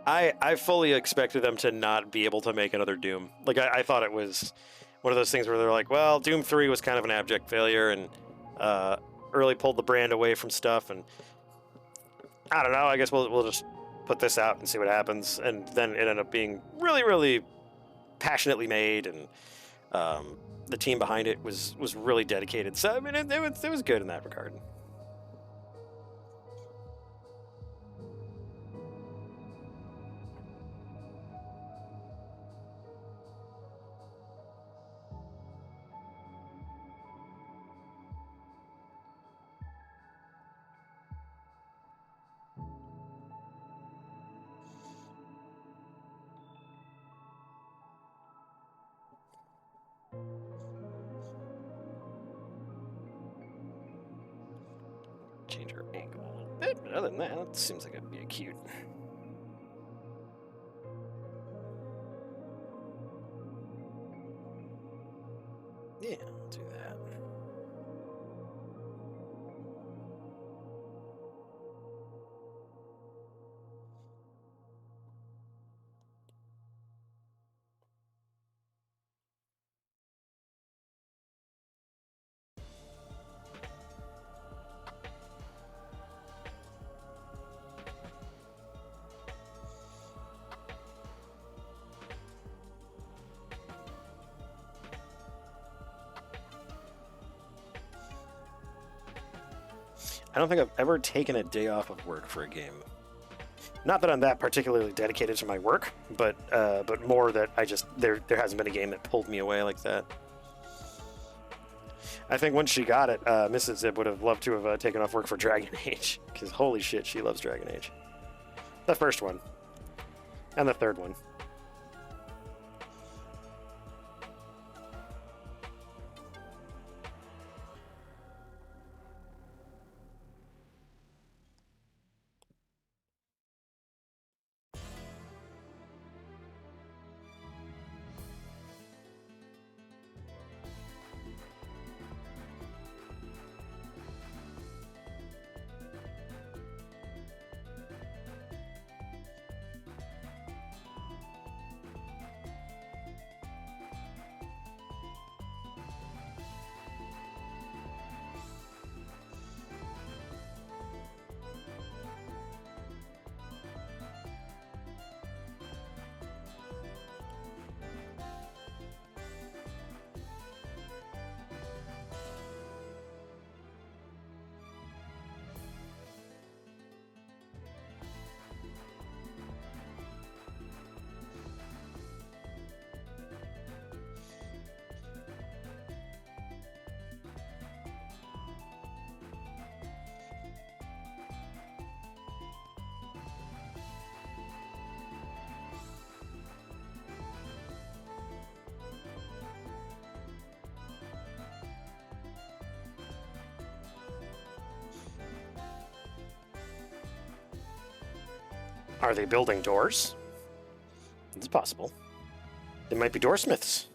I fully expected them to not be able to make another Doom. Like, I thought it was one of those things where they're like, well, Doom 3 was kind of an abject failure and really pulled the brand away from stuff. And I don't know, I guess we'll just put this out and see what happens. And then it ended up being really, really passionately made, and the team behind it was really dedicated. So, I mean, it was good in that regard. Change our angle a little bit, but other than that, it seems like it'd be cute. Yeah, I'll do that. I don't think I've ever taken a day off of work for a game. Not that I'm that particularly dedicated to my work, but more that I just there hasn't been a game that pulled me away like that. I think once she got it, Mrs. Zib would have loved to have taken off work for Dragon Age, because holy shit, she loves Dragon Age. The first one, and the third one. Are they building doors? It's possible. They might be doorsmiths.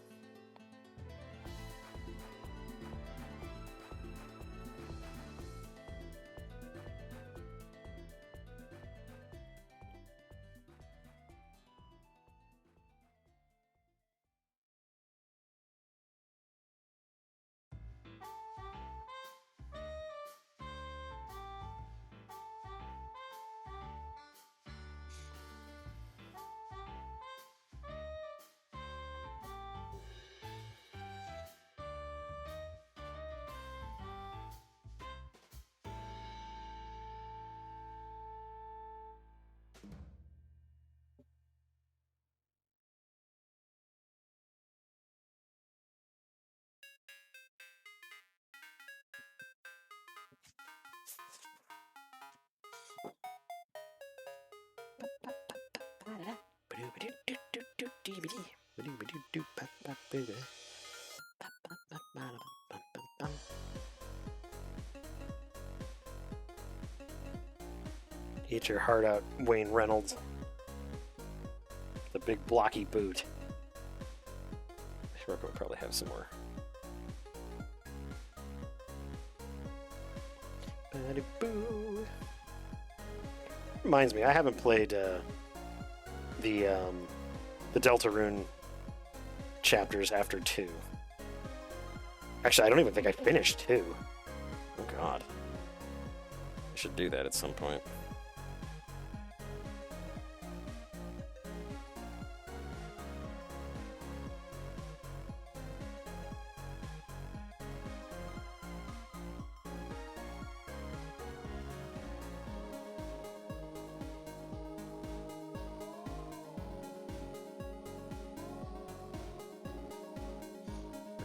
Eat your heart out, Wayne Reynolds. The big blocky boot. Shiroko would probably have some more. Ba-de-boo. Reminds me, I haven't played the Deltarune chapters after 2. Actually, I don't even think I finished 2. Oh god. I should do that at some point.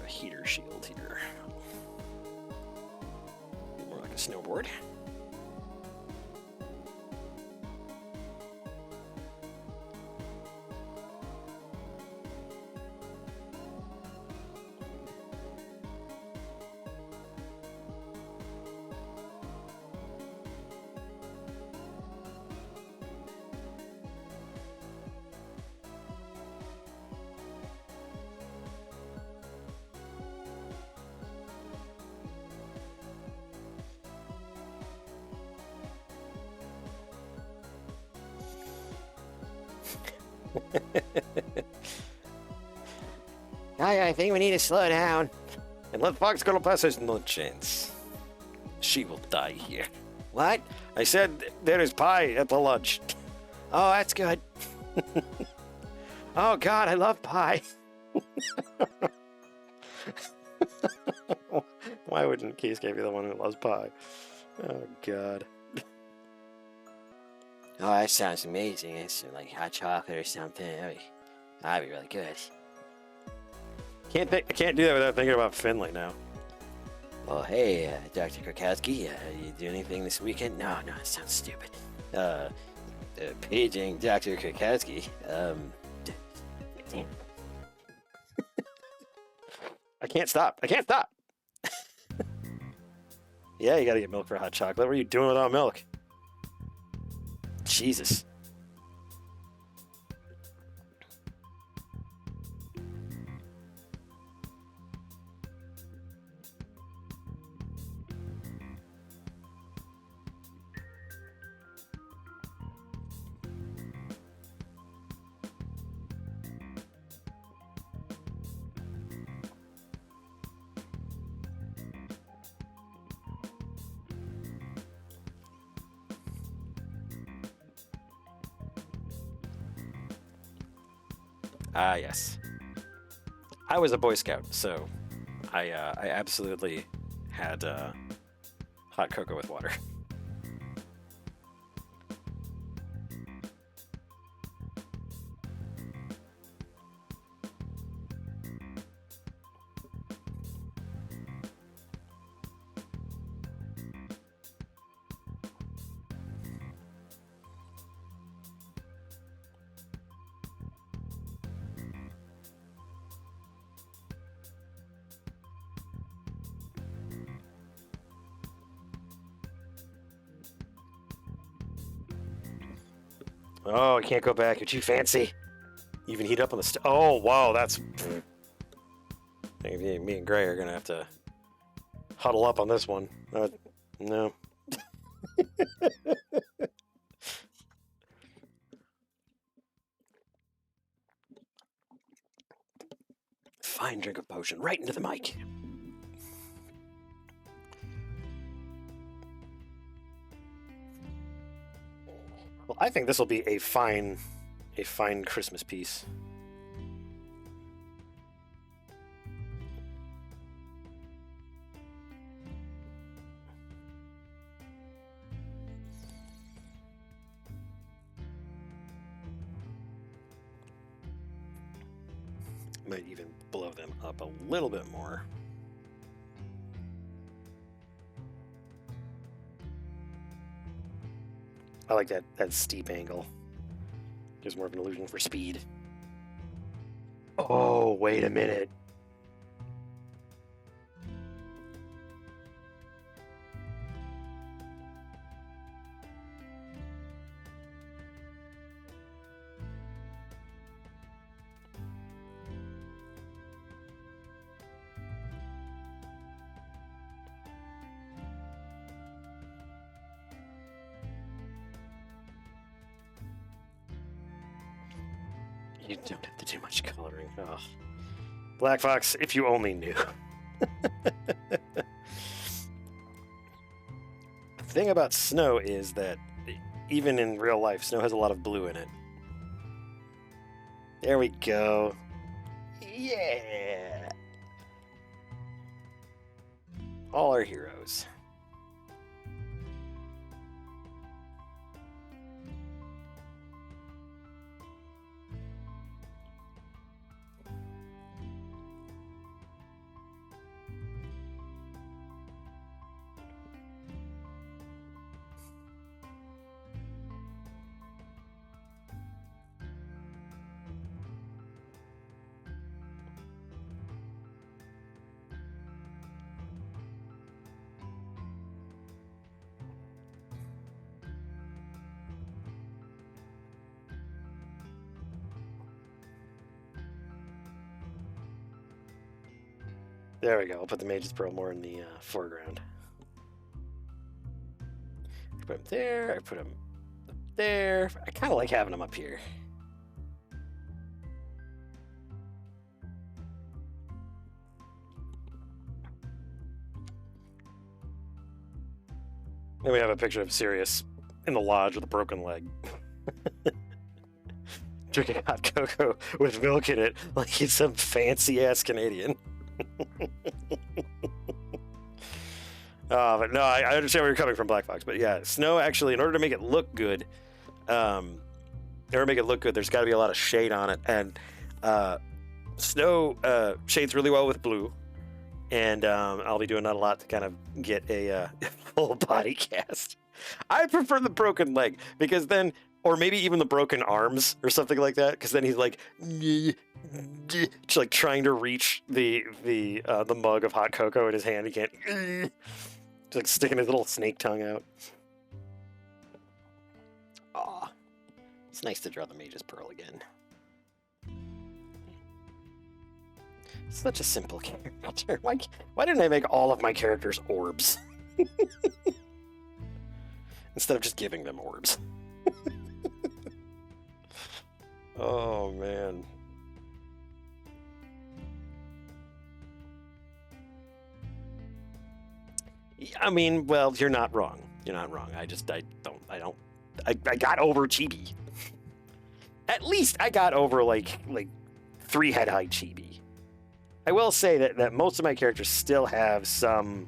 A heater shield here. Be more like a snowboard. I think we need to slow down. And let Fox go pass there's no chance. She will die here. What? I said there is pie at the lunch. Oh, that's good. Oh, God, I love pie. Why wouldn't Keisuke be the one who loves pie? Oh, God. Oh, that sounds amazing. It's like hot chocolate or something. That'd be really good. I can't do that without thinking about Finley now. Well, hey, Dr. Krakowski, you do anything this weekend? No, it sounds stupid. Paging Dr. Krakowski. Damn. I can't stop. Yeah, you gotta get milk for hot chocolate. What are you doing without milk? Jesus. Ah, yes. I was a Boy Scout, so I absolutely had hot cocoa with water. Oh, I can't go back. You're too fancy. Even heat up on the oh, wow, that's... I think me and Gray are going to have to huddle up on this one. No. Fine drink of potion right into the mic. Well, I think this will be a fine Christmas piece. Might even blow them up a little bit more. I like that steep angle. Gives more of an illusion for speed. Oh, wait a minute. You don't have to do much coloring. Oh. Black Fox, if you only knew. The thing about snow is that even in real life, snow has a lot of blue in it. There we go. Yeah. All our heroes. There we go. I'll put the Mage's Pearl more in the foreground. I put him there. I put him up there. I kind of like having him up here. Then we have a picture of Sirius in the lodge with a broken leg. Drinking hot cocoa with milk in it like he's some fancy-ass Canadian. But no, I understand where you're coming from, Black Fox. But yeah, snow actually, in order to make it look good, there's got to be a lot of shade on it, and snow shades really well with blue, and I'll be doing that a lot to kind of get a full body cast. I prefer the broken leg because then, or maybe even the broken arms or something like that, because then he's like, just like trying to reach the mug of hot cocoa in his hand. He can't. Just like sticking his little snake tongue out. Aw, it's nice to draw the Mage's Pearl again. Such a simple character. Why didn't I make all of my characters orbs? Instead of just giving them orbs. Oh, man. I mean, well, you're not wrong. You're not wrong. I got over Chibi. At least I got over like 3 head height Chibi. I will say that most of my characters still have some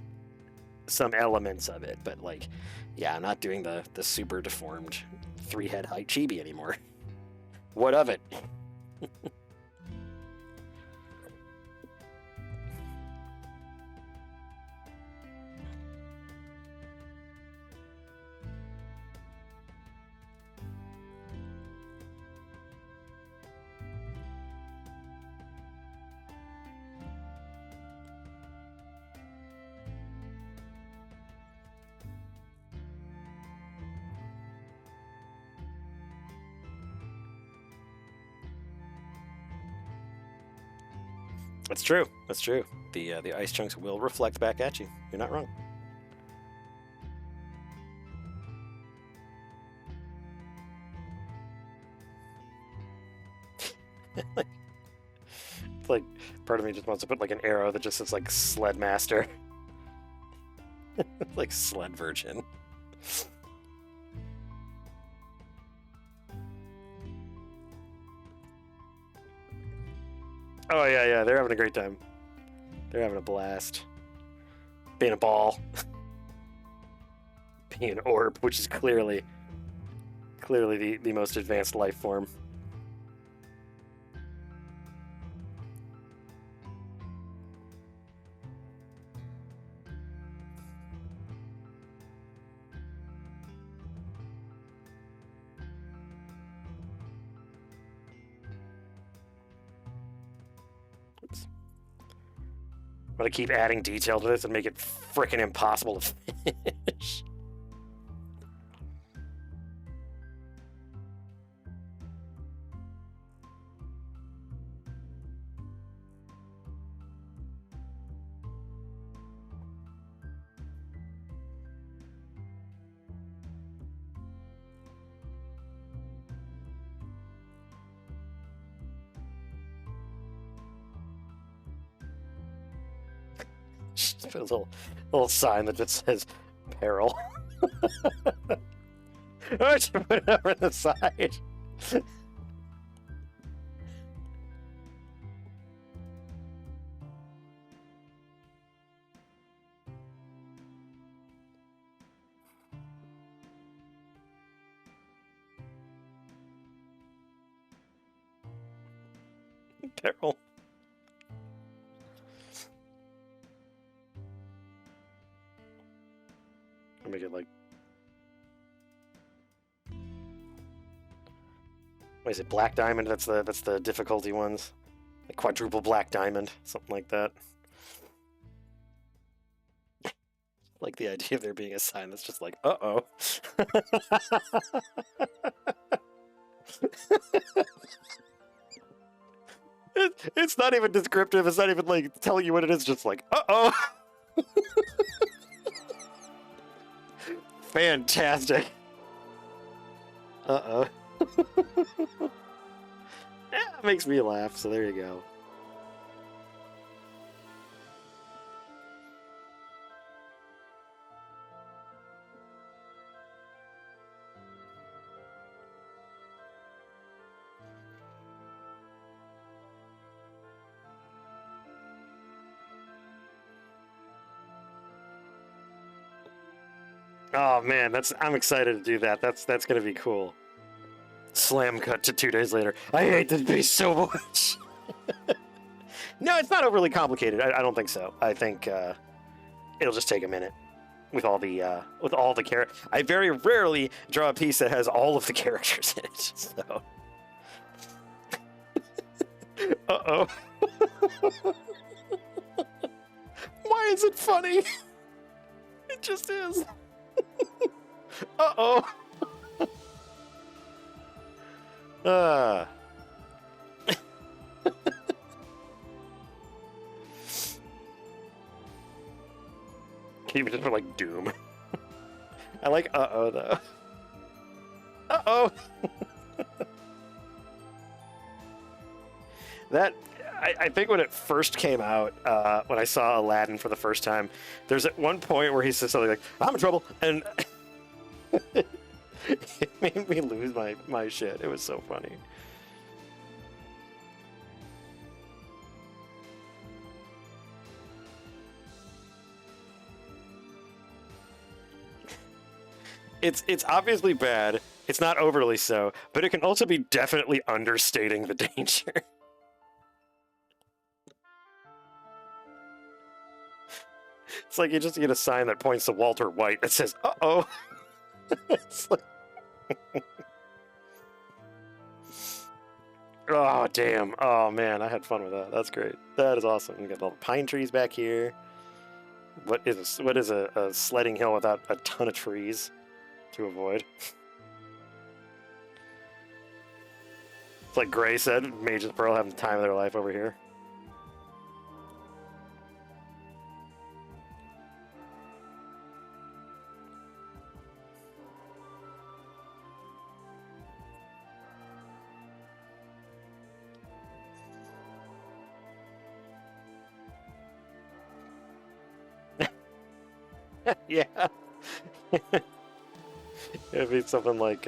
elements of it, but like, yeah, I'm not doing the super deformed 3 head height Chibi anymore. What of it? That's true. That's true. The ice chunks will reflect back at you. You're not wrong. It's like part of me just wants to put like an arrow that just says like Sled Master. Like Sled Virgin. Oh yeah, they're having a great time. They're having a blast. Being a ball. Being an orb, which is clearly the most advanced life form. Oops. I'm gonna keep adding detail to this and make it frickin' impossible to finish. Just put a little sign that just says peril. Why don't you put it over the side? Peril. I'll make it like. What is it? Black diamond. That's the difficulty ones. Like quadruple black diamond, something like that. Like the idea of there being a sign that's just like, uh-oh. It's not even descriptive. It's not even like telling you what it is. Just like, uh-oh. Fantastic. Uh-oh. Yeah, it makes me laugh, so there you go. Oh man, I'm excited to do that. That's gonna be cool. Slam cut to 2 days later. I hate this piece so much. No, it's not overly complicated. I don't think so. I think it'll just take a minute with all the characters. I very rarely draw a piece that has all of the characters in it. So, uh-oh. Why is it funny? It just is. Uh-oh. Even just for like Doom. I like uh-oh though. Uh-oh. That I think when it first came out, when I saw Aladdin for the first time, there's at one point where he says something like, I'm in trouble, and it made me lose my shit. It was so funny. It's obviously bad. It's not overly so, but it can also be definitely understating the danger. It's like you just get a sign that points to Walter White that says, uh-oh. It's like... Oh, damn. Oh, man, I had fun with that. That's great. That is awesome. We got all the pine trees back here. What is a sledding hill without a ton of trees to avoid? It's like Gray said, Mage's Pearl having the time of their life over here. Yeah. It'd be something like,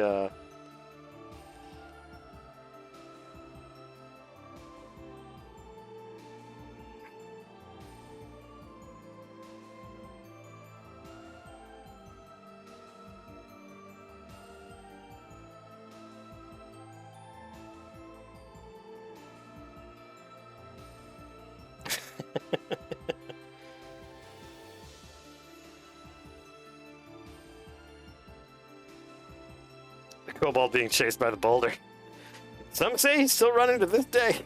the kobold being chased by the boulder. Some say he's still running to this day.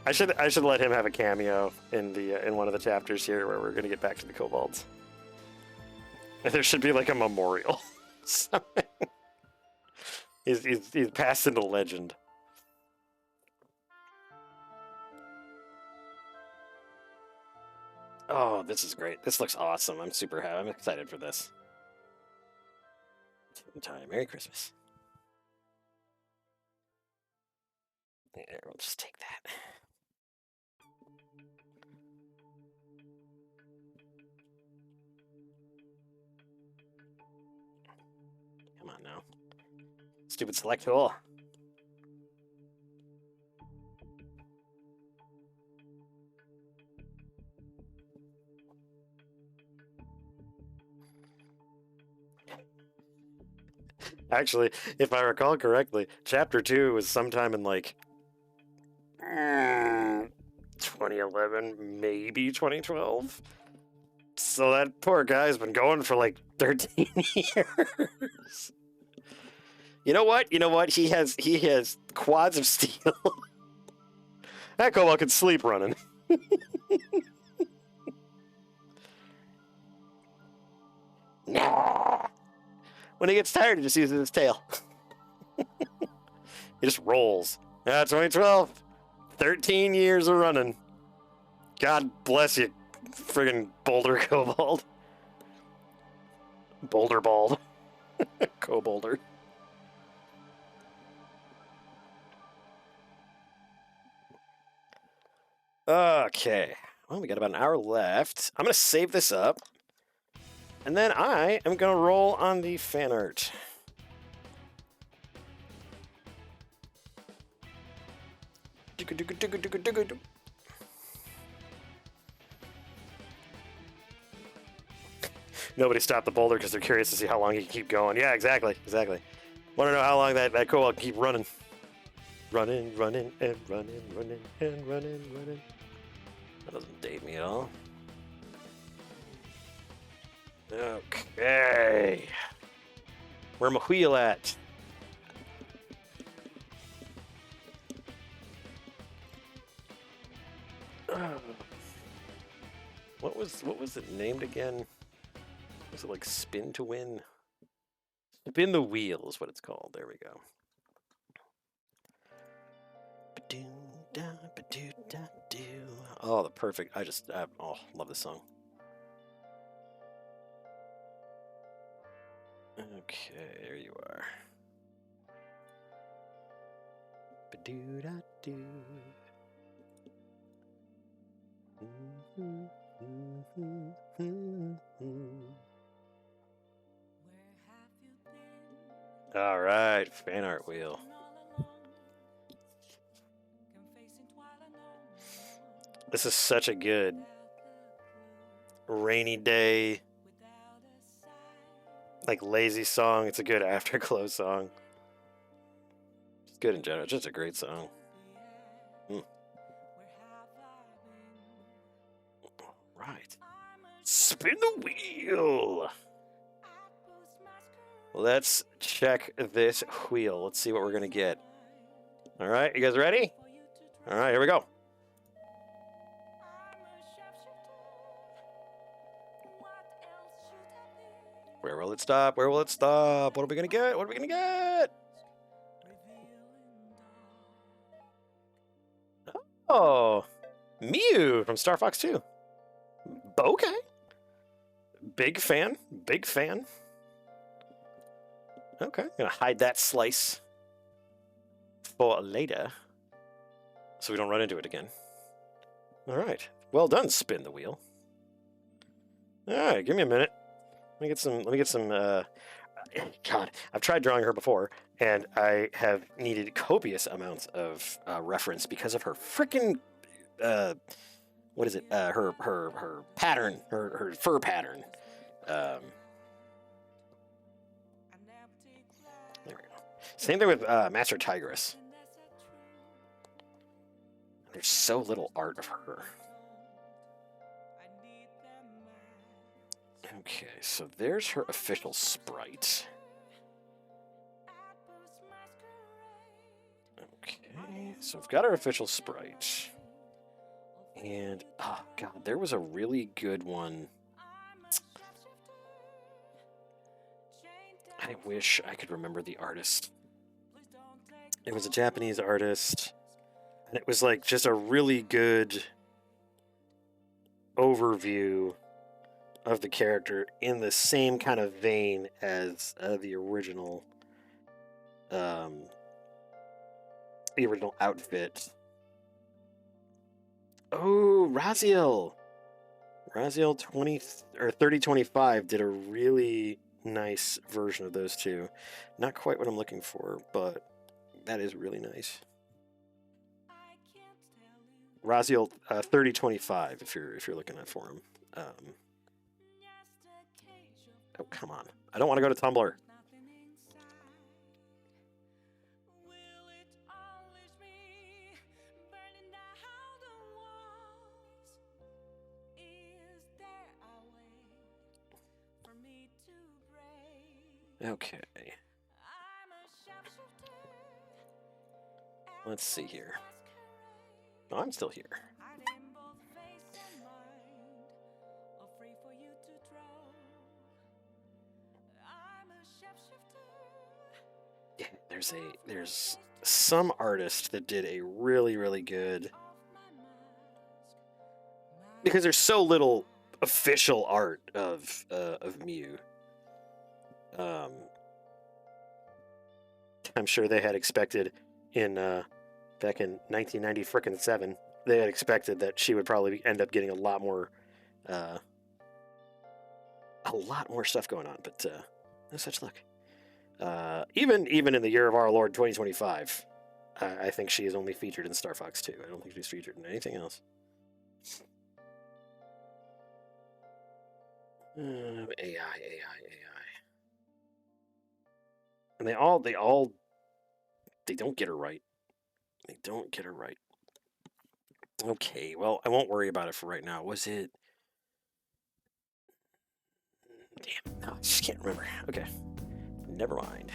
I should let him have a cameo in the in one of the chapters here where we're gonna get back to the kobolds. There should be like a memorial. he's passed into legend. Oh, this is great. This looks awesome. I'm super happy. I'm excited for this. Time. Merry Christmas. There, we'll just take that. Come on now. Stupid select tool. Actually, if I recall correctly, Chapter 2 was sometime in like 2011, maybe 2012. So that poor guy's been going for like 13 years. You know what? You know what? He has quads of steel. That kobold can sleep running. Nah. When he gets tired, he just uses his tail. He just rolls. 2012. 13 years of running. God bless you, friggin' boulder kobold. Boulder bald. Kobolder. Okay. Well, we got about an hour left. I'm going to save this up. And then I am going to roll on the fan art. Nobody stopped the boulder because they're curious to see how long he can keep going. Yeah, exactly. Want to know how long that kobold can keep running. Running, and running, and running. That doesn't date me at all. Okay. Where my wheel at? What was it named again? Was it like Spin to Win? Spin the Wheel is what it's called. There we go. Oh, the perfect. I love this song. Okay, there you are. Ba-doo-da-doo. All right, fan art wheel. This is such a good rainy day, like lazy song. It's a good afterglow song. It's good in general. It's just a great song. Right. Spin the wheel. Let's check this wheel. Let's see what we're going to get. All right, you guys ready? All right, here we go. Where will it stop? Where will it stop? What are we going to get? What are we going to get? Oh, Mew from Star Fox 2. Okay. Big fan. Big fan. Okay. Gonna hide that slice for later so we don't run into it again. All right. Well done, Spin the Wheel. All right, give me a minute. Let me get some. God, I've tried drawing her before, and I have needed copious amounts of reference because of her freaking. What is it? Her pattern, her fur pattern. There we go. Same thing with Master Tigress. There's so little art of her. Okay, so there's her official sprite. Okay, so we've got our official sprite. And, oh god, there was a really good one. I wish I could remember the artist. It was a Japanese artist. And it was like just a really good overview of the character in the same kind of vein as the original outfit. Oh, Raziel 3025 did a really nice version of those two. Not quite what I'm looking for, but that is really nice. Raziel 3025 if you're looking at for him. Oh, come on. I don't want to go to Tumblr. Okay. Let's see here. Oh, I'm still here. Yeah, there's some artist that did a really, really good, because there's so little official art of Mew. I'm sure they had expected back in 1997, they had expected that she would probably end up getting a lot more stuff going on, but no such luck. Even in the year of our Lord 2025, I think she is only featured in Star Fox 2. I don't think she's featured in anything else. AI. And they don't get her right. They don't get her right. Okay, well, I won't worry about it for right now. Was it... Damn, no, I just can't remember. Okay, never mind.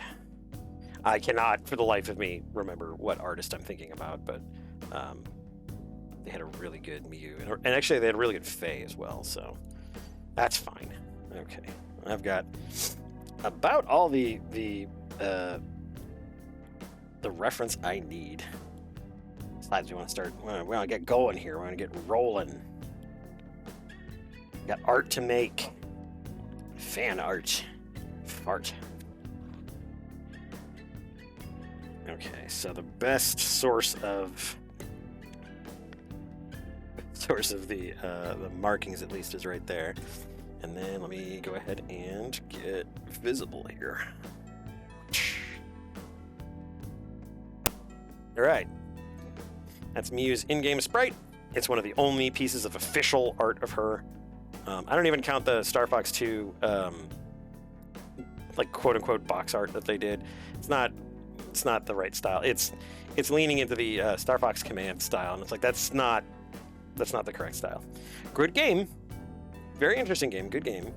I cannot, for the life of me, remember what artist I'm thinking about, but they had a really good Mew. And actually, they had a really good Faye as well, so that's fine. Okay, I've got about all the reference I need. Besides, we want to get going here. We want to get rolling. Got art to make. Fan art. Fart. Okay, so the best source of the markings, at least, is right there. And then let me go ahead and get visible here. All right. That's Mew's in-game sprite. It's one of the only pieces of official art of her. I don't even count the Star Fox 2, like quote-unquote box art that they did. It's not the right style. It's leaning into the Star Fox Command style, and it's like that's not the correct style. Good game, very interesting game, good game,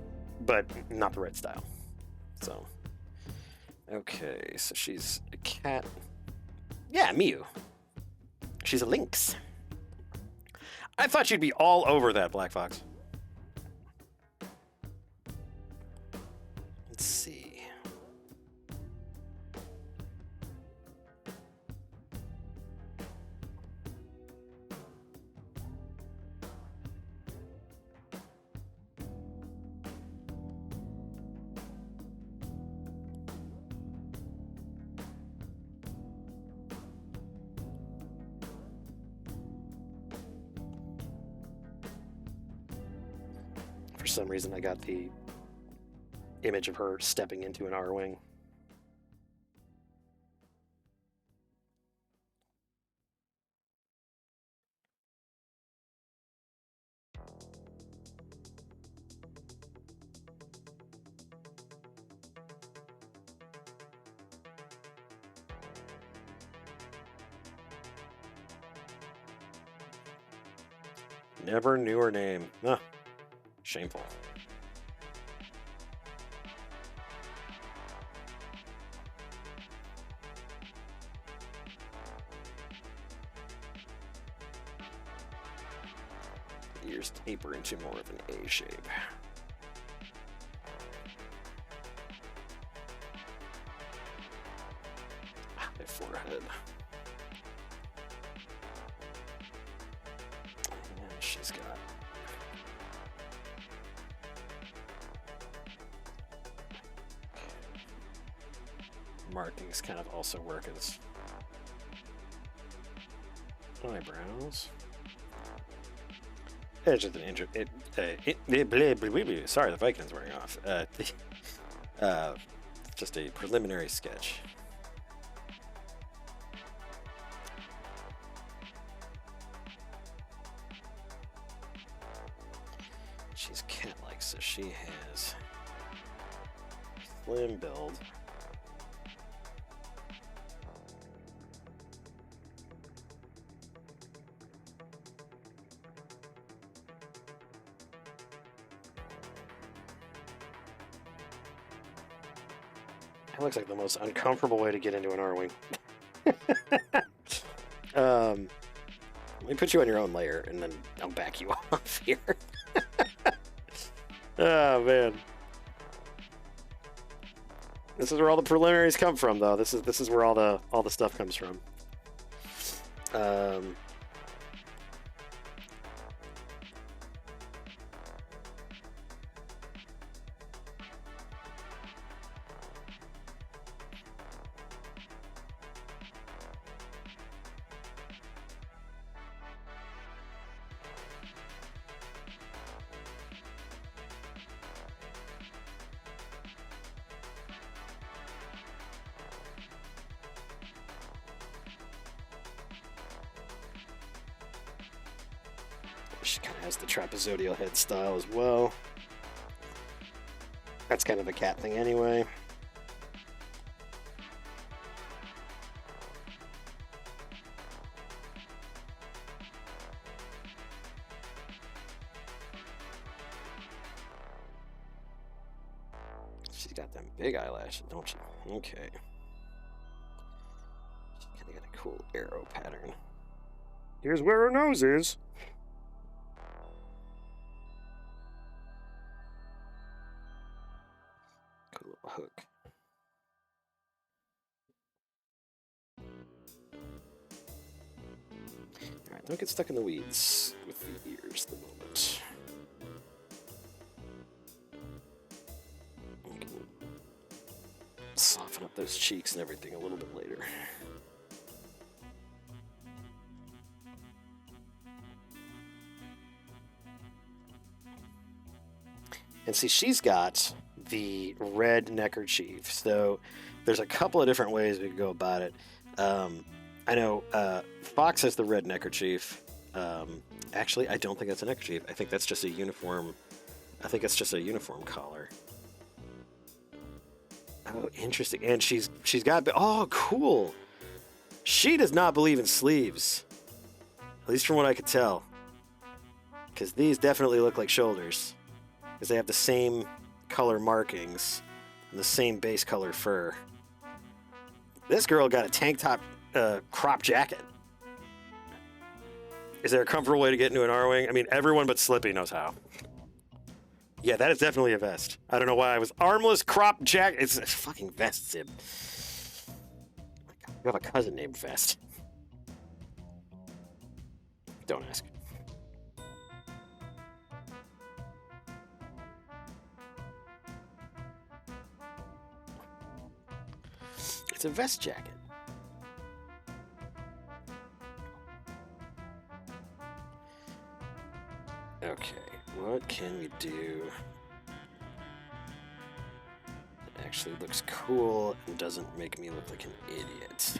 but not the right style. So, okay, so she's a cat. Yeah, Mew. She's a lynx. I thought you'd be all over that, Black Fox. Let's see. for some reason I got the image of her stepping into an R-Wing. Never knew her name. Huh. Shameful. Ears taper into more of an A shape. My forehead. And she's got markings kind of also work as eyebrows. It's just an sorry, the Vicodin's wearing off. Just a preliminary sketch. She's cat-like, so she has slim build. It looks like the most uncomfortable way to get into an R-Wing. Let me put you on your own layer, and then I'll back you off here. Oh, man. This is where all the preliminaries come from, though. This is where all the stuff comes from. She kind of has the trapezoidal head style as well. That's kind of a cat thing anyway. She's got them big eyelashes, don't she? Okay. She's kind of got a cool arrow pattern. Here's where her nose is. Cool little hook. Alright, don't get stuck in the weeds with the ears at the moment. We can soften up those cheeks and everything a little bit later. And see, she's got the red neckerchief. So there's a couple of different ways we could go about it. I know Fox has the red neckerchief. Actually, I don't think that's a neckerchief. I think that's just a uniform. I think it's just a uniform collar. Oh, interesting. And she's got. Oh, cool. She does not believe in sleeves, at least from what I could tell. Because these definitely look like shoulders, because they have the same color markings and the same base color fur. This girl got a tank top crop jacket. Is there a comfortable way to get into an R-Wing? I mean, everyone but Slippy knows how. Yeah, that is definitely a vest. I don't know why I was armless crop jacket. It's a fucking vest, Zib. You have a cousin named Vest. Don't ask. It's a vest jacket. Okay. What can we do that actually looks cool and doesn't make me look like an idiot?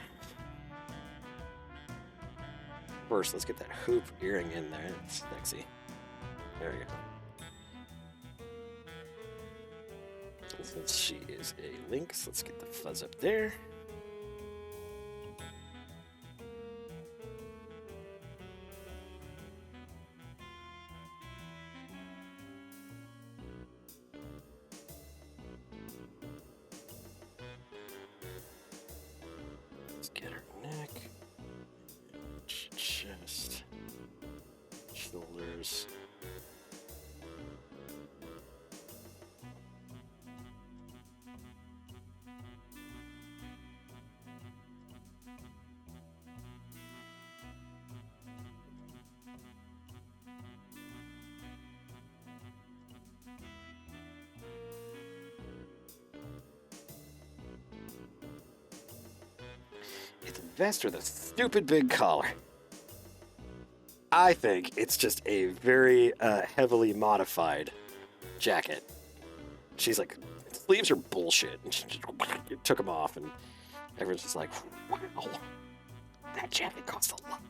First, let's get that hoop earring in there. It's sexy. There we go. Since she is a lynx, let's get the fuzz up there. Let's get her neck, chest, shoulders. It's a vest with a stupid big collar. I think it's just a very heavily modified jacket. She's like, sleeves are bullshit. And she just took them off, and everyone's just like, wow, that jacket costs a lot.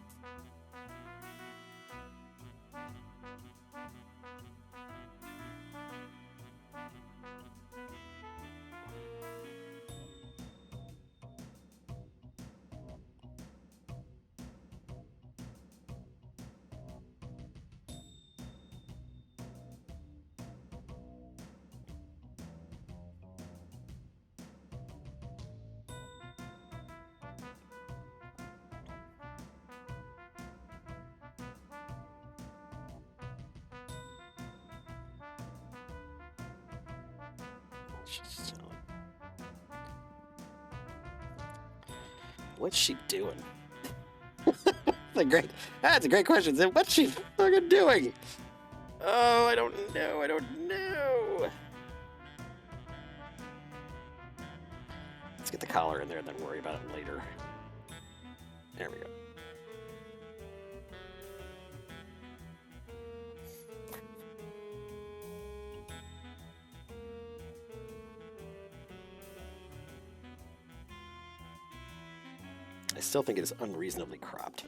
What's she doing? That's a great question. What's she fucking doing? Oh, I don't know. Let's get the collar in there and then worry about it later. There we go. I still think it is unreasonably cropped.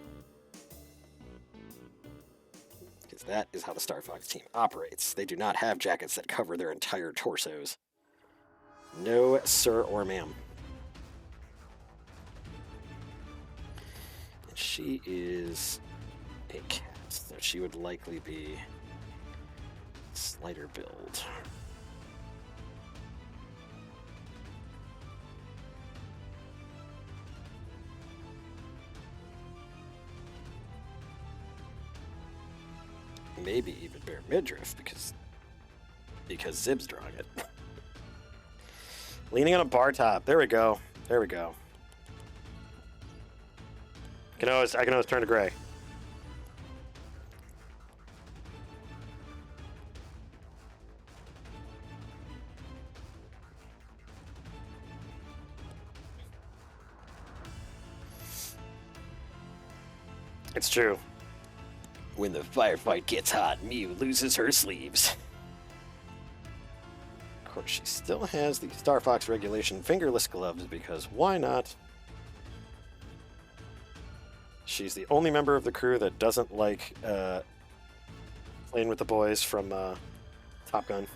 Because that is how the Star Fox team operates. They do not have jackets that cover their entire torsos. No, sir or ma'am. And she is a cat, so she would likely be slighter build. Maybe even bare midriff because Zib's drawing it. Leaning on a bar top. There we go. There we go. I can always turn to gray. It's true. When the firefight gets hot, Mew loses her sleeves. Of course, she still has the Star Fox regulation fingerless gloves because why not? She's the only member of the crew that doesn't like playing with the boys from Top Gun.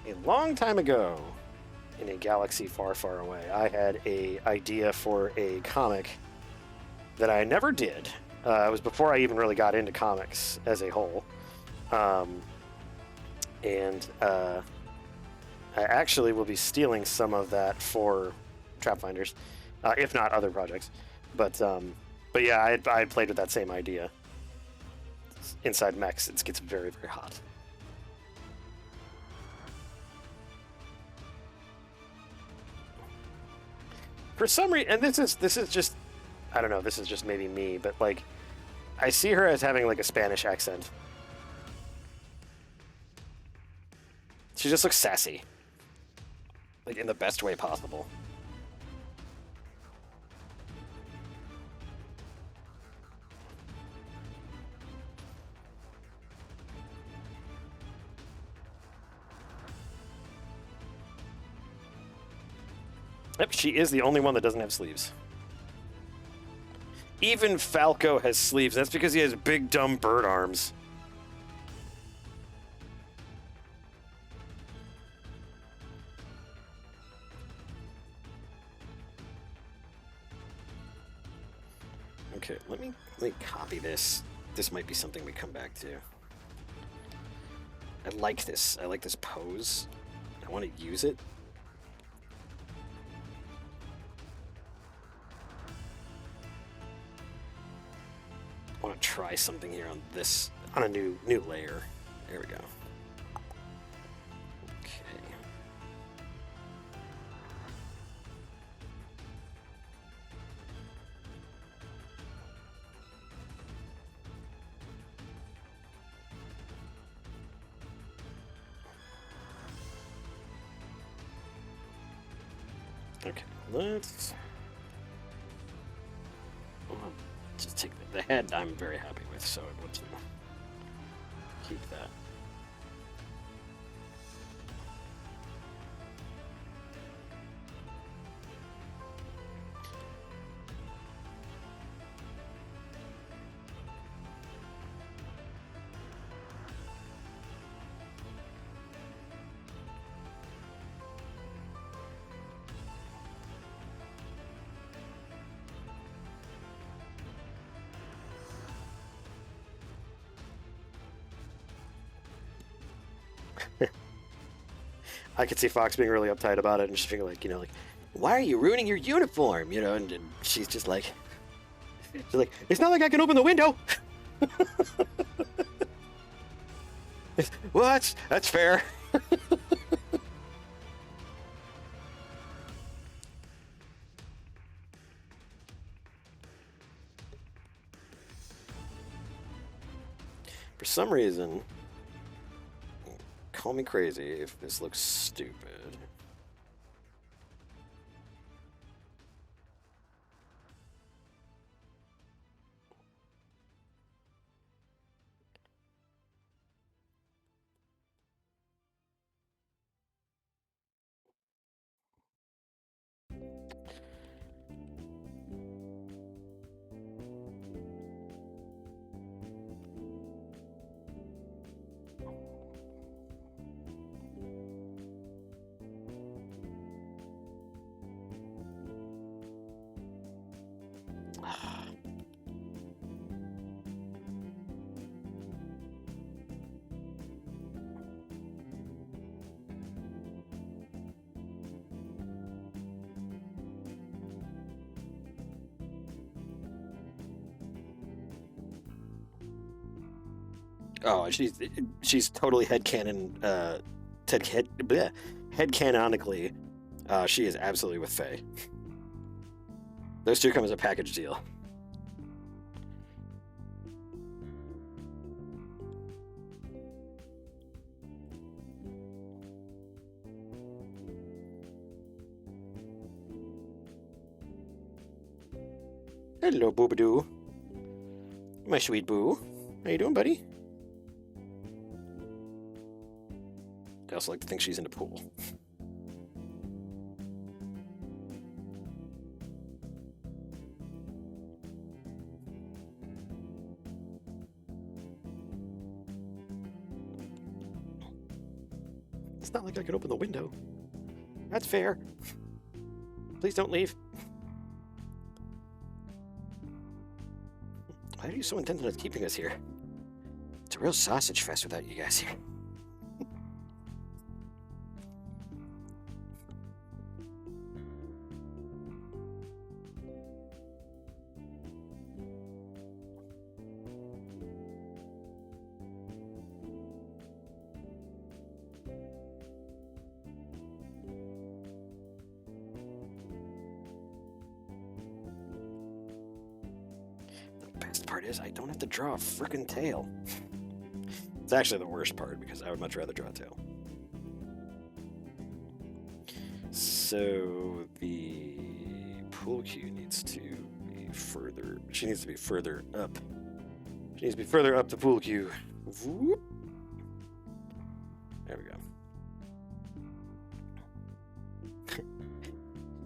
A long time ago, in a galaxy far, far away, I had an idea for a comic that I never did. It was before I even really got into comics as a whole. I actually will be stealing some of that for Trapfinders, if not other projects. But yeah, I had played with that same idea. Inside mechs, it gets very, very hot. For some reason, and this is just I don't know, this is just maybe me, but like, I see her as having like a Spanish accent. She just looks sassy. Like, in the best way possible. Yep, she is the only one that doesn't have sleeves. Even Falco has sleeves. That's because he has big, dumb bird arms. Okay, let me copy this. This might be something we come back to. I like this. I like this pose. I want to use it. I want to try something here on this, on a new layer. There we go. Okay. Okay, let's just take the head. I'm very happy with, so I want to keep that. I could see Fox being really uptight about it and just being like, like, Why are you ruining your uniform? And she's just like, it's not like I can open the window. well, that's fair. For some reason, call me crazy if this looks stupid. Oh, she's totally headcanonically, she is absolutely with Faye. Those two come as a package deal. Hello, Boobadoo. My sweet boo. How you doing, buddy? I also like to think she's in the pool. It's not like I could open the window. That's fair. Please don't leave. Why are you so intent on keeping us here? It's a real sausage fest without you guys here. best part is I don't have to draw a freaking tail. It's actually the worst part because I would much rather draw a tail. So the pool cue needs to be further. She needs to be further up. She needs to be further up the pool cue. Whoop. There we go.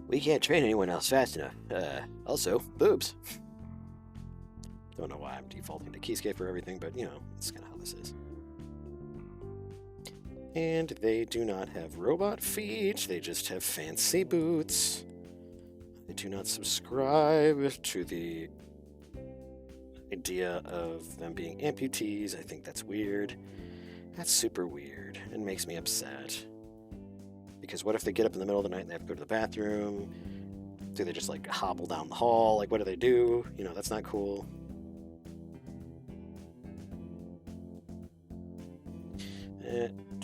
We can't train anyone else fast enough. Also, boobs. Don't know why I'm defaulting to Keyscape for everything, but you know, it's kind of how this is. And they do not have robot feet, they just have fancy boots. They do not subscribe to the idea of them being amputees. I think that's weird. That's super weird and makes me upset. Because what if they get up in the middle of the night and they have to go to the bathroom? Do they just like hobble down the hall? Like, what do they do? You know, that's not cool.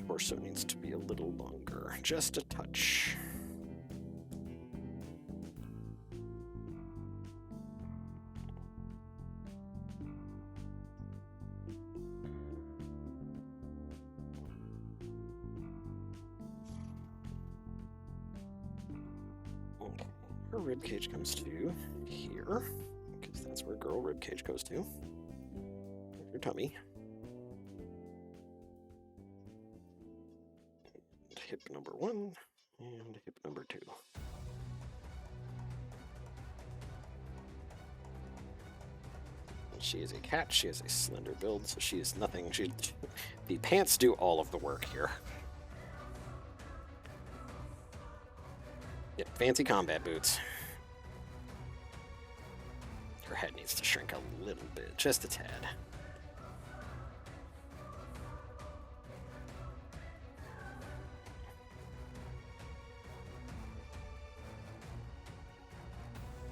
Torso needs to be a little longer, just a touch. Okay, her rib cage comes to here, because that's where girl rib cage goes to. Her tummy. Hip number 1 and hip number 2. She is a cat. She has a slender build, so she is nothing. The pants do all of the work here. Yep, fancy combat boots. Her head needs to shrink a little bit, just a tad.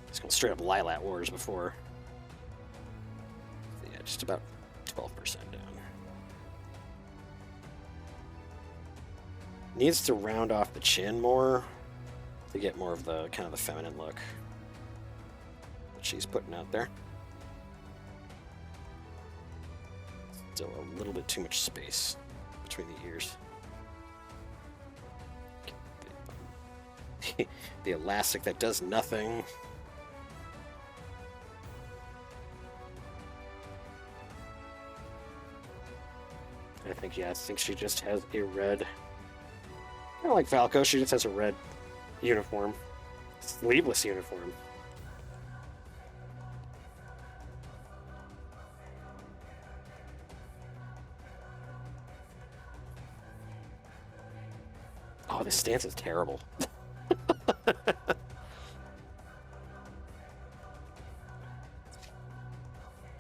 Just going straight up Lilat Wars before. So yeah, just about 12% down. Needs to round off the chin more to get more of the kind of the feminine look that she's putting out there. Still a little bit too much space between the ears. The elastic that does nothing. I think she just has a red, kind of like Falco, she just has a red uniform, sleeveless uniform. Oh, this stance is terrible.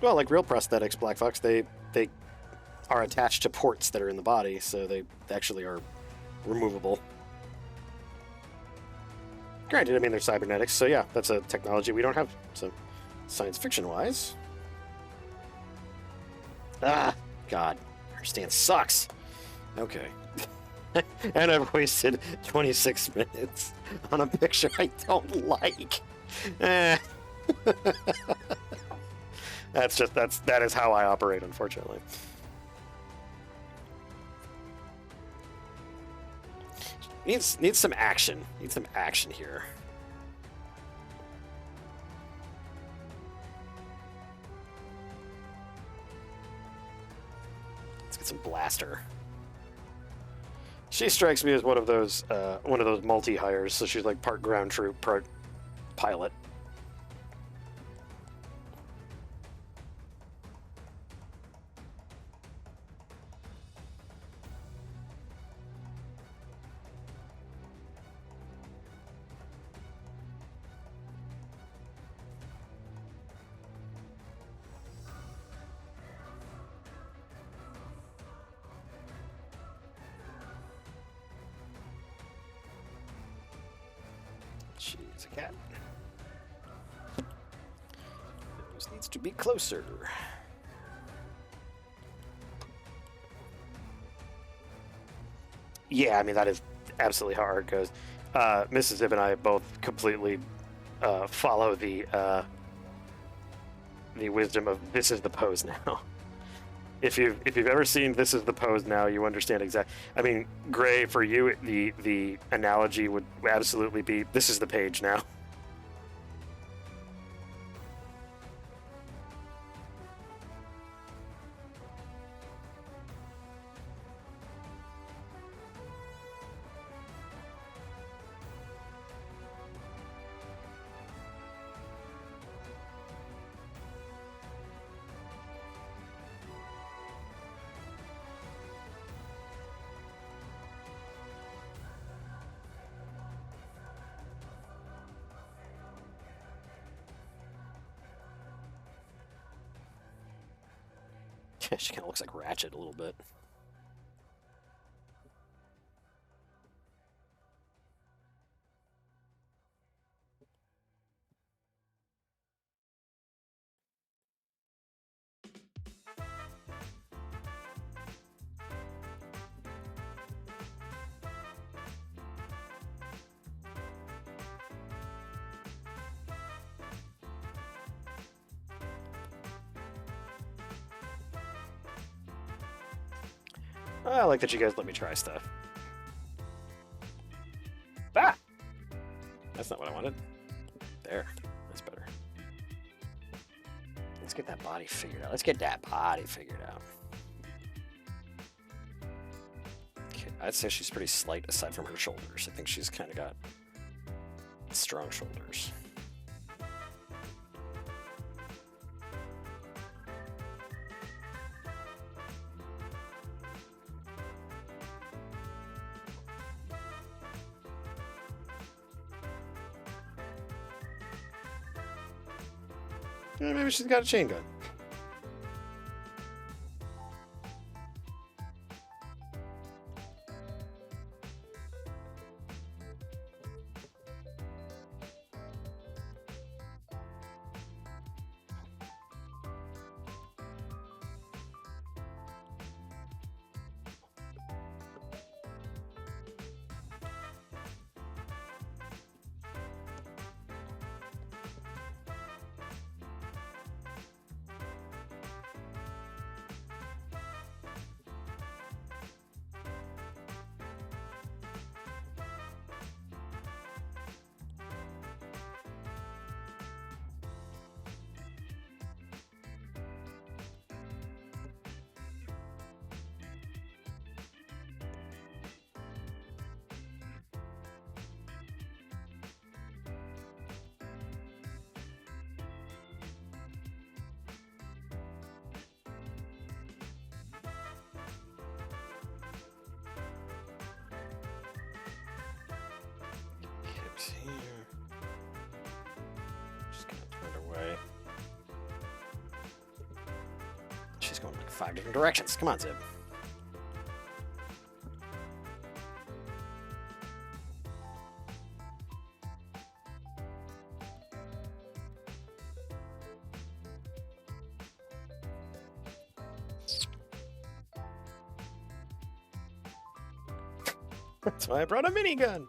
Well, like real prosthetics, Black Fox, they are attached to ports that are in the body, so they actually are removable. Granted, I mean, they're cybernetics, so yeah, that's a technology we don't have, so science fiction-wise. Ah, God, her stance sucks. Okay. And I've wasted 26 minutes on a picture I don't like. That is how I operate, unfortunately. Needs some action. Needs some action here. Let's get some blaster. She strikes me as one of those multi-hires, so she's like part ground troop, part pilot. She's a cat. Nose needs to be closer. Yeah, I mean, that is absolutely how art goes. Mrs. Ib and I both completely follow the the wisdom of this is the pose now. If you've ever seen This Is the Pose Now, you understand exactly. I mean, Gray, for you, the analogy would absolutely be this is the page now. She kind of looks like Ratchet a little bit. I like that you guys let me try stuff. Ah! That's not what I wanted. There. That's better. Let's get that body figured out. Okay, I'd say she's pretty slight aside from her shoulders. I think she's kind of got strong shoulders. Maybe she's got a chain gun. Hips here. Just gonna turn it away. She's going like 5 different directions. Come on, Zib. That's why I brought a minigun.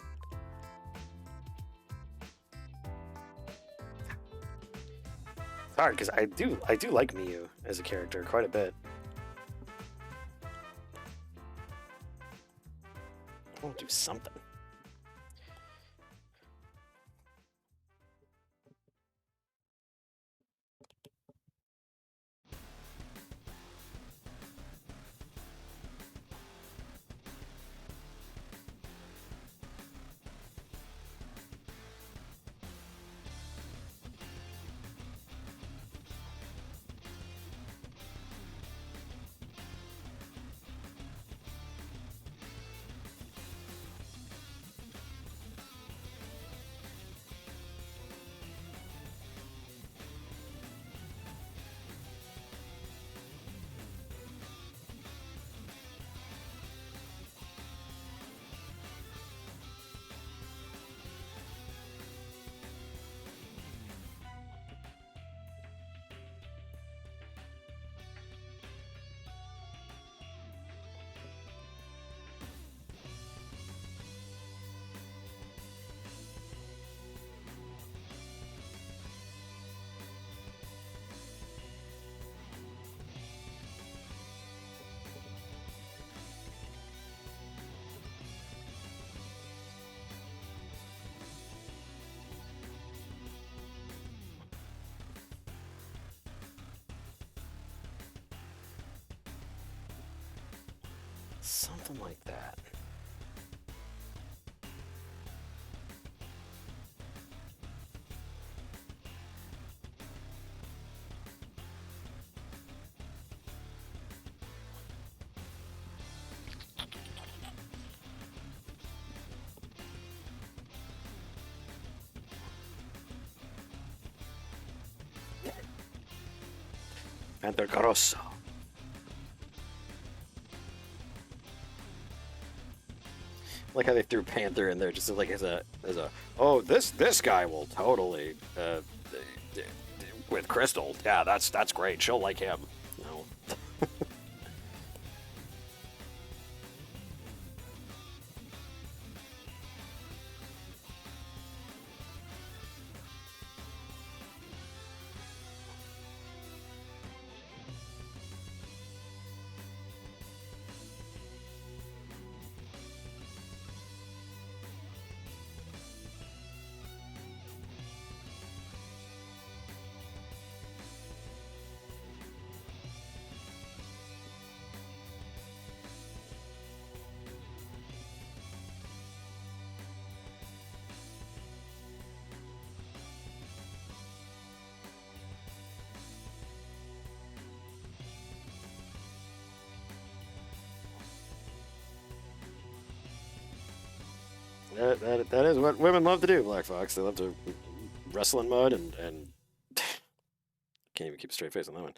It's hard because I do like Miyu as a character quite a bit. I want to do something. Something like that. Panther Carosso. Like how they threw Panther in there, just like as a oh this guy will totally with Crystal. Yeah, that's great. She'll like him. No. That is what women love to do, Black Fox. They love to wrestle in mud and can't even keep a straight face on that one.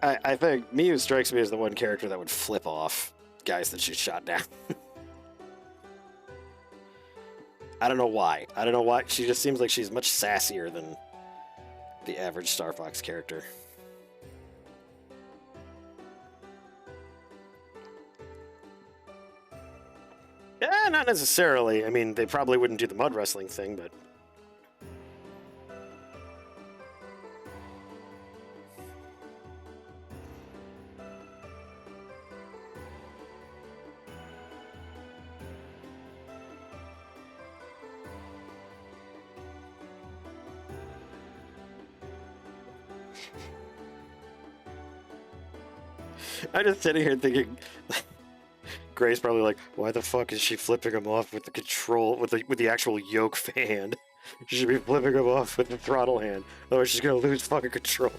I think Miyu strikes me as the one character that would flip off guys that she shot down. I don't know why. She just seems like she's much sassier than the average Star Fox character. Yeah, not necessarily. I mean, they probably wouldn't do the mud wrestling thing, but... I'm just sitting here thinking, Gray's probably like, why the fuck is she flipping him off with the control, with the actual yoke hand? She should be flipping him off with the throttle hand, otherwise she's gonna lose fucking control.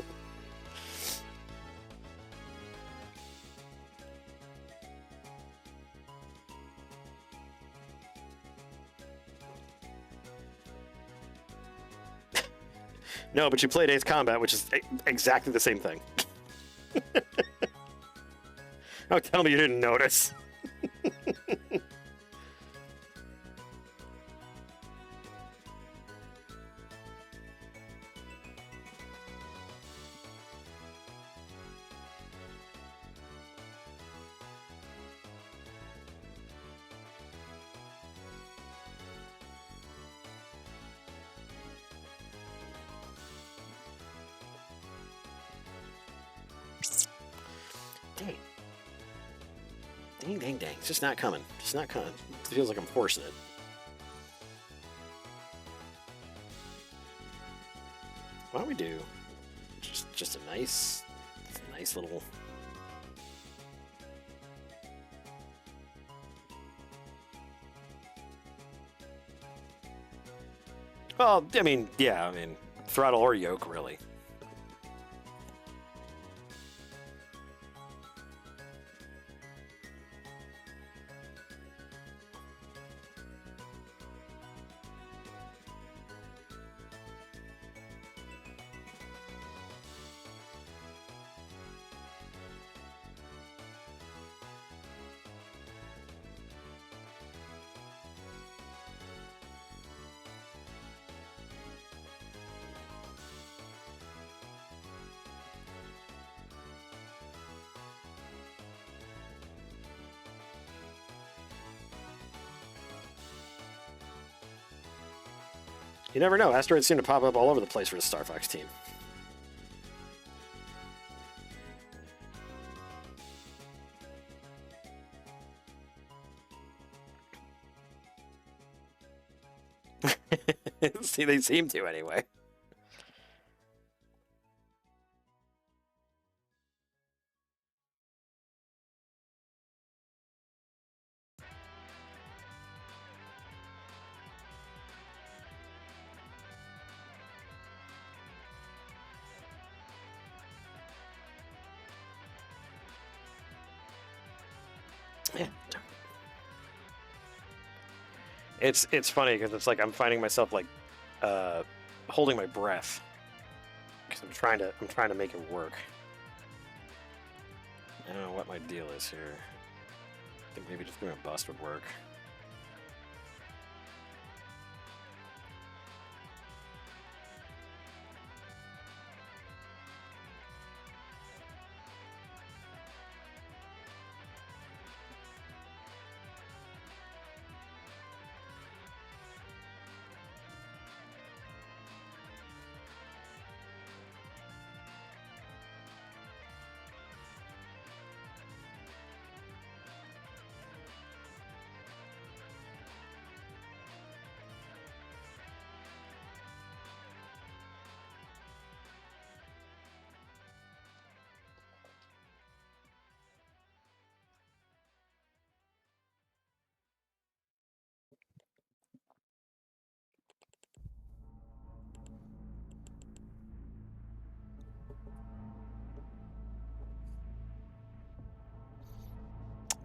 No, but you played Ace Combat, which is exactly the same thing. Oh, tell me you didn't notice. Dang. Dang, dang, dang. It's just not coming. It's not coming. It feels like I'm forcing it. Why don't we do just a nice little... Well, I mean, yeah, I mean, throttle or yoke, really. You never know. Asteroids seem to pop up all over the place for the Star Fox team. See, they seem to anyway. Yeah. It's funny because it's like I'm finding myself like holding my breath because I'm trying to make it work. I don't know what my deal is here. I think maybe just doing a bust would work.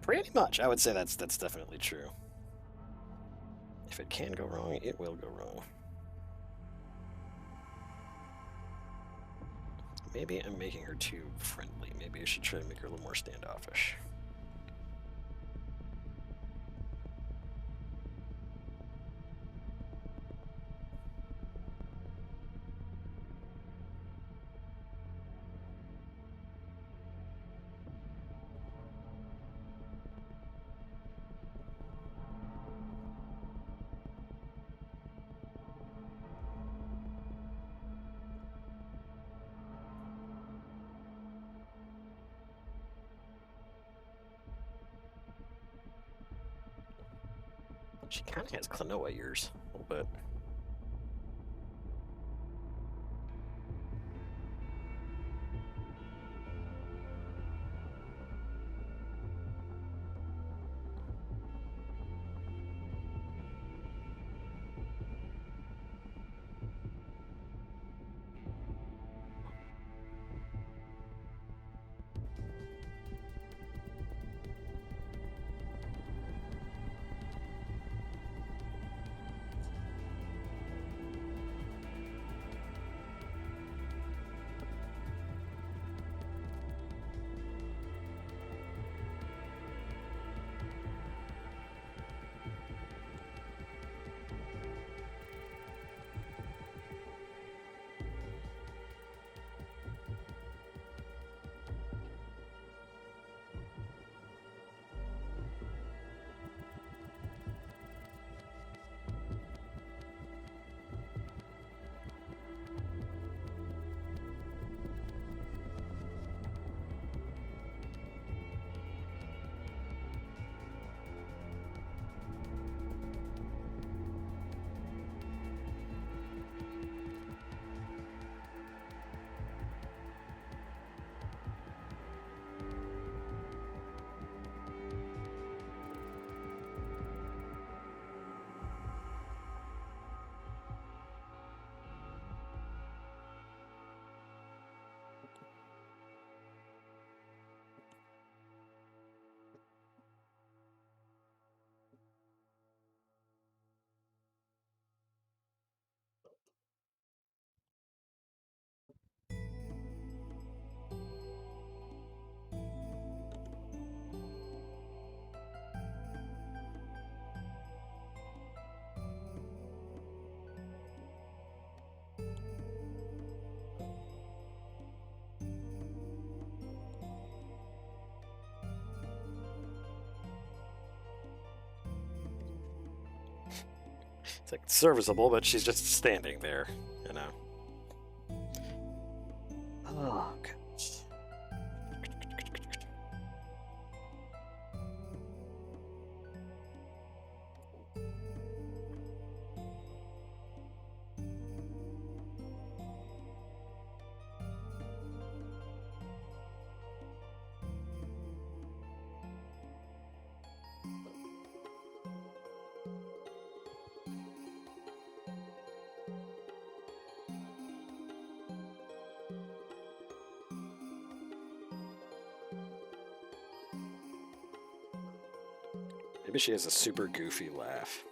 Pretty much, I would say that's definitely true. If it can go wrong, it will go wrong. Maybe I'm making her too friendly. Maybe I should try to make her a little more standoffish. She kind of has Klonoa ears, a little bit. It's like serviceable, but she's just standing there, you know. Oh, gosh. Maybe she has a super goofy laugh.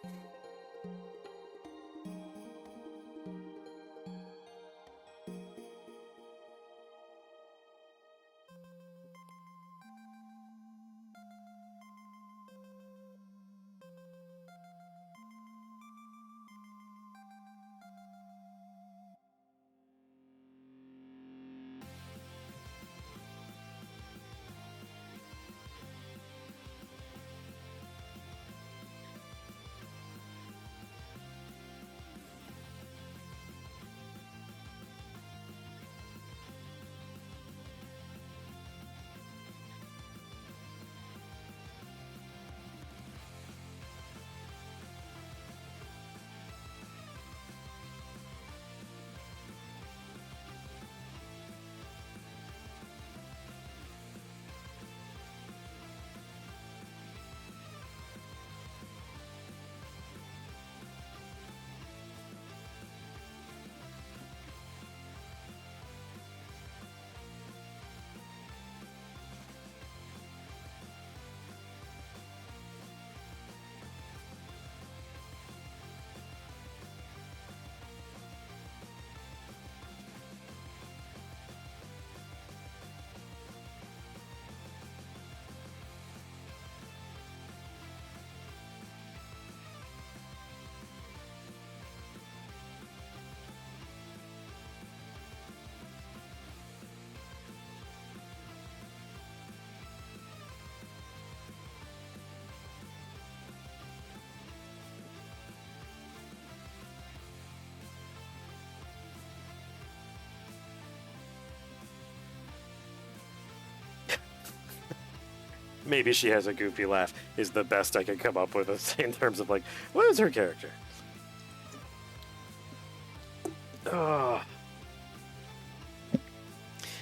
Maybe she has a goofy laugh is the best I can come up with in terms of like, what is her character?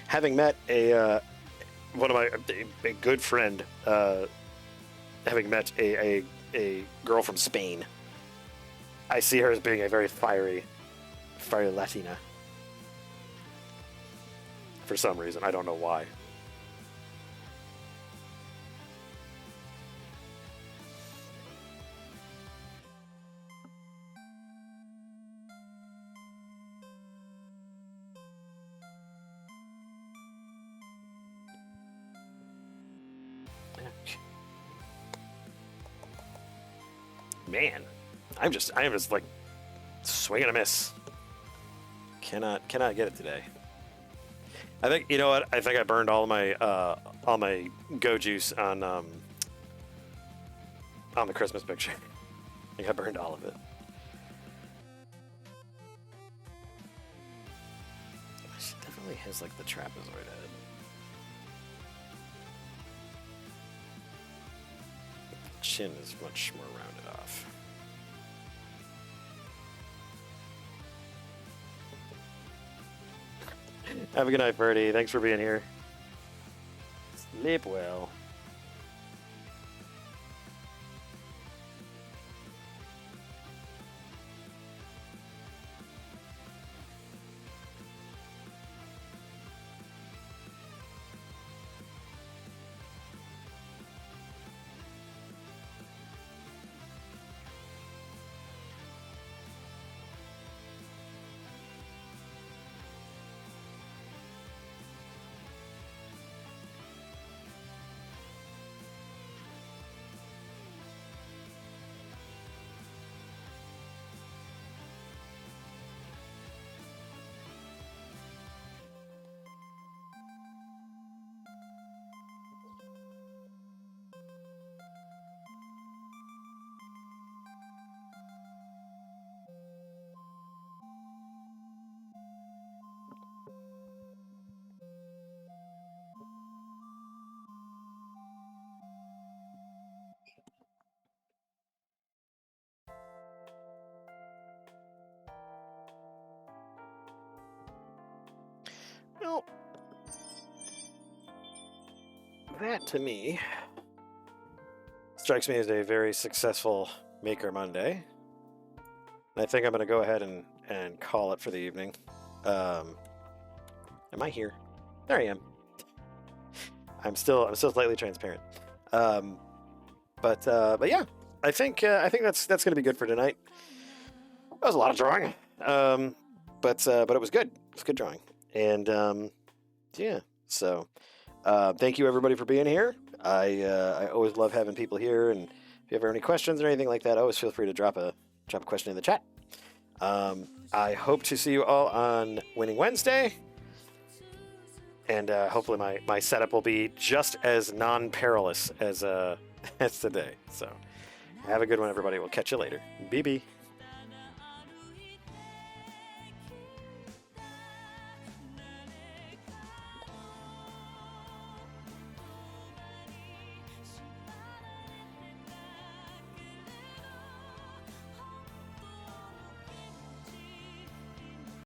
Having met a one of my a good friend, having met a girl from Spain, I see her as being a very fiery Latina. For some reason, I don't know why. Man, I am just like swing and a miss. Cannot get it today. I think you know what? I think I burned all my go juice on the Christmas picture. I think I burned all of it. She definitely has like the trapezoid head. The chin is much more rounded off. Have a good night, Birdie. Thanks for being here. Sleep well. Well, that to me strikes me as a very successful Maker Monday. And I think I'm going to go ahead and call it for the evening. Am I here? There I am. I'm still slightly transparent. But yeah, I think that's going to be good for tonight. That was a lot of drawing, but it was good. It was good drawing, and yeah. So thank you everybody for being here. I always love having people here, and if you ever have any questions or anything like that, always feel free to drop a question in the chat. I hope to see you all on Winning Wednesday, and hopefully my setup will be just as non-perilous as as today. So have a good one, everybody. We'll catch you later. BB.